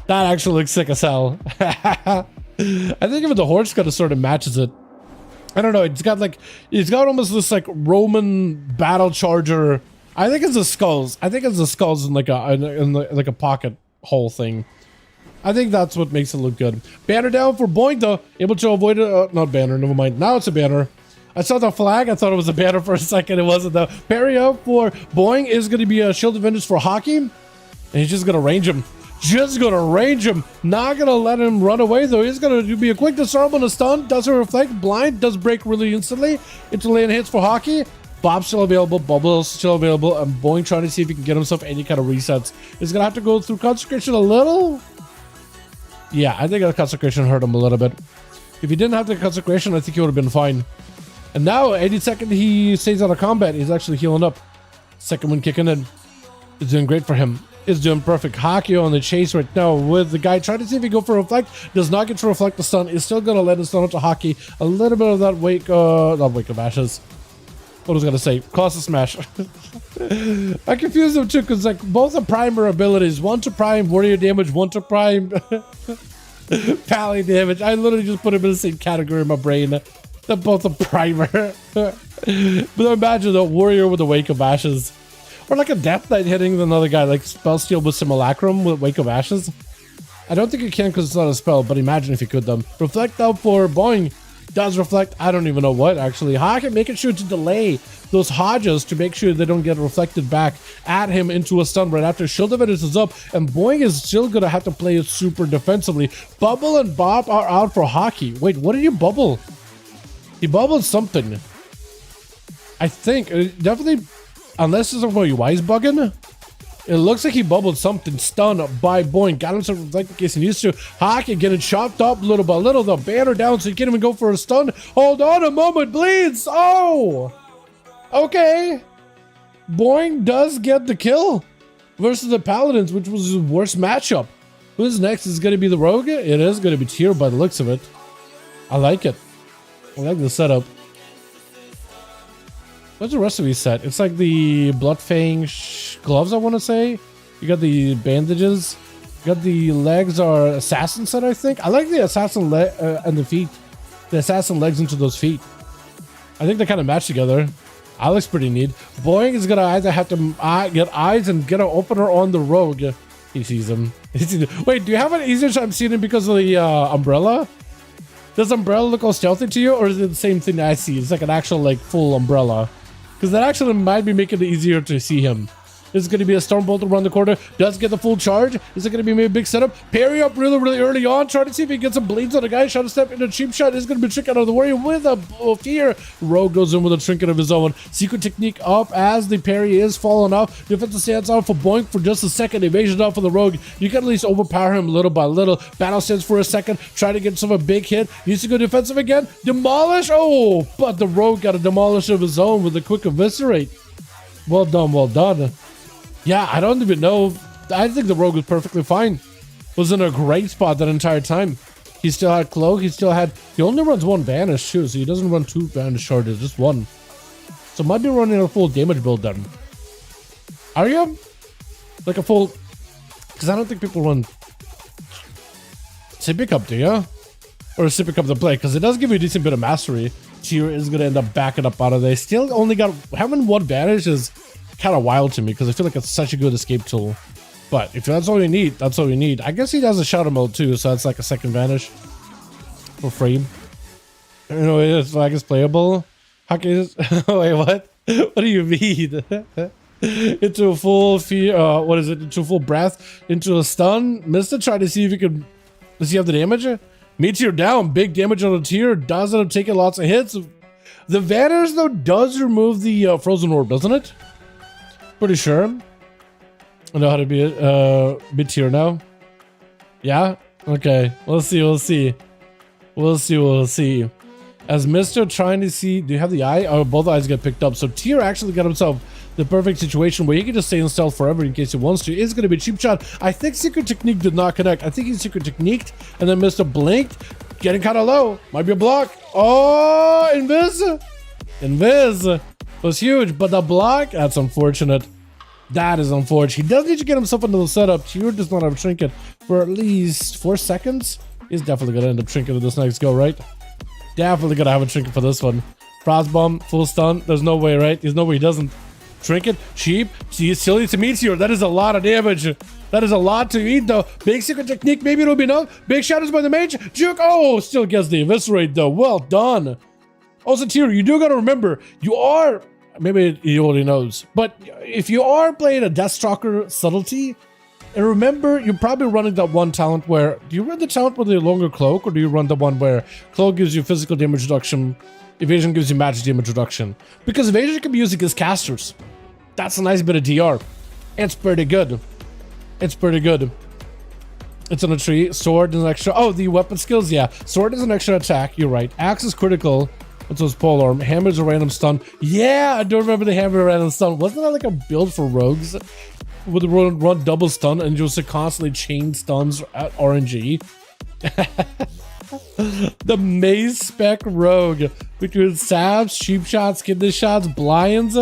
That actually looks sick as hell. I think even the horse kind of sort of matches it. I don't know. It's got almost this like Roman battle charger. I think it's the skulls. In like a pocket hole thing. I think that's what makes it look good. Banner down for Boing though. Able to avoid it. Not banner. Never mind. Now it's a banner. I saw the flag. I thought it was a banner for a second. It wasn't though. Parry up for Boing is going to be a shield advantage for Hockey. And he's just going to range him. Not going to let him run away though. He's going to be a quick disarm on a stun. Doesn't reflect. Blind. Does break really instantly. Into lane hits for Hockey. Bob's still available, Bubble's still available, and Boing trying to see if he can get himself any kind of resets. He's gonna have to go through Consecration a little. Yeah, I think the Consecration hurt him a little bit. If he didn't have the Consecration, I think he would have been fine. And now, any second he stays out of combat, he's actually healing up. Second one kicking in. It's doing great for him. It's doing perfect. Hakio on the chase right now with the guy trying to see if he go for a reflect. Does not get to reflect the stun. Is still gonna let the stun up to Hockey. A little bit of that not wake of ashes. What was I gonna say? Colossus Smash. I confused them too because like both are primer abilities. One to prime warrior damage, one to prime Pally damage. I literally just put him in the same category in my brain. They're both a primer. But imagine a warrior with a Wake of Ashes. Or like a Death Knight hitting another guy, like Spellsteal with Simulacrum with Wake of Ashes. I don't think you can because it's not a spell, but imagine if you could them. Reflect out for Boing. Does reflect, I don't even know what actually. Hockey making sure to delay those Hodges to make sure they don't get reflected back at him into a stun right after. Shield of Edis is up, and Boing is still gonna have to play it super defensively. Bubble and Bob are out for Hockey. Wait, what did you bubble? He bubbled something. I think, definitely, unless it's something UI's bugging. It looks like he bubbled something. Stunned by Boing. Got himself reflect in case he needs to. Hockey getting chopped up little by little. The banner down so he can't even go for a stun. Hold on a moment. Bleeds. Oh. Okay. Boing does get the kill versus the Paladins, which was his worst matchup. Who's next? Is it going to be the Rogue? It is going to be Tyr by the looks of it. I like it. I like the setup. What's the rest of his set? It's like the Bloodfang gloves, I want to say. You got the bandages. You got the legs are assassin set, I think. I like the assassin leg and the feet. The assassin legs into those feet. I think they kind of match together. That looks pretty neat. Boing is going to either have to get eyes and get an opener on the Rogue. He sees him. Wait, do you have an easier time seeing him because of the umbrella? Does umbrella look all stealthy to you, or is it the same thing that I see? It's like an actual like full umbrella. Because that actually might be making it easier to see him. This is going to be a Stormbolt around the corner. Does get the full charge. Is it going to be maybe a big setup? Parry up really early on. Trying to see if he gets some blades on the guy. Shot a step into a cheap shot. Is going to be tricked out of the warrior with a fear. Rogue goes in with a trinket of his own. Secret technique up as the parry is falling off. Defensive stance out for Boink for just a second. Evasion out for the Rogue. You can at least overpower him little by little. Battle stance for a second. Try to get some a big hit. Needs to go defensive again. Demolish. Oh, but the Rogue got a demolish of his own with a quick eviscerate. Well done, well done. Yeah, I don't even know. I think the Rogue was perfectly fine. Was in a great spot that entire time. He still had Cloak. He only runs one Banish too, so he doesn't run two Banish charges, just one. So might be running a full damage build then. Are you? Like a full... Because I don't think people run... Sippy Cup, do you? Or a Sippy Cup to play, because it does give you a decent bit of mastery. Tyr is going to end up backing up out of there. Still only got... Having one Banish is... kind of wild to me because I feel like it's such a good escape tool. But if that's all you need, that's all you need. I guess he has a shadow mode too, so that's like a second vanish for free. You know, it's like it's playable. Wait, what? What do you mean? Into a full what is it? Into a full breath, into a stun. Mister tried to see if he could. Does he have the damage? Meteor down, big damage on a Tyr. Does end up taking lots of hits. The vanish though does remove the frozen orb, doesn't it? Pretty sure. I know how to be Tyr now. Yeah? Okay. We'll see. We'll see. As Mr. trying to see... Do you have the eye? Oh, both eyes get picked up. So Tyr actually got himself the perfect situation where he can just stay in stealth forever in case he wants to. It's going to be a cheap shot. I think Secret Technique did not connect. I think he Secret Techniqued and then Mr. blinked. Getting kind of low. Might be a block. Oh, Invis was huge, but the block, that's unfortunate. That is unfortunate. He does need to get himself into the setup. Tyr does not have a trinket for at least 4 seconds. He's definitely going to end up trinketing this next go, right? Definitely going to have a trinket for this one. Frostbomb, full stun. There's no way, right? There's no way he doesn't. Trinket, cheap. He still needs to Meteor. That is a lot of damage. That is a lot to eat, though. Big Secret Technique, maybe it'll be enough. Big shadows by the mage. Juke, oh, still gets the eviscerate, though. Well done. Also, Tyr, you do got to remember, you are... Maybe he already knows. But if you are playing a Deathstalker subtlety, and remember, you're probably running that one talent where... Do you run the talent with the longer cloak, or do you run the one where cloak gives you physical damage reduction, evasion gives you magic damage reduction? Because evasion can be used against casters. That's a nice bit of DR. It's pretty good. It's pretty good. It's on a tree. Sword is an extra... Oh, the weapon skills, yeah. Sword is an extra attack, you're right. Axe is critical. That's his polearm. Hammer's a random stun. Yeah, I don't remember the hammer random stun. Wasn't that like a build for rogues? With the run double stun and just constantly chain stuns at RNG. The maze spec rogue. Between sabs, cheap shots, kidney shots, blinds.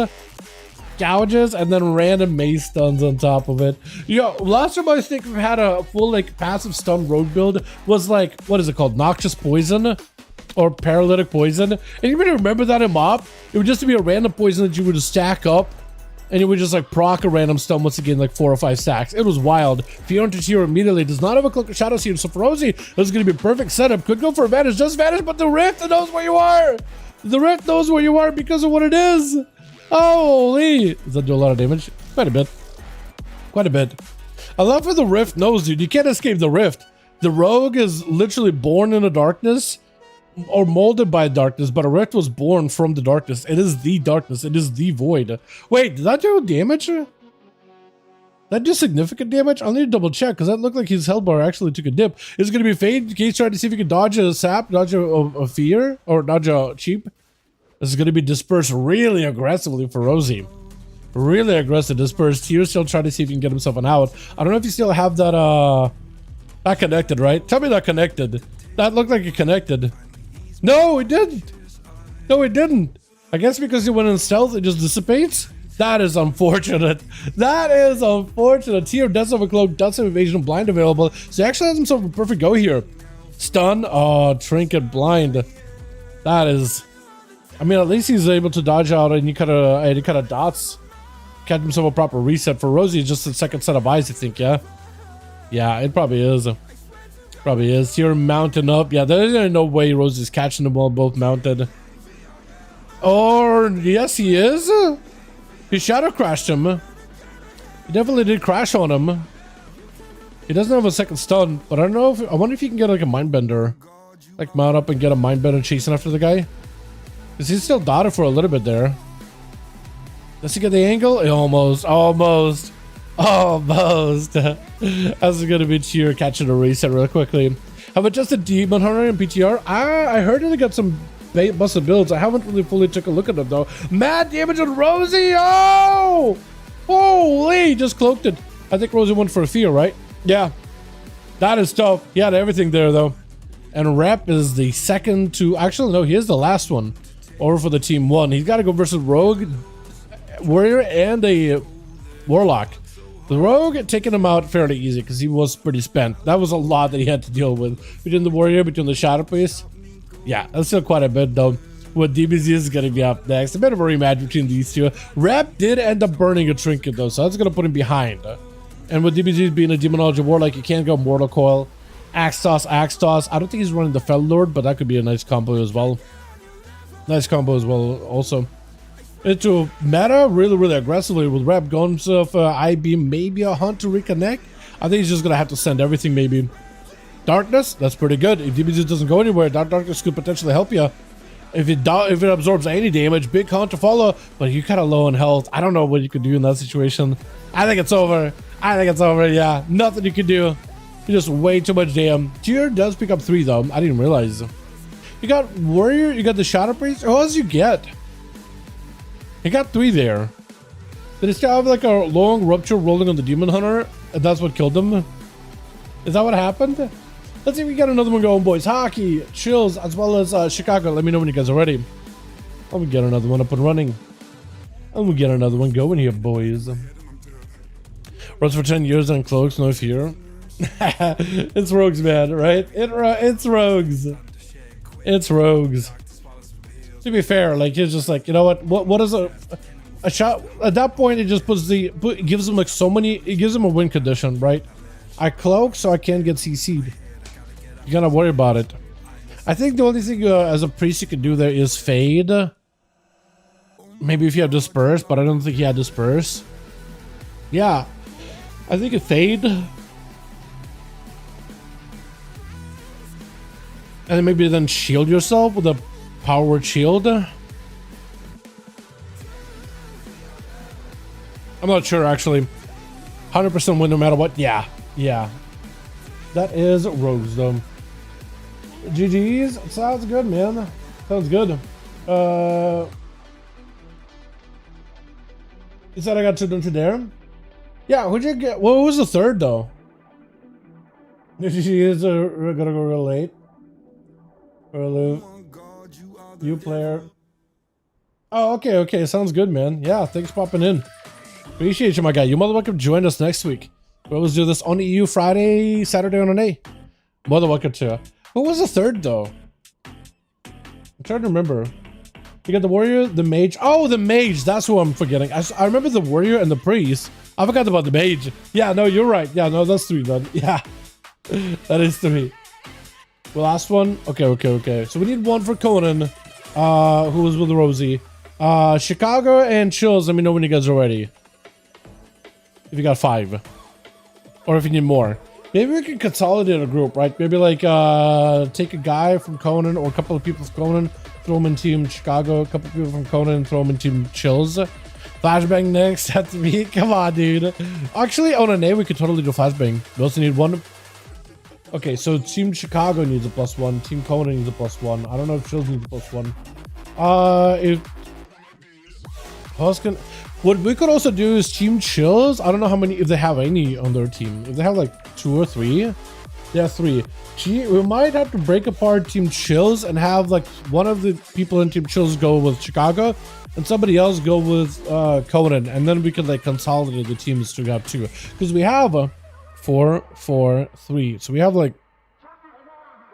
gouges and then random mace stuns on top of it. Yo, last time I think we've had a full like passive stun rogue build was like, what is it called? Noxious Poison or Paralytic Poison. Anybody remember that in MoP? It would just be a random poison that you would just stack up and it would just like proc a random stun once again, like 4 or 5 stacks. It was wild. Fiona here immediately does not have a cloak of shadows here, so for Rosie, this is going to be a perfect setup. Could go for advantage, just vanish, but the Rift knows where you are. The Rift knows where you are because of what it is. Holy! Does that do a lot of damage? Quite a bit. Quite a bit. I love how the Rift knows, dude. You can't escape the Rift. The Rogue is literally born in the darkness or molded by darkness, but a Rift was born from the darkness. It is the darkness. It is the void. Wait, did that do damage? That did significant damage? I'll need to double check because that looked like his health bar actually took a dip. Is it going to be Fade? Case trying to see if he can dodge a sap, dodge a fear, or dodge a cheap? This is going to be dispersed really aggressively for Rosie. Really aggressive dispersed. Here still trying to see if he can get himself an out. I don't know if you still have that that connected, right? Tell me that connected. That looked like it connected. No, it didn't. No, it didn't. I guess because he went in stealth, it just dissipates. That is unfortunate. That is unfortunate. Tier does have a cloak, does have evasion blind available. So he actually has himself a perfect go here. Stun. Oh, trinket blind. That is... I mean, at least he's able to dodge out and he kind of dots. Catch himself a proper reset. For Rosie, it's just a second set of eyes, I think, yeah? Yeah, it probably is. Probably is. Here mounting up. Yeah, there's no way Rosie's catching them while both mounted. Or, yes, he is. He shadow crashed him. He definitely did crash on him. He doesn't have a second stun, but I don't know if... I wonder if he can get like a mindbender. Like mount up and get a mindbender chasing after the guy. Because he's still dotted for a little bit there. Does he get the angle? Almost. That's going to be Cheer catching a reset real quickly. Have adjusted Demon Hunter and PTR. I heard it got some busted builds. I haven't really fully took a look at them though. Mad damage on Rosie. Oh! Holy! Just cloaked it. I think Rosie went for a fear, right? Yeah. That is tough. He had everything there though. And Rep is the second to... Actually, no, he is the last one. Over for the team 1. He's got to go versus Rogue, Warrior, and a Warlock. The Rogue taking him out fairly easy because he was pretty spent. That was a lot that he had to deal with. Between the Warrior, between the Shadow Priest. Yeah, that's still quite a bit though. What DBZ is going to be up next. A bit of a rematch between these two. Rep did end up burning a trinket though, so that's going to put him behind. And with DBZ being a Demonology Warlock, you can't go Mortal Coil. Axe Toss. I don't think he's running the Fell Lord, but that could be a nice combo as well. Nice combo as well also. Into meta really aggressively with Rep guns of IB, maybe a hunt to reconnect. I think he's just gonna have to send everything maybe. Darkness, that's pretty good. If DBZ doesn't go anywhere, that Darkness could potentially help you. If it absorbs any damage, big hunt to follow, but you're kind of low in health. I don't know what you could do in that situation. I think it's over. Yeah, nothing you can do. You just way too much damn. Tier does pick up 3 though. I didn't realize. You got Warrior, you got the Shadow Priest. Who else you get? He got 3 there. Did he still have like a long rupture rolling on the Demon Hunter? And that's what killed him? Is that what happened? Let's see if we got another one going, boys. Hockey, Chills, as well as Chicago. Let me know when you guys are ready. Let me get another one up and running. And we get another one going here, boys. Runs for 10 years on cloaks, no fear. It's Rogues, man, right? It's Rogues. It's Rogues. To be fair, like he's just like, you know what is a shot at that point? It just gives him like so many. It gives him a win condition, right? I cloak so I can't get CC'd. You gotta worry about it. I think the only thing as a priest you can do there is fade. Maybe if you have disperse, but I don't think he had disperse. Yeah, I think it fade. And maybe then shield yourself with a power word shield. I'm not sure actually. 100% win no matter what. Yeah. That is Rogues though. GG's. Sounds good, man. Sounds good. You said I got 2 done there? Yeah, who'd you get? What was the third though? She is gonna go real late. You player. Oh, okay, okay. Sounds good, man. Yeah, thanks for popping in. Appreciate you, my guy. You're more than welcome to join us next week. We always do this on EU Friday, Saturday on NA. More than welcome to. What was the third, though? I'm trying to remember. You got the warrior, the mage. Oh, the mage. That's who I'm forgetting. I remember the warrior and the priest. I forgot about the mage. Yeah, no, you're right. Yeah, no, that's 3, man. Yeah, that is 3. The last one. Okay, okay, okay. So we need 1 for Conan, who was with Rosie. Chicago and Chills. Let me know when you guys are ready. If you got 5. Or if you need more. Maybe we can consolidate a group, right? Maybe like take a guy from Conan or a couple of people from Conan, throw them in Team Chicago, a couple of people from Conan, throw them in Team Chills. Flashbang next. That's me. Come on, dude. Actually, on NA, we could totally do flashbang. We also need 1. Okay, so Team Chicago needs a +1. Team Conan needs a +1. I don't know if Chills needs a +1. If Huskin, what we could also do is Team Chills. I don't know how many, if they have any on their team. If they have like 2 or 3, they have 3. We might have to break apart Team Chills and have like one of the people in Team Chills go with Chicago and somebody else go with Conan, and then we could like consolidate the teams to have 2, because we have a 4, 4, 3. So we have like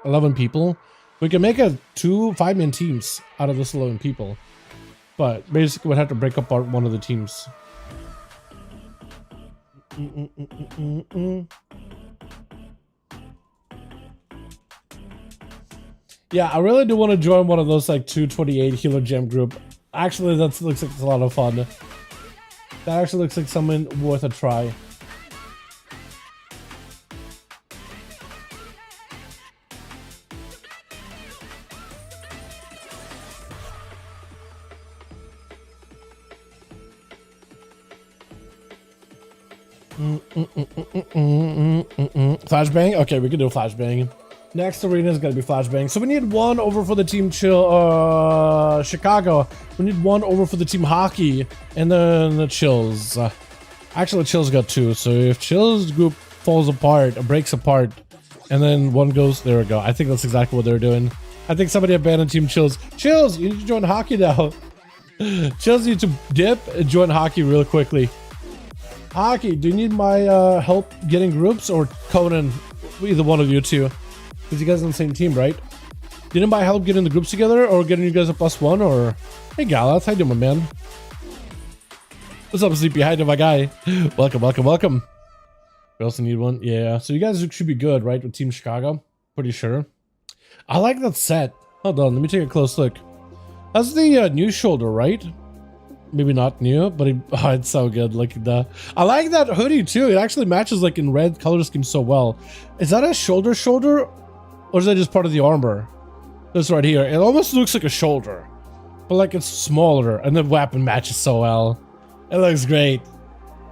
11 people. We can make a 2 5-man teams out of this 11 people. But basically we'd have to break apart one of the teams. Yeah, I really do want to join one of those like 228 healer gem group. Actually, that looks like it's a lot of fun. That actually looks like something worth a try. Flashbang? Okay, we can do flashbang. Next arena is gonna be flashbang. So we need 1 over for the Team Chicago. We need 1 over for the Team Hockey, and then the Chills. Actually, Chills got 2. So if Chills group falls apart, or breaks apart, and then 1 goes, there we go. I think that's exactly what they're doing. I think somebody abandoned Team Chills. Chills, you need to join Hockey now. Chills need to dip and join Hockey real quickly. Hockey, do you need my help getting groups, or Conan? Either one of you two. Because you guys are on the same team, right? Do you need my help getting the groups together, or getting you guys a +1, or... Hey, Galath, how you doing, my man? What's up, Sleepy? Hi to my guy. Welcome, welcome, welcome. We also need 1. Yeah, so you guys should be good, right, with Team Chicago? Pretty sure. I like that set. Hold on, let me take a close look. That's the new shoulder, right? Maybe not new, but it's so good. Like I like that hoodie too. It actually matches like in red color scheme so well. Is that a shoulder, or is that just part of the armor? This right here. It almost looks like a shoulder, but like it's smaller, and the weapon matches so well. It looks great.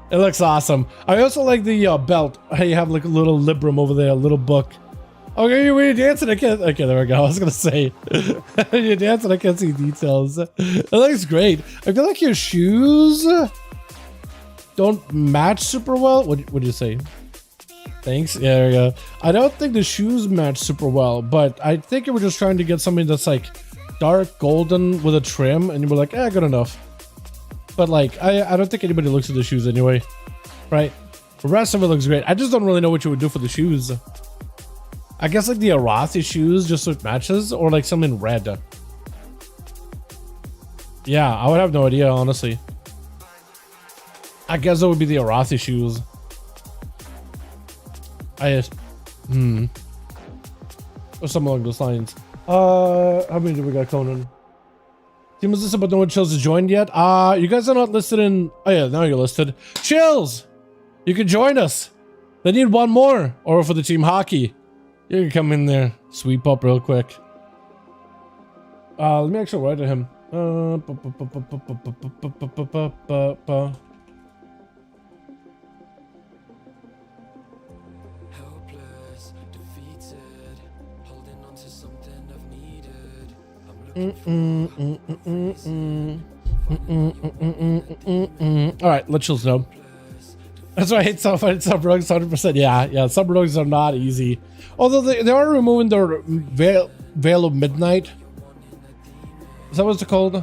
It looks awesome. I also like the belt. How you have like a little librum over there, a little book. Okay, you're dancing. I can't. Okay, there we go. I was gonna say, you're dancing. I can't see details. It looks great. I feel like your shoes don't match super well. What do you say? Thanks. Yeah, there we go. I don't think the shoes match super well, but I think you were just trying to get something that's like dark golden with a trim, and you were like, good enough. But like, I don't think anybody looks at the shoes anyway, right? The rest of it looks great. I just don't really know what you would do for the shoes. I guess like the Arathi shoes, just so it matches, or like something red. Yeah, I would have no idea, honestly. I guess it would be the Arathi shoes. Or something along those lines. How many do we got, Conan? Team is listed, but no one Chills has joined yet. You guys are not listed in... Oh yeah, now you're listed. Chills! You can join us. They need 1 more. Or for the Team Hockey. You can come in there, sweep up real quick. Let me actually write to him. Helpless, defeated, holding on to something I've needed. All right, let's Chills know. That's why I hate sub rogues 100%. Yeah, sub rogues are not easy. Although they are removing their veil of midnight. Is that what it's called?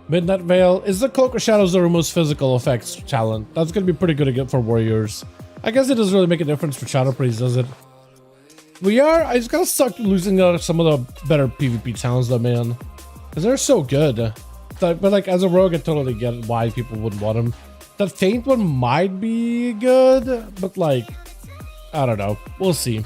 Midnight Veil is the Cloak of Shadows that removes physical effects talent. That's gonna be pretty good again for warriors. I guess it doesn't really make a difference for Shadow Priest, does it? I just gotta suck losing some of the better PvP talents though, man. Because they're so good. But like as a rogue, I totally get why people wouldn't want them. That Feint one might be good, but like, I don't know. We'll see.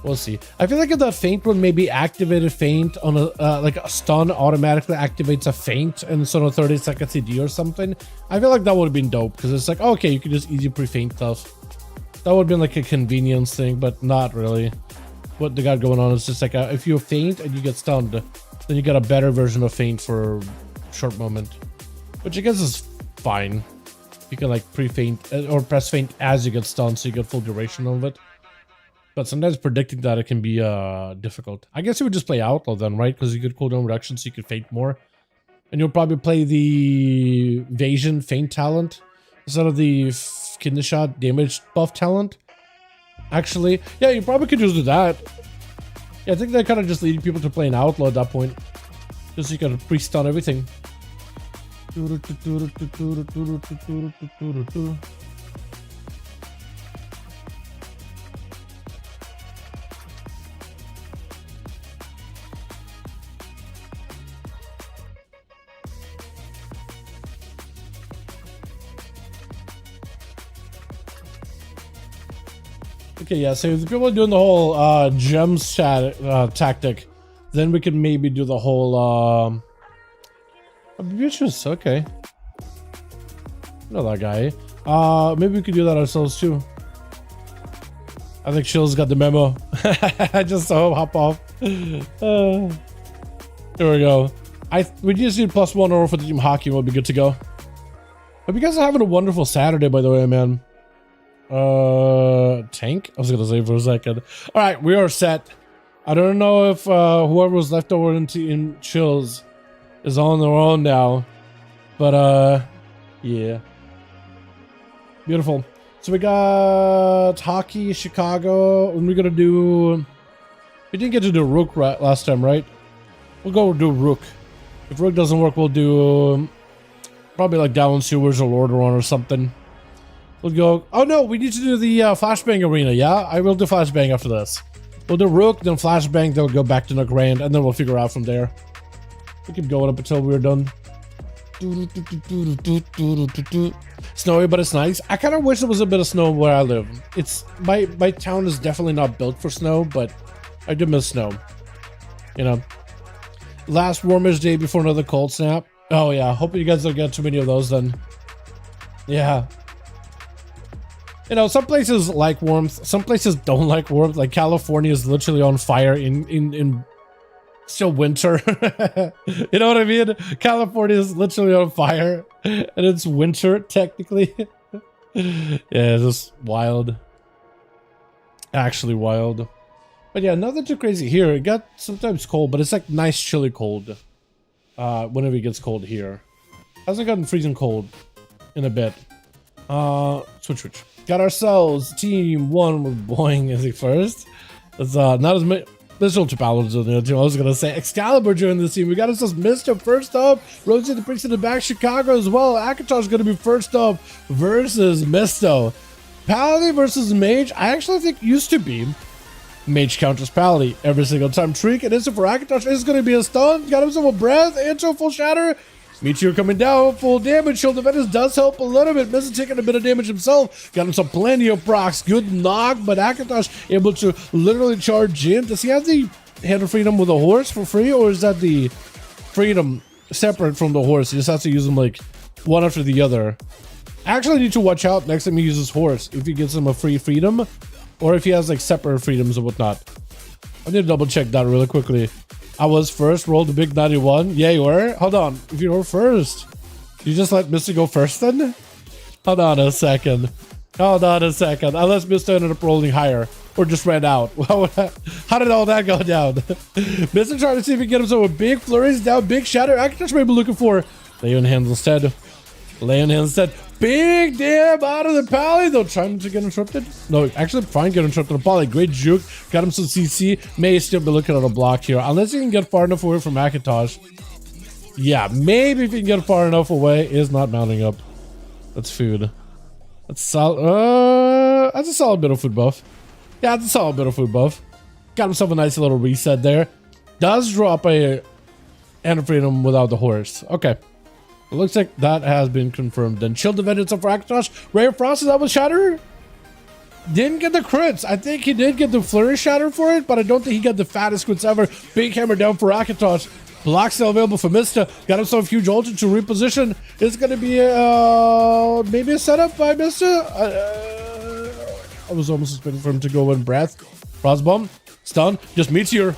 We'll see. I feel like if that Feint one maybe activated Feint on a like a stun automatically activates a Feint and sort of 30-second CD or something. I feel like that would have been dope because it's like, okay, you can just easy pre-Feint stuff. That would have been like a convenience thing, but not really. What they got going on is just like if you Feint and you get stunned, then you get a better version of Feint for a short moment, which I guess is fine. You can like pre-Feint or press Feint as you get stunned, so you get full duration of it. But sometimes predicting that it can be difficult. I guess you would just play Outlaw then, right? Because you get cooldown reduction, so you can Feint more. And you'll probably play the Evasion Feint talent instead of the Kidney Shot damage buff talent. Actually, yeah, you probably could just do that. Yeah, I think that kind of just leading people to play an Outlaw at that point. Just so you can pre-stun everything. Okay, yeah, so if the people are doing the whole gems chat tactic, then we can maybe do the whole abuse. Okay. Know that guy. Maybe we could do that ourselves too. I think Shill's got the memo. I just saw him hop off. Here we go. We just need +1 over for the team hockey. We'll be good to go. Hope you guys are having a wonderful Saturday, by the way, man. Tank? I was gonna say for a second. Alright, we are set. I don't know if whoever was left over in Chills is on their own now. But yeah. Beautiful. So we got hockey, Chicago, and we're gonna do... We didn't get to do Rook last time, right? We'll go do Rook. If Rook doesn't work, we'll do probably like Down Sewers or Lordaeron or something. We'll go... Oh no, we need to do the Flashbang Arena, yeah? I will do Flashbang after this. We'll do Rook, then Flashbang, then we'll go back to Nook Grand, and then we'll figure out from there. We keep going up until we're done. Snowy, but it's nice. I kind of wish there was a bit of snow where I live. It's... My town is definitely not built for snow, but I do miss snow. You know? Last warmest day before another cold snap. Oh yeah, hope you guys don't get too many of those then. Yeah. You know, some places like warmth, some places don't like warmth. Like California is literally on fire in still winter. You know what I mean? California is literally on fire and it's winter technically. Yeah, it's just wild. Actually wild. But yeah, nothing too crazy here. It got sometimes cold, but it's like nice chilly cold. Whenever it gets cold here. Hasn't gotten freezing cold in a bit. Switch. Got ourselves team 1 with Boing as the first. That's not as many. There's no Paladins on the other team. I was gonna say Excalibur joined this team. We got ourselves Misto first up. Rosie the Prince in the back. Chicago as well. Akatosh is gonna be first up versus Misto. Paladin versus Mage. I actually think used to be Mage counters Paladin every single time. Shriek and instant for Akatosh is gonna be a stun. Got himself a breath into a full shatter. Meteor coming down, full damage. Shield Defenders does help a little bit. Misto taking a bit of damage himself. Got himself plenty of procs. Good knock, but Akatosh able to literally charge in. Does he have the Hand of Freedom with a horse for free, or is that the freedom separate from the horse? He just has to use them like one after the other. Actually need to watch out next time he uses horse, if he gives him a free freedom, or if he has like separate freedoms or whatnot. I need to double check that really quickly. I was first, rolled the big 91. Yeah, you were? Hold on. If you were first, you just let Misto go first then? Hold on a second. Unless Misto ended up rolling higher or just ran out. How did all that go down? Misto trying to see if he can get himself a big flurries down, big shatter. Akatosh may be looking for lay on hands instead. Big damn out of the pally though, trying to get interrupted. No, actually fine, get interrupted. Pally, great juke, got him some CC. May still be looking at a block here, unless he can get far enough away from Akatosh. Yeah, maybe if you can get far enough away. Is not mounting up. That's food. That's solid. That's a solid bit of food buff. Yeah, that's a solid bit of food buff. Got himself a nice little reset there. Does drop a End of Freedom without the horse. Okay. It looks like that has been confirmed. Then Chill the Vengeance of Rakatosh. Ray of Frost, is that with Shatter? Didn't get the crits. I think he did get the Flurry Shatter for it, but I don't think he got the fattest crits ever. Big Hammer down for Rakatosh. Block still available for Mista. Got himself a huge ultra to reposition. It's going to be maybe a setup by Mista. I was almost expecting for him to go in breath. Frostbomb. Stun. Just Meteor.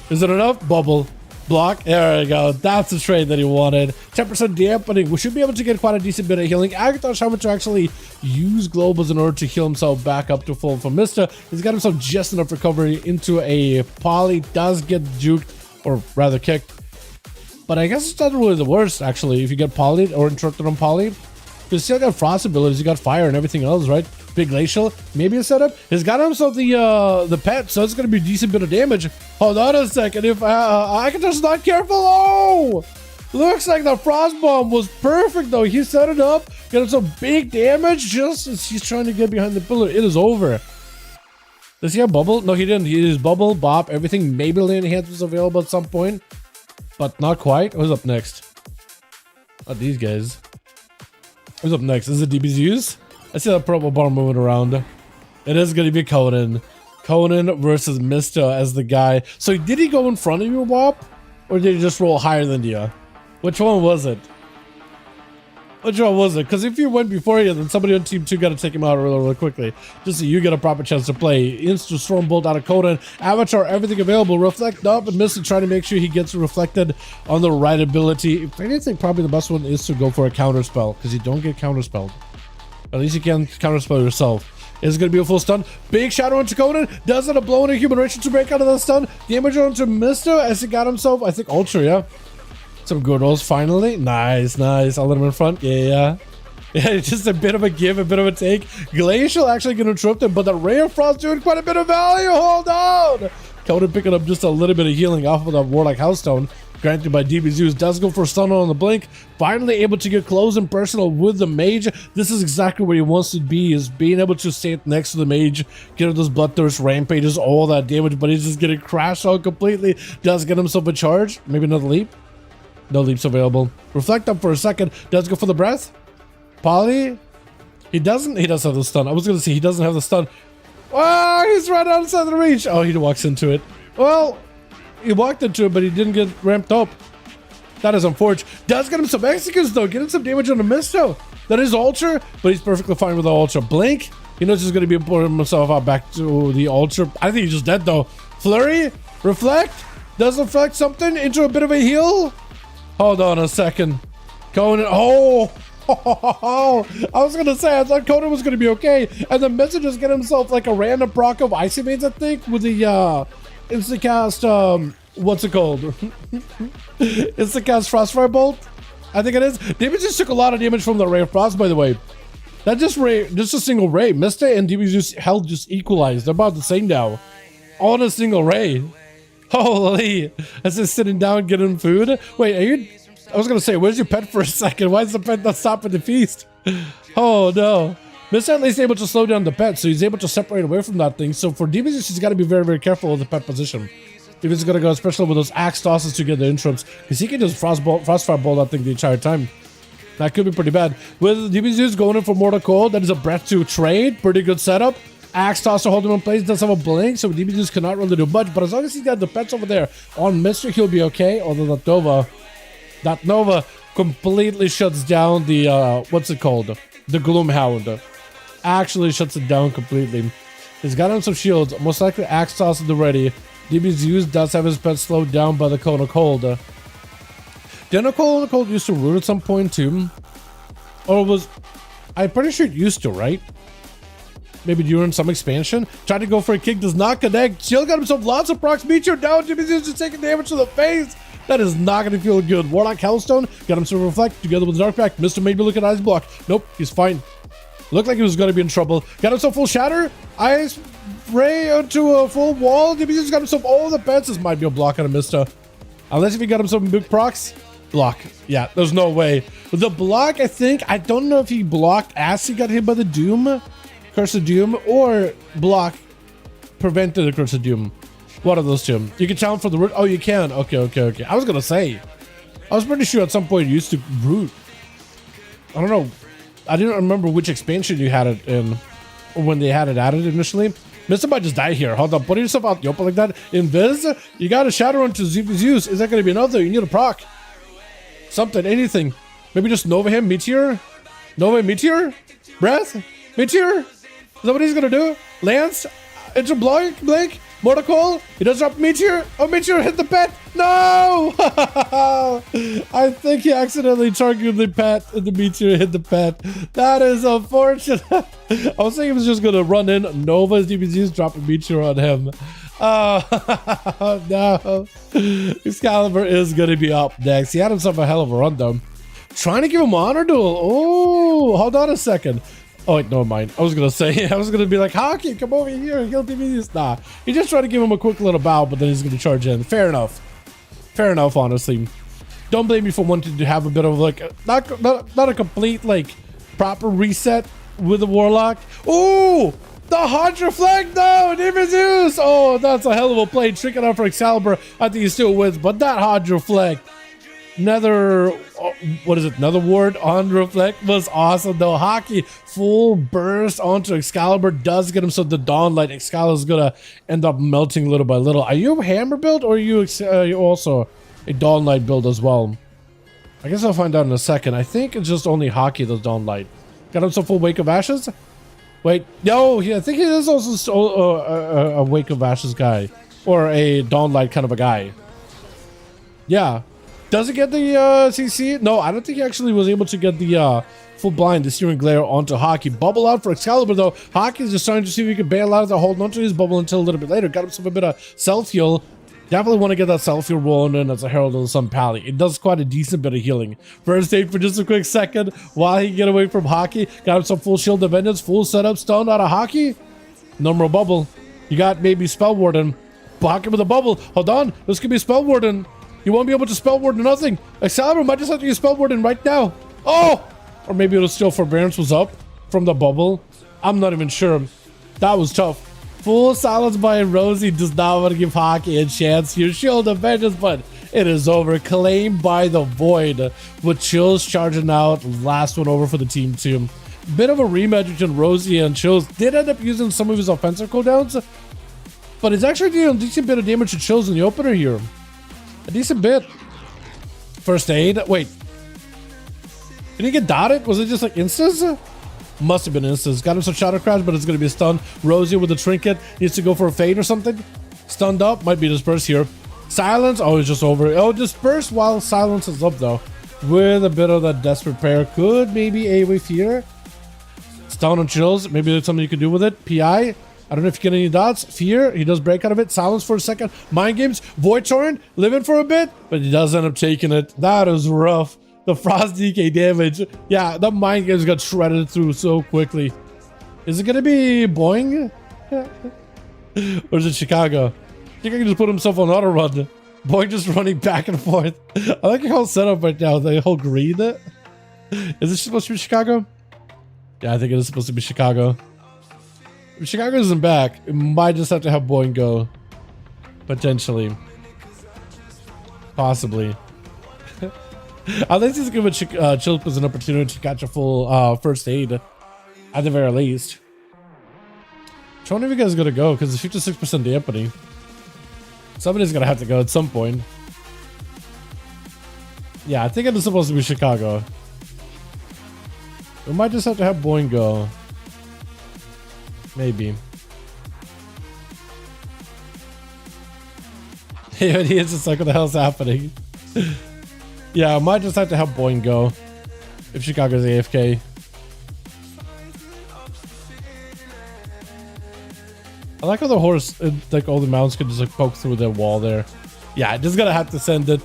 Is it enough? Bubble. Block. There we go. That's the trade that he wanted. 10% dampening. We should be able to get quite a decent bit of healing. Akatosh having to actually use globals in order to heal himself back up to full from Mista. He's got himself just enough recovery into a poly. Does get juked, or rather kicked. But I guess it's not really the worst, actually, if you get polyed or interrupted on poly. Because still got frost abilities, you got fire and everything else, right? Big glacial, maybe a setup. He's got himself the pet, so it's gonna be a decent bit of damage. Hold on a second, if Akatosh's not careful, oh! Looks like the frost bomb was perfect though. He set it up, got himself big damage just as he's trying to get behind the pillar. It is over. Does he have bubble? No, he didn't. He is bubble, bop, everything. Maybelline enhance was available at some point, but not quite. Who's up next? Not these guys. Who's up next? Is it DBZ's? I see that purple bar moving around. It is going to be Conan. Conan versus Mista as the guy. So did he go in front of you, Wop? Or did he just roll higher than you? Which one was it? Which one was it? Because if you went before you, then somebody on team 2 got to take him out really quickly. Just so you get a proper chance to play. Instant Storm Bolt out of Conan. Avatar, everything available. Reflect up and Mista trying to make sure he gets reflected on the right ability. If anything, probably the best one is to go for a counter spell. Because you don't get counter spelled. At least you can counterspell yourself. It's going to be a full stun. Big shadow onto Conan. Does it a blow in a human ration to break out of the stun. Damage onto Mista as he got himself, I think, ultra, yeah. Some good rolls finally. Nice, nice. I'll let him in front. Yeah. Yeah, just a bit of a give, a bit of a take. Glacial actually going to interrupt him, but the Ray of Frost doing quite a bit of value. Hold on. Conan picking up just a little bit of healing off of that Warlock Housestone. Granted by DB Zeus, does go for a stun on the blink. Finally able to get close and personal with the mage. This is exactly where he wants to be, is being able to stay next to the mage, get those bloodthirst rampages, all that damage, but he's just getting crashed out completely. Does get himself a charge. Maybe another leap. No leaps available. Reflect up for a second. Does go for the breath. Poly. He doesn't. He does have the stun. I was going to say he doesn't have the stun. Oh, he's right outside the reach. Oh, he walks into it. Well, he walked into it, but he didn't get ramped up. That is unfortunate. Does get him some executes, though. Get him some damage on the Misto. That is ultra, but he's perfectly fine with the ultra. Blink. He knows he's going to be putting himself out back to the ultra. I think he's just dead, though. Flurry. Reflect. Does reflect something into a bit of a heal. Hold on a second. Conan. Oh. I was gonna say I thought Conan was gonna be okay, and the Mista just get himself like a random proc of Icy Mains, I think, with the instacast what's it called? Instacast Frostfire Bolt, I think it is. David just took a lot of damage from the Ray of Frost, by the way. That just a single ray. Mista and DB just health just equalized. They're about the same now. All in a single ray. Holy, as just sitting down getting food. Wait, are you? I was gonna say, where's your pet for a second? Why is the pet not stopping the feast? Oh no. Mista at least able to slow down the pet, so he's able to separate away from that thing. So for DBZ, she's got to be very, very careful with the pet position. If it's gonna go, especially with those axe tosses to get the interrupts, because he can just frostfire ball that thing the entire time. That could be pretty bad. With DBZ going in for Mortal Cold, that is a breath to trade. Pretty good setup. Axe toss to hold him in place, does have a blink, so DBZ cannot really do much. But as long as he's got the pets over there on Mista, he'll be okay. Although that Nova completely shuts down the what's it called? The Gloomhound. Actually shuts it down completely. He's got him some shields. Most likely axe toss at the ready. DBZ does have his pet slowed down by the Cone of Cold. Didn't Cone of Cold used to root at some point too? Or was I'm pretty sure it used to, right? Maybe during some expansion. Tried to go for a kick, does not connect. Shield got himself lots of procs. Meteor down. DBZ just taking damage to the face. That is not going to feel good. Warlock Hellstone got him to reflect together with Darkback. Mista maybe look at Ice Block. Nope, he's fine. Looked like he was going to be in trouble. Got himself full shatter. Ice Ray onto a full wall. DBZ's got himself all the pets. This might be a block on a Mista. Unless if he got himself big procs. Block. Yeah, there's no way. The block, I think, I don't know if he blocked as he got hit by the Doom, Curse of Doom, or block prevented the Curse of Doom. One of those two. You can challenge for the root. Oh, you can. Okay. I was gonna say, I was pretty sure at some point you used to root. I don't know. I didn't remember which expansion you had it in, or when they had it added initially. Mr. might just die here. Hold on, putting yourself out the open like that. Invis, you got a Shadow Run to use. Is that going to be another? You need a proc. Something, anything. Maybe just Nova him, Meteor? Nova, Meteor? Breath? Meteor? Is that what he's going to do? Lance? It's a Blake? Mortal? He does drop Meteor? Oh, Meteor hit the pet! No! I think he accidentally targeted the pet and the Meteor hit the pet. That is unfortunate. I was thinking he was just going to run in. Nova's DBZ's dropping Meteor on him. Oh, no. Excalibur is going to be up next. He had himself a hell of a run, though. Trying to give him honor duel. Oh, hold on a second. Oh, wait, never mind. I was going to be like, Hockey, come over here. He'll give me this. Nah, he just tried to give him a quick little bow, but then he's going to charge in. Fair enough. Fair enough, honestly. Don't blame me for wanting to have a bit of like, not a complete, like, proper reset with the Warlock. Oh, the Hodge Reflect, no, Zeus. Oh, that's a hell of a play. Tricking out for Excalibur. I think he still wins, but that Hodge Reflect. Nether, what is it? Nether Ward on Reflect was awesome though. Hockey full burst onto Excalibur does get him, so the Dawn Light Excalibur is gonna end up melting little by little. Are you a hammer build or are you also a Dawn Light build as well? I guess I'll find out in a second. I think it's just only Hockey that's Dawn Light. Got him some full Wake of Ashes. Wait, no, I think he is also a Wake of Ashes guy or a Dawn Light kind of a guy. Yeah. Does it get the CC? No, I don't think he actually was able to get the full blind, the Searing Glare onto Hockey. Bubble out for Excalibur though. Hockey is just trying to see if he can bail out of the hold onto his bubble until a little bit later. Got himself a bit of self-heal. Definitely want to get that self-heal rolling in as a Herald of the Sun Pally. It does quite a decent bit of healing. First aid for just a quick second while he can get away from Hockey. Got him some full Shield of Vengeance, full setup, stunned out of Hockey. No more bubble. You got maybe Spell Warden. Block him with a bubble. Hold on. This could be Spell Warden. You won't be able to Spell Warden nothing. Excalibur might just have to use Spell Warden right now. Oh! Or maybe it'll still Forbearance was up from the bubble. I'm not even sure. That was tough. Full silence by Rosie does not want to give Hockey a chance here. Shield of Vengeance, but it is over. Claimed by the Void with Chills charging out. Last one over for the team too. Bit of a rematch between Rosie and Chills. Did end up using some of his offensive cooldowns, but it's actually doing a decent bit of damage to Chills in the opener here. A decent bit. First aid. Wait. Did he get dotted? Was it just like instas? Must have been instas. Got him some Shadow Crash, but it's going to be a stun. Rosie with the trinket. Needs to go for a fade or something. Stunned up. Might be dispersed here. Silence. Oh, it's just over. Oh, dispersed while silence is up though. With a bit of that desperate prayer. Could maybe AoE Fear. Stun on Chills. Maybe there's something you can do with it. PI. I don't know if you get any dots. Fear, he does break out of it. Silence for a second. Mind Games, Void Torrent, living for a bit, but he does end up taking it. That is rough. The Frost DK damage. Yeah, the Mind Games got shredded through so quickly. Is it going to be Boing? Or is it Chicago? I think I can just put himself on auto run. Boing just running back and forth. I like your whole setup right now. The whole green. Is it supposed to be Chicago? Yeah, I think it is supposed to be Chicago. If Chicago isn't back, it might just have to have Boeing go. Potentially. Possibly. At least he's giving Chilpus an opportunity to catch a full first aid. At the very least. Which one of you guys is going to go? Because it's 56% dampening. Somebody's going to have to go at some point. Yeah, I think it is supposed to be Chicago. We might just have to have Boeing go. Maybe. Yeah, he is just like, what the hell's happening? Yeah, I might just have to have Boeing go if Chicago's AFK. I like how the horse, like all the mounts could just like poke through the wall there. Yeah, I just gotta have to send it.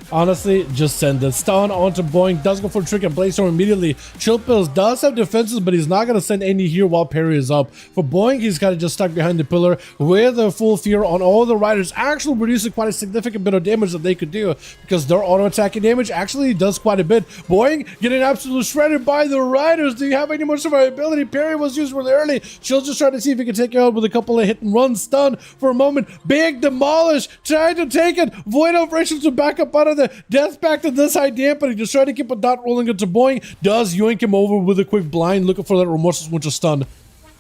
Honestly, just send it. Stun onto Boeing, does go for a trick and Blaze Storm immediately. Chill Pills does have defenses, but he's not going to send any here while parry is up. For Boeing, he's got to just stuck behind the pillar with a full fear on all the riders, actually reducing quite a significant bit of damage that they could do, because their auto-attacking damage actually does quite a bit. Boeing getting absolutely shredded by the riders. Do you have any more survivability? Parry was used really early. Chill's just trying to see if he can take it out with a couple of hit and run. Stun for a moment. Big demolish, trying to take it. Void operations to back up out of the death back to this high dampening. Just trying to keep a dot rolling into Boeing. Does yoink him over with a quick blind, looking for that remorseless winter stun.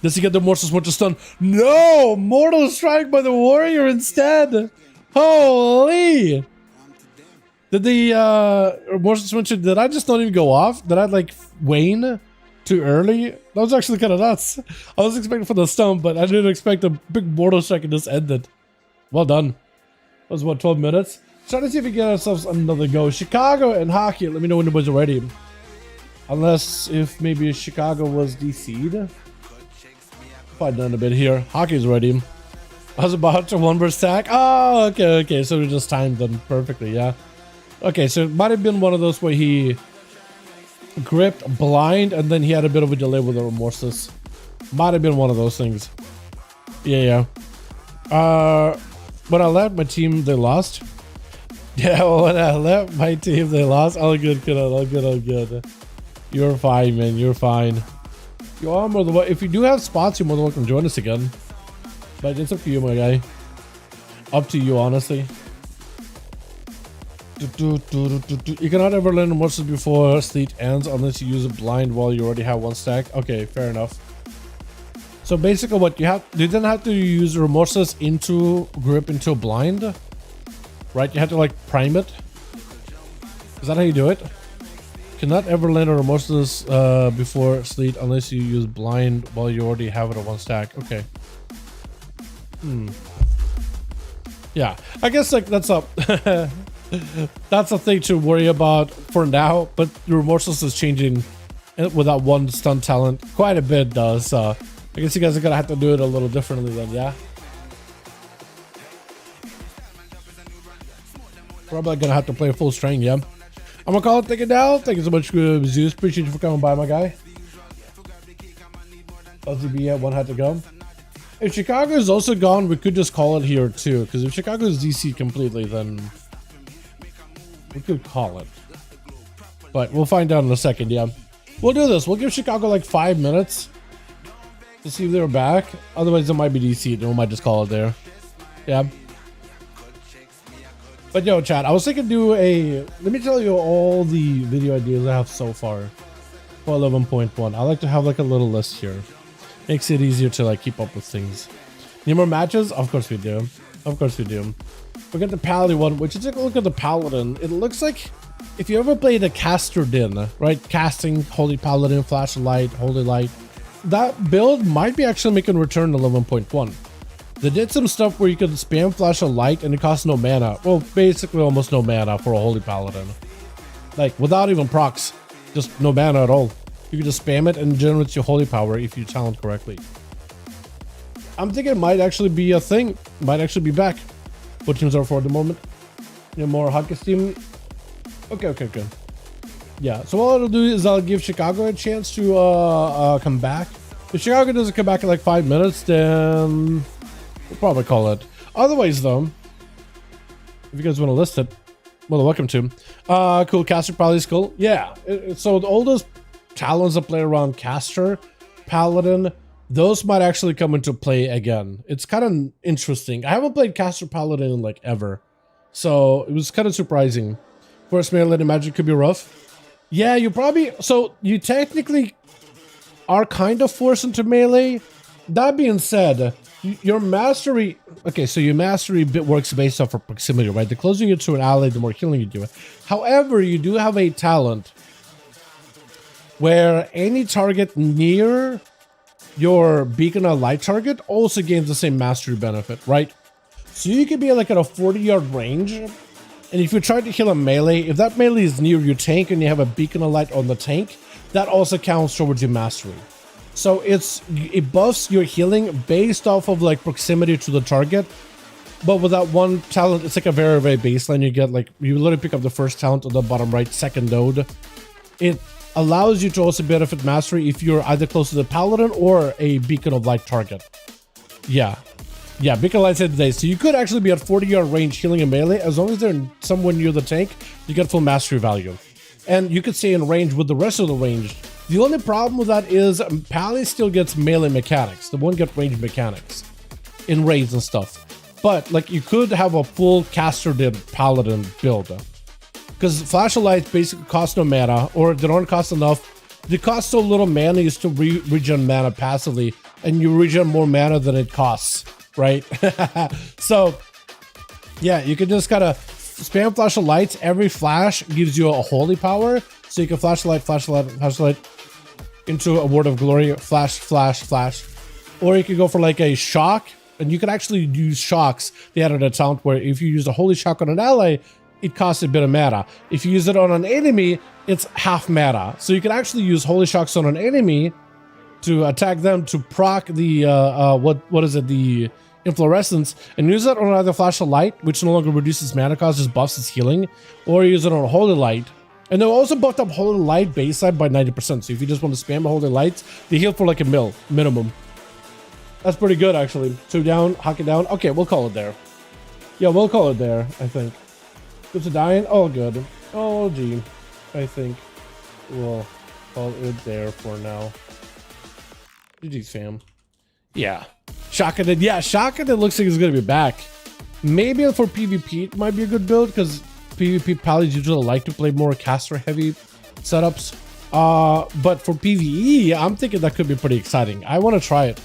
Does he get the remorseless winter stun? No! Mortal strike by the warrior instead. Holy! Did the remorseless winter, did I just not even go off? Did I like wane too early? That was actually kind of nuts. I was expecting for the stun, but I didn't expect a big mortal strike and just ended. Well done. That was what, 12 minutes? Trying to see if we get ourselves another go. Chicago and hockey. Let me know when the boys are ready. Unless if maybe Chicago was DC'd. Fight down a bit here. Hockey's ready. I was about to one burst attack. Oh, okay. So we just timed them perfectly, yeah. Okay, so it might have been one of those where he gripped blind and then he had a bit of a delay with the remorseless. Might have been one of those things. Yeah. When I left my team, they lost. Yeah, when I left my team, they lost. All good. You're fine, man. You're fine. You are more than welcome. If you do have spots, you're more than welcome to join us again. But it's up to you, my guy. Up to you, honestly. You cannot ever learn remorseless before sleet ends unless you use a blind while you already have one stack. Okay, fair enough. So basically, what you didn't have to use remorseless into grip into a blind. Right, you have to like prime it. Is that how you do it? Cannot ever land a remorseless before sleet unless you use blind while you already have it on one stack. Okay. Yeah, I guess like that's up. That's a thing to worry about for now. But the remorseless is changing with that one stun talent quite a bit, though. So I guess you guys are gonna have to do it a little differently then, yeah. Probably gonna have to play full string, yeah. I'm gonna call it, take it down. Thank you so much, Zeus. Appreciate you for coming by, my guy. LZB at one had to go. If Chicago is also gone, we could just call it here too. Because if Chicago is DC completely, then we could call it. But we'll find out in a second, yeah. We'll do this. We'll give Chicago like 5 minutes to see if they're back. Otherwise, it might be DC. Then we might just call it there. Yeah. But yo, chat, I was thinking do a... Let me tell you all the video ideas I have so far for 11.1. I like to have like a little list here. Makes it easier to like keep up with things. Need more matches? Of course we do. Of course we do. We got the Paladin one, which is take a look at the Paladin. It looks like if you ever played a caster din, right? Casting, Holy Paladin, Flashlight, Holy Light. That build might be actually making a return to 11.1. They did some stuff where you could spam Flash of Light and it costs no mana. Well, basically almost no mana for a Holy Paladin. Like, without even procs. Just no mana at all. You can just spam it and it generates your Holy Power if you talent correctly. I'm thinking it might actually be a thing. Might actually be back. What teams are for at the moment? More hockey team. Okay. Yeah, so what I'll do is I'll give Chicago a chance to come back. If Chicago doesn't come back in like 5 minutes, then... we'll probably call it. Otherwise, though, if you guys want to list it, well, welcome to. Cool, Caster probably is cool. Yeah, so all those talents that play around Caster, Paladin, those might actually come into play again. It's kind of interesting. I haven't played Caster Paladin in like ever, so it was kind of surprising. First melee magic could be rough. Yeah, you probably... so you technically are kind of forced into melee. That being said, your mastery... okay, so your mastery bit works based off of proximity, right? The closer you get to an ally, the more healing you do. However, you do have a talent where any target near your beacon of light target also gains the same mastery benefit, right? So you could be like at a 40-yard range, and if you try to heal a melee, if that melee is near your tank and you have a beacon of light on the tank, that also counts towards your mastery. So it buffs your healing based off of like proximity to the target But with that one talent, it's like a very, very baseline. You get like, you literally pick up the first talent on the bottom right, second node. It allows you to also benefit mastery if you're either close to the paladin or a beacon of light target. Yeah, beacon of light today. So you could actually be at 40-yard range healing a melee. As long as they're somewhere near the tank, you get full mastery value. And you could stay in range with the rest of the range. The only problem with that is Pally still gets melee mechanics. They won't get range mechanics in raids and stuff. But like you could have a full caster paladin build. Because flash of lights basically cost no mana, or they don't cost enough. They cost so little mana, you still regen mana passively, and you regen more mana than it costs, right? So yeah, you can just gotta spam flash of lights. Every flash gives you a holy power, so you can flash light into a word of glory, flash, or you could go for like a shock, and you can actually use shocks. They added a talent where if you use a holy shock on an ally, it costs a bit of mana. If you use it on an enemy, it's half mana. So you can actually use holy shocks on an enemy to attack them to proc the what is it, the inflorescence, and use it on either flash of light, which no longer reduces mana cost, just buffs its healing, or use it on holy light. And they also buffed up holy light base side by 90%. So if you just want to spam holy lights, they heal for like a minimum. That's pretty good actually. 2 down, hock it down. Okay, we'll call it there. Yeah, we'll call it there, I think. Good to dying. Oh, good. Oh, gee. I think we'll call it there for now. GG's fam. Yeah. Shocking. Yeah, Shocking. It looks like it's going to be back. Maybe for PvP, it might be a good build because PvP Pallies usually like to play more caster heavy setups. But for PvE, I'm thinking that could be pretty exciting. I want to try it.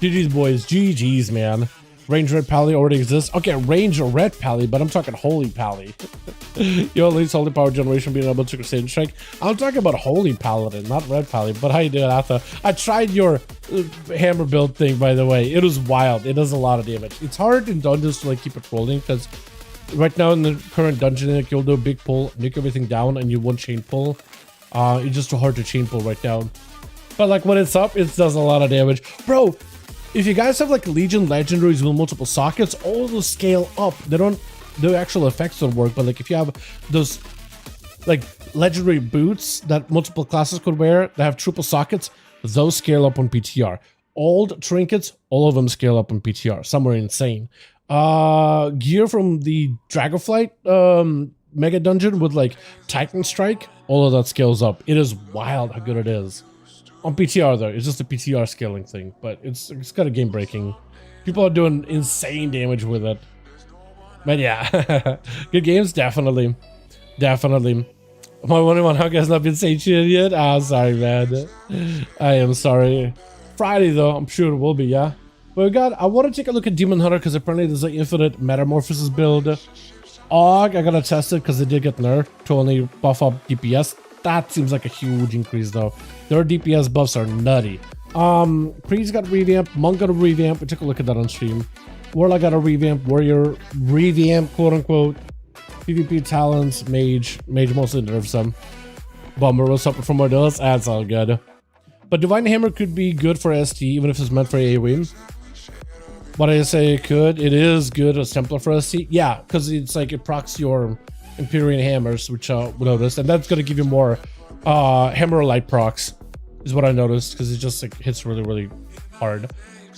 GG's boys. GG's, man. Range red pally already exists. Okay, range red pally, but I'm talking holy pally. Yo, at least holy power generation being able to Crusader Strike. I'm talking about holy paladin, not red pally. But how you doing, Atha? I tried your hammer build thing, by the way. It was wild. It does a lot of damage. It's hard in dungeons to like keep it rolling because right now in the current dungeon, like, you'll do a big pull, nuke everything down, and you won't chain pull. It's just too hard to chain pull right now. But like when it's up, it does a lot of damage, bro. If you guys have like Legion legendaries with multiple sockets, all those scale up. The actual effects don't work, but like if you have those like legendary boots that multiple classes could wear that have triple sockets, those scale up on PTR. Old trinkets, all of them scale up on PTR. Some are insane. Gear from the Dragonflight mega dungeon with like Titan Strike, all of that scales up. It is wild how good it is. On PTR though, it's just a PTR scaling thing, but it's kind of game breaking. People are doing insane damage with it. But yeah, good games, definitely. Am I wondering why Hug has not been satiated yet? Ah, sorry, man. I am sorry. Friday though, I'm sure it will be, yeah. But we got, I want to take a look at Demon Hunter because apparently there's an infinite metamorphosis build. Og, I gotta test it because it did get nerfed to only buff up DPS. That seems like a huge increase though. Their DPS buffs are nutty. Priest got revamped, Monk got a revamp. We took a look at that on stream. Warlock got a revamp, Warrior revamp, quote unquote. PvP talents, Mage mostly nerfs them. Bummer was up from more deals. That's all good. But Divine Hammer could be good for ST even if it's meant for AoE. What I say it could, it is good as Templar for ST. Yeah, because it's like it procs your Empyrean hammers, which we noticed, and that's gonna give you more hammer light procs, is what I noticed, because it just like hits really hard.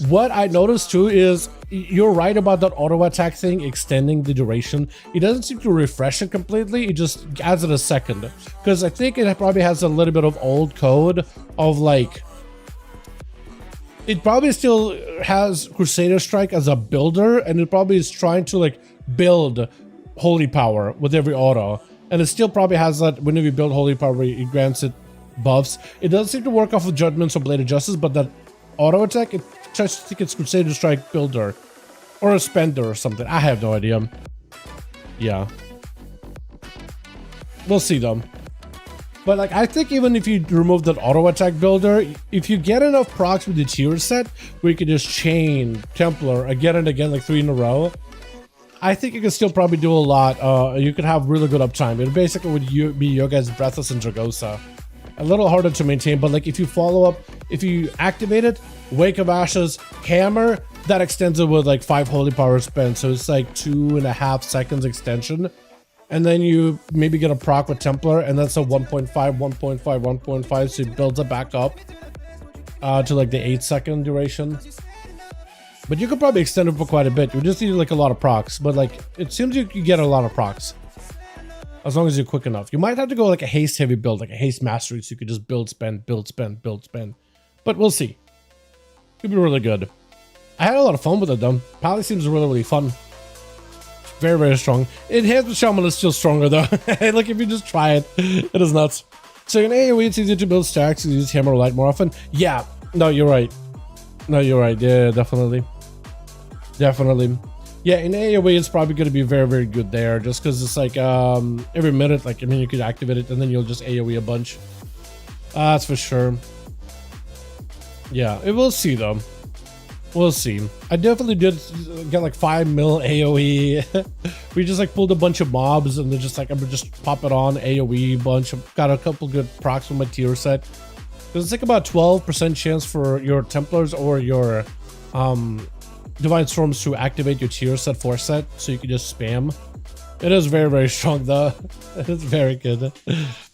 What I noticed too is you're right about that auto attack thing extending the duration. It doesn't seem to refresh it completely. It just adds it a second, because I think it probably has a little bit of old code of like. It probably still has Crusader Strike as a builder, and it probably is trying to like build holy power with every auto, and it still probably has that whenever you build holy power it grants it buffs. It doesn't seem to work off of judgments or blade of justice, but that auto attack, it tries to think it's Crusader Strike builder or a spender or something. I have no idea. Yeah, we'll see though. But like I think even if you remove that auto attack builder, if you get enough procs with the tier set where you can just chain Templar again and again like 3 in a row, I think you can still probably do a lot. You could have really good uptime. It basically would be your guys' Breathless and Dragosa. a little harder to maintain, but like if you follow up, if you activate it, Wake of Ashes, Hammer, that extends it with like 5 holy power spent, so it's like 2.5 seconds extension. And then you maybe get a proc with Templar, and that's a 1.5, 1.5, 1.5, so it builds it back up to like the 8-second duration. But you could probably extend it for quite a bit. You just need like a lot of procs, but like it seems you get a lot of procs as long as you're quick enough. You might have to go like a haste heavy build, like a haste mastery, so you could just build, spend, build, spend, build, spend. But we'll see. Could be really good. I had a lot of fun with it though. Pally seems really, really fun. Very, very strong. Enhanced with Shaman is still stronger though. Like if you just try it, it is nuts. So in AoE, it's easier to build stacks. You use Hammer or Light more often. Yeah, no, you're right. No, you're right. Yeah, definitely. Definitely. Yeah, in AoE, it's probably going to be very, very good there. Just because it's like every minute, like, I mean, you could activate it and then you'll just AoE a bunch. That's for sure. Yeah, it will see though. We'll see. I definitely did get like 5 mil AoE. We just like pulled a bunch of mobs and then just like, I'm gonna just pop it on AoE bunch. I've got a couple good procs from my tier set. There's like about 12% chance for your Templars or your Divine Storms to activate your tier set 4 set, so you can just spam. It is very, very strong though. It is very good.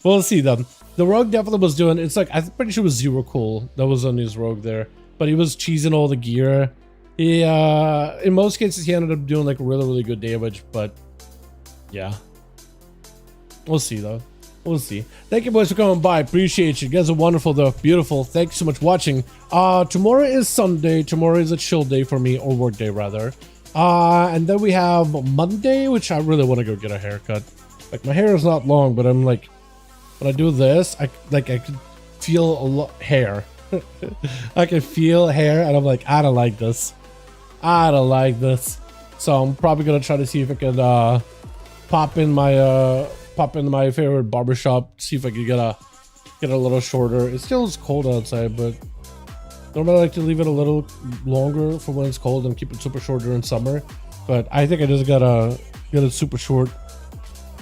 We'll see them. The Rogue definitely was doing, it's like, I'm pretty sure it was Zero Cool that was on his Rogue there. But he was cheesing all the gear. He, in most cases, he ended up doing like really, really good damage. But yeah, we'll see though. We'll see. Thank you boys for coming by. Appreciate you. You guys are wonderful though. Beautiful. Thank you so much for watching. Tomorrow is Sunday. Tomorrow is a chill day for me, or work day rather. And then we have Monday, which I really want to go get a haircut. Like my hair is not long, but I'm like, when I do this, I can feel a lot hair. I can feel hair and I'm like, I don't like this. I don't like this. So I'm probably gonna try to see if I can pop in my favorite barbershop, see if I can get a little shorter. It still is cold outside, but normally I like to leave it a little longer for when it's cold and keep it super short during summer. But I think I just gotta get it super short.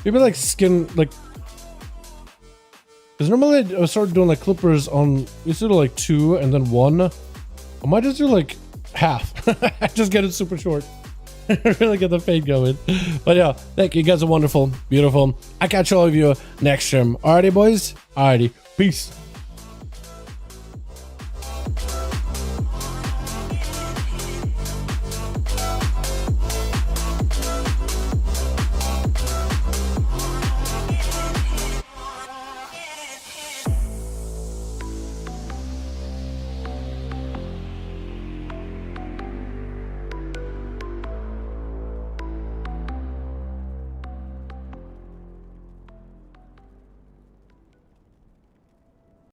Maybe like skin, like, because normally I started doing like clippers on, used to do like 2 and then 1. I might just do like half. I just get it super short. Really get the fade going. But yeah, thank you. You guys are wonderful, beautiful. I catch all of you next stream. Alrighty, boys. Alrighty, peace.